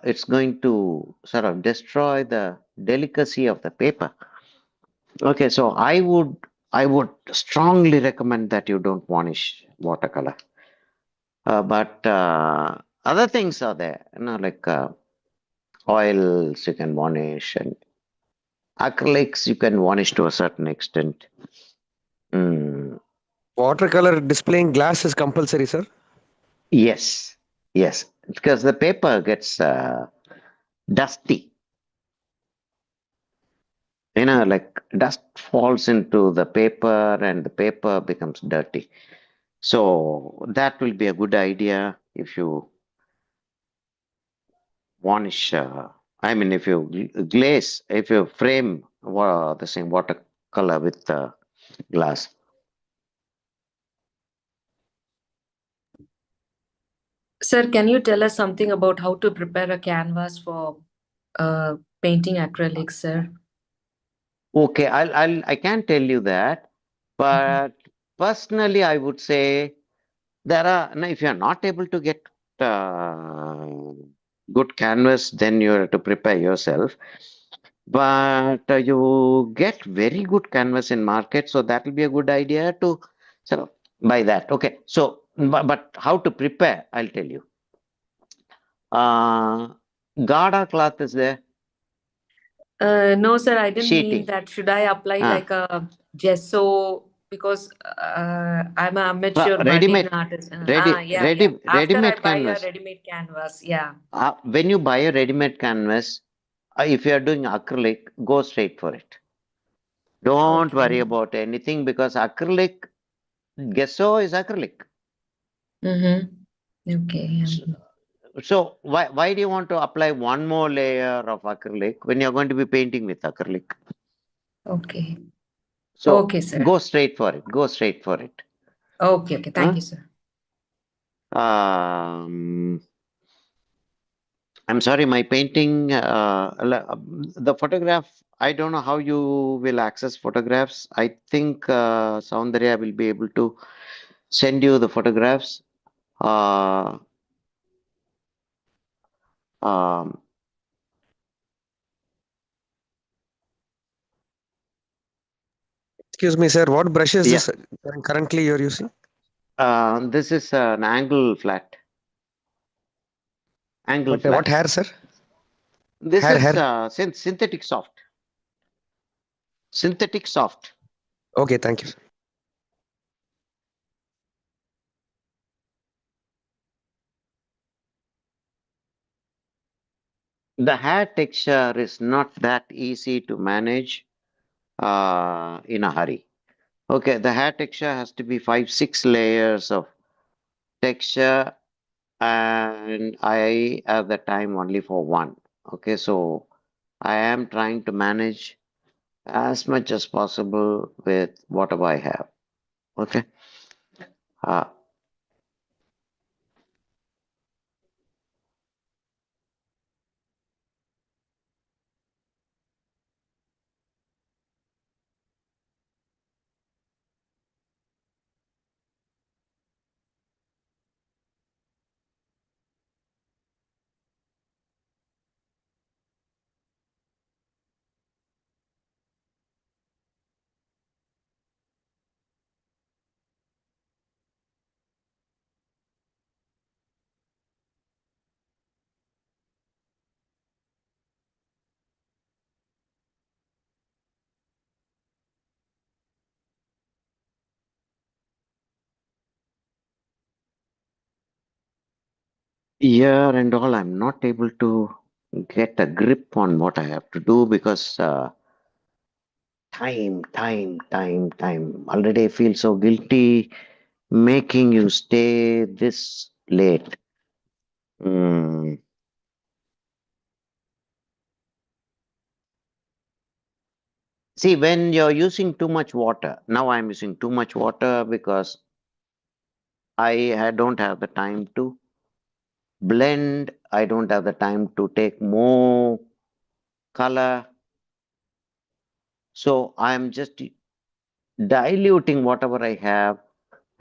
it's going to sort of destroy the delicacy of the paper. Okay, so I would strongly recommend that you don't varnish watercolor. But other things are there, like oils you can varnish, and acrylics you can varnish to a certain extent. Watercolor displaying glass is compulsory, sir? Yes, because the paper gets dusty. Like dust falls into the paper and the paper becomes dirty. So that will be a good idea if you varnish. If you glaze, if you frame the same watercolor with glass. Sir, can you tell us something about how to prepare a canvas for painting acrylics, sir? Okay, I can't tell you that, but personally, I would say if you're not able to get good canvas, then you have to prepare yourself. but you get very good canvas in market, so that will be a good idea to sort of buy that. Okay, so but how to prepare, I'll tell you. Gada cloth is there. No, sir, I didn't mean Sheeting. that. Should I apply like a gesso? Because I'm an amateur budding Ready-made, artist. Yeah, yeah. After I ready-made buy a canvas. ready-made canvas, yeah. When you buy a ready-made canvas, if you are doing acrylic, go straight for it. Don't worry about anything because acrylic, gesso is acrylic. Mm-hmm. Okay. So why do you want to apply one more layer of acrylic when you're going to be painting with acrylic? Okay. So Okay, sir. go straight for it. Go straight for it. Okay, okay. Thank you, sir. I'm sorry, my painting, the photograph, I don't know how you will access photographs. I think Soundarya will be able to send you the photographs. Excuse me, sir. What brush is Yeah. this currently you're using? This is an angle flat. Angle But flat. what hair, sir? This Hair. is synthetic soft. Synthetic soft. Okay, thank you, sir. The hair texture is not that easy to manage in a hurry. Okay, the hair texture has to be 5-6 layers of texture, and I have the time only for one. Okay, so I am trying to manage as much as possible with whatever I have. Okay. Here and all, I'm not able to get a grip on what I have to do because time. Already I feel so guilty making you stay this late. See, when you're using too much water, now I'm using too much water because I don't have the time to blend. I don't have the time to take more color. So I'm just diluting whatever I have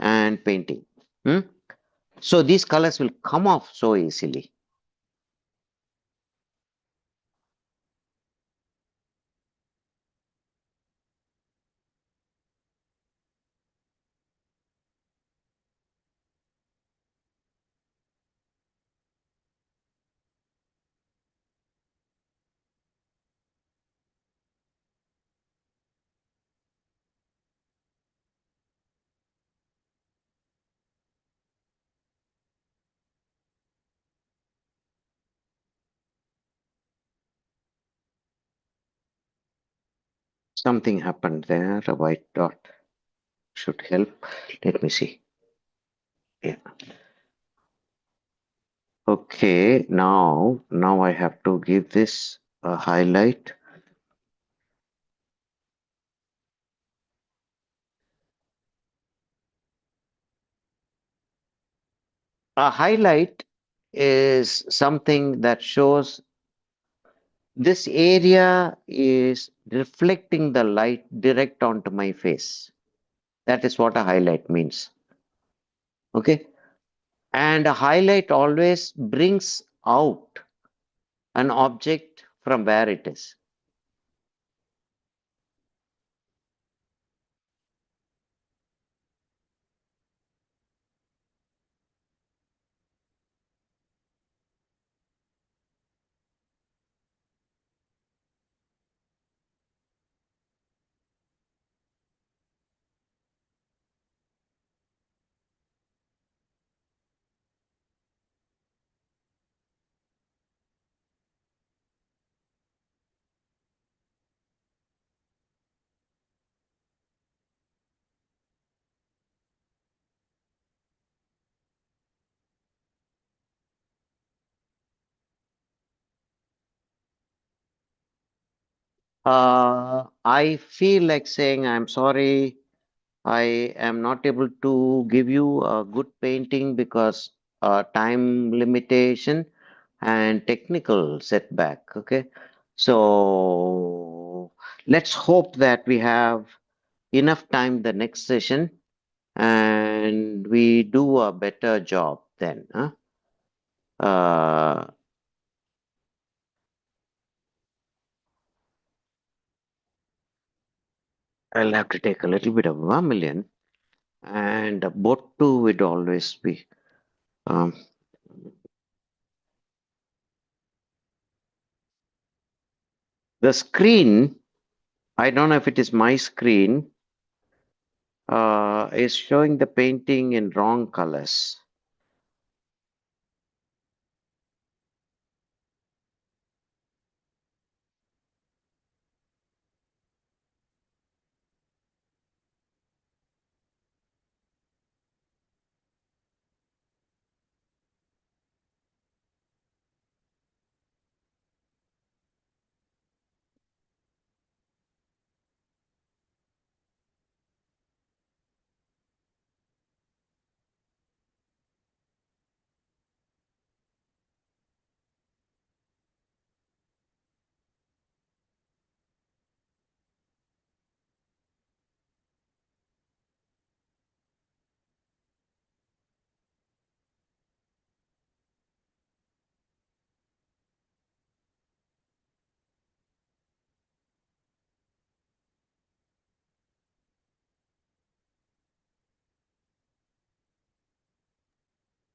and painting. So these colors will come off so easily. Something happened there, a white dot should help. Let me see. Yeah. Okay, now I have to give this a highlight. A highlight is something that shows this area is reflecting the light direct onto my face. That is what a highlight means. Okay. And a highlight always brings out an object from where it is. I feel like saying I'm sorry. I am not able to give you a good painting because time limitation and technical setback. Okay, so let's hope that we have enough time the next session and we do a better job then. Huh? I'll have to take a little bit of vermilion, and a bottu would always be. The screen, I don't know if it is my screen, is showing the painting in wrong colors.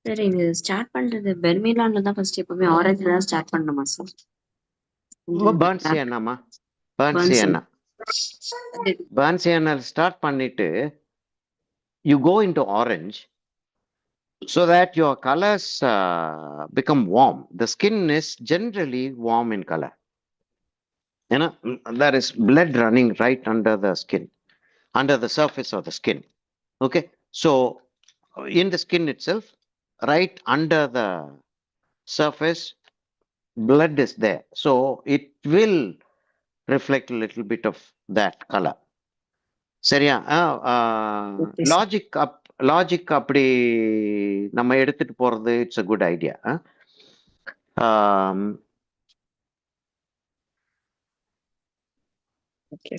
Sir இது start பண்றது பெர்மிலான்ல தான் first எப்பவுமே ஆரஞ்சுல தான் start பண்ணணுமா sir? Burn sienna ma. Burn sienna. Burn sienna start பண்ணிட்டு you go into orange so that your colors become warm. The skin is generally warm in color. You know, there is blood running right under the skin, under the surface of the skin. Okay, so in the skin itself, right under the surface, blood is there, so it will reflect a little bit of that color. சரியா? Logic அப்படி நம்ம எடுத்துட்டு போறது it's a good idea. Okay.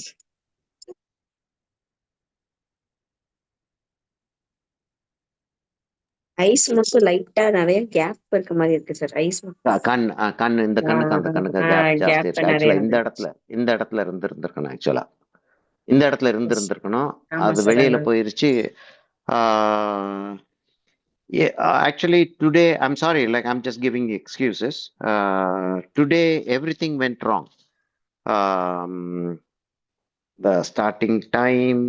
Eyes மட்டும் லைட்டா நிறைய gap இருக்க மாதிரி இருக்கு சார். ஐஸ் கண் இந்த கண்ணுக்கு அந்த கண்ணுக்கு கேப் ஜாஸ்தி இருக்கு. ஆக்சுவலா இந்த இடத்துல இருந்திருக்கணும். ஆக்சுவலா இந்த இடத்துல இருந்திருக்கணும். அது வெளியில போயிருச்சு. Actually today I'm sorry, like I'm just giving excuses. Today everything went wrong. The starting time,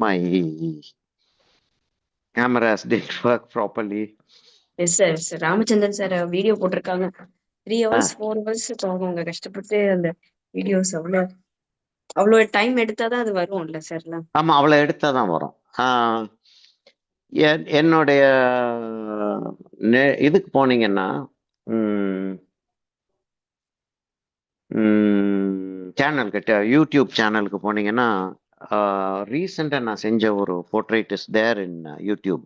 my cameras didn't work properly. Yes sir. Sir Ramachandran sir video போட்டிருக்காங்க. 3 hours 4 hours அவங்க கஷ்டப்பட்டு அந்த வீடியோஸ் அவ்வளோ டைம் எடுத்தாதான் அது வரும்ல சார்லாம். ஆமா, அவ்வளவு எடுத்தாதான் வரும். என்னுடைய இதுக்கு போனீங்கன்னா சேனல் கிட்ட யூடியூப் சேனலுக்கு போனீங்கன்னா ரீசெண்டா நான் செஞ்ச ஒரு portrait is there in YouTube,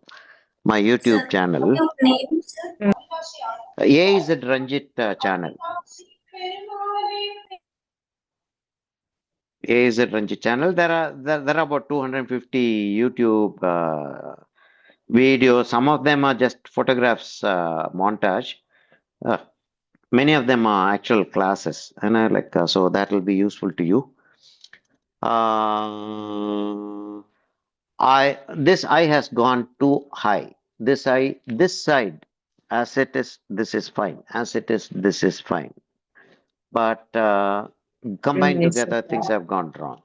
my YouTube channel AZ Ranjit channel. AZ Ranjit channel. There are about 250 YouTube videos. Some of them are just photographs montage. Many of them are actual classes, and I like so that will be useful to you. This eye has gone too high. This side, as it is, this is fine. As it is, this is fine. But combined together, things have gone wrong.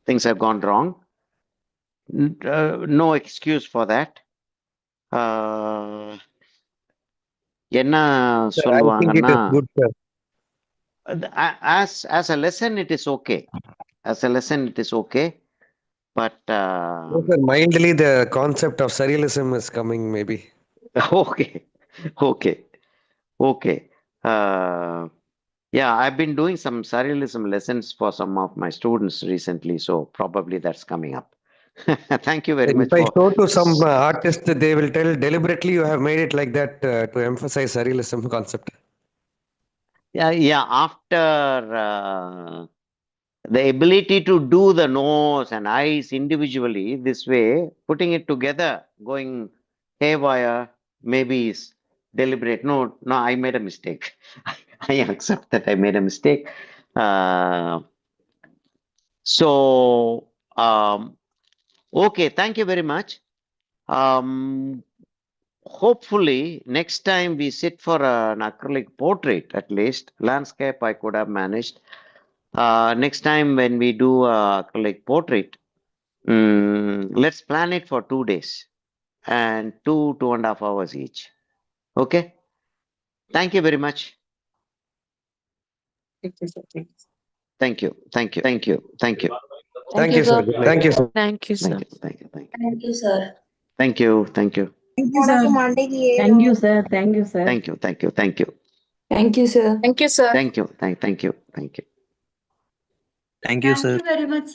Things have gone wrong. No excuse for that. என்ன சொல்லுவாங்கன்னா, as a lesson it is okay. As a lesson it is okay. But mindly the concept of surrealism is coming maybe. Okay. Yeah, I've been doing some surrealism lessons for some of my students recently, so probably that's coming up. Thank you very much If I for. show to some artists, they will tell deliberately you have made it like that to emphasize surrealism concept. Yeah, after the ability to do the nose and eyes individually this way, putting it together, going haywire, maybe is deliberate. No, I made a mistake. I accept that I made a mistake. So, okay, thank you very much. Hopefully, next time we sit for an acrylic portrait, at least landscape, I could have managed. Next time when we do acrylic portrait, let's plan it for 2 days and 2.5 hours each. Okay. Thank you very much. Thank you, sir. Thank you. Thank you. Thank you. Thank you. Thank you, sir. Thank you, sir. Thank you, sir. Thank you. Thank you. Thank you, sir. Thank you. Thank you. Thank you, sir. Thank you, sir. Thank you, sir. Thank you. Thank you. Thank you. Thank you, sir. Thank you, sir. Thank you. Thank you. Thank you. Thank you, sir. Thank you very much, sir.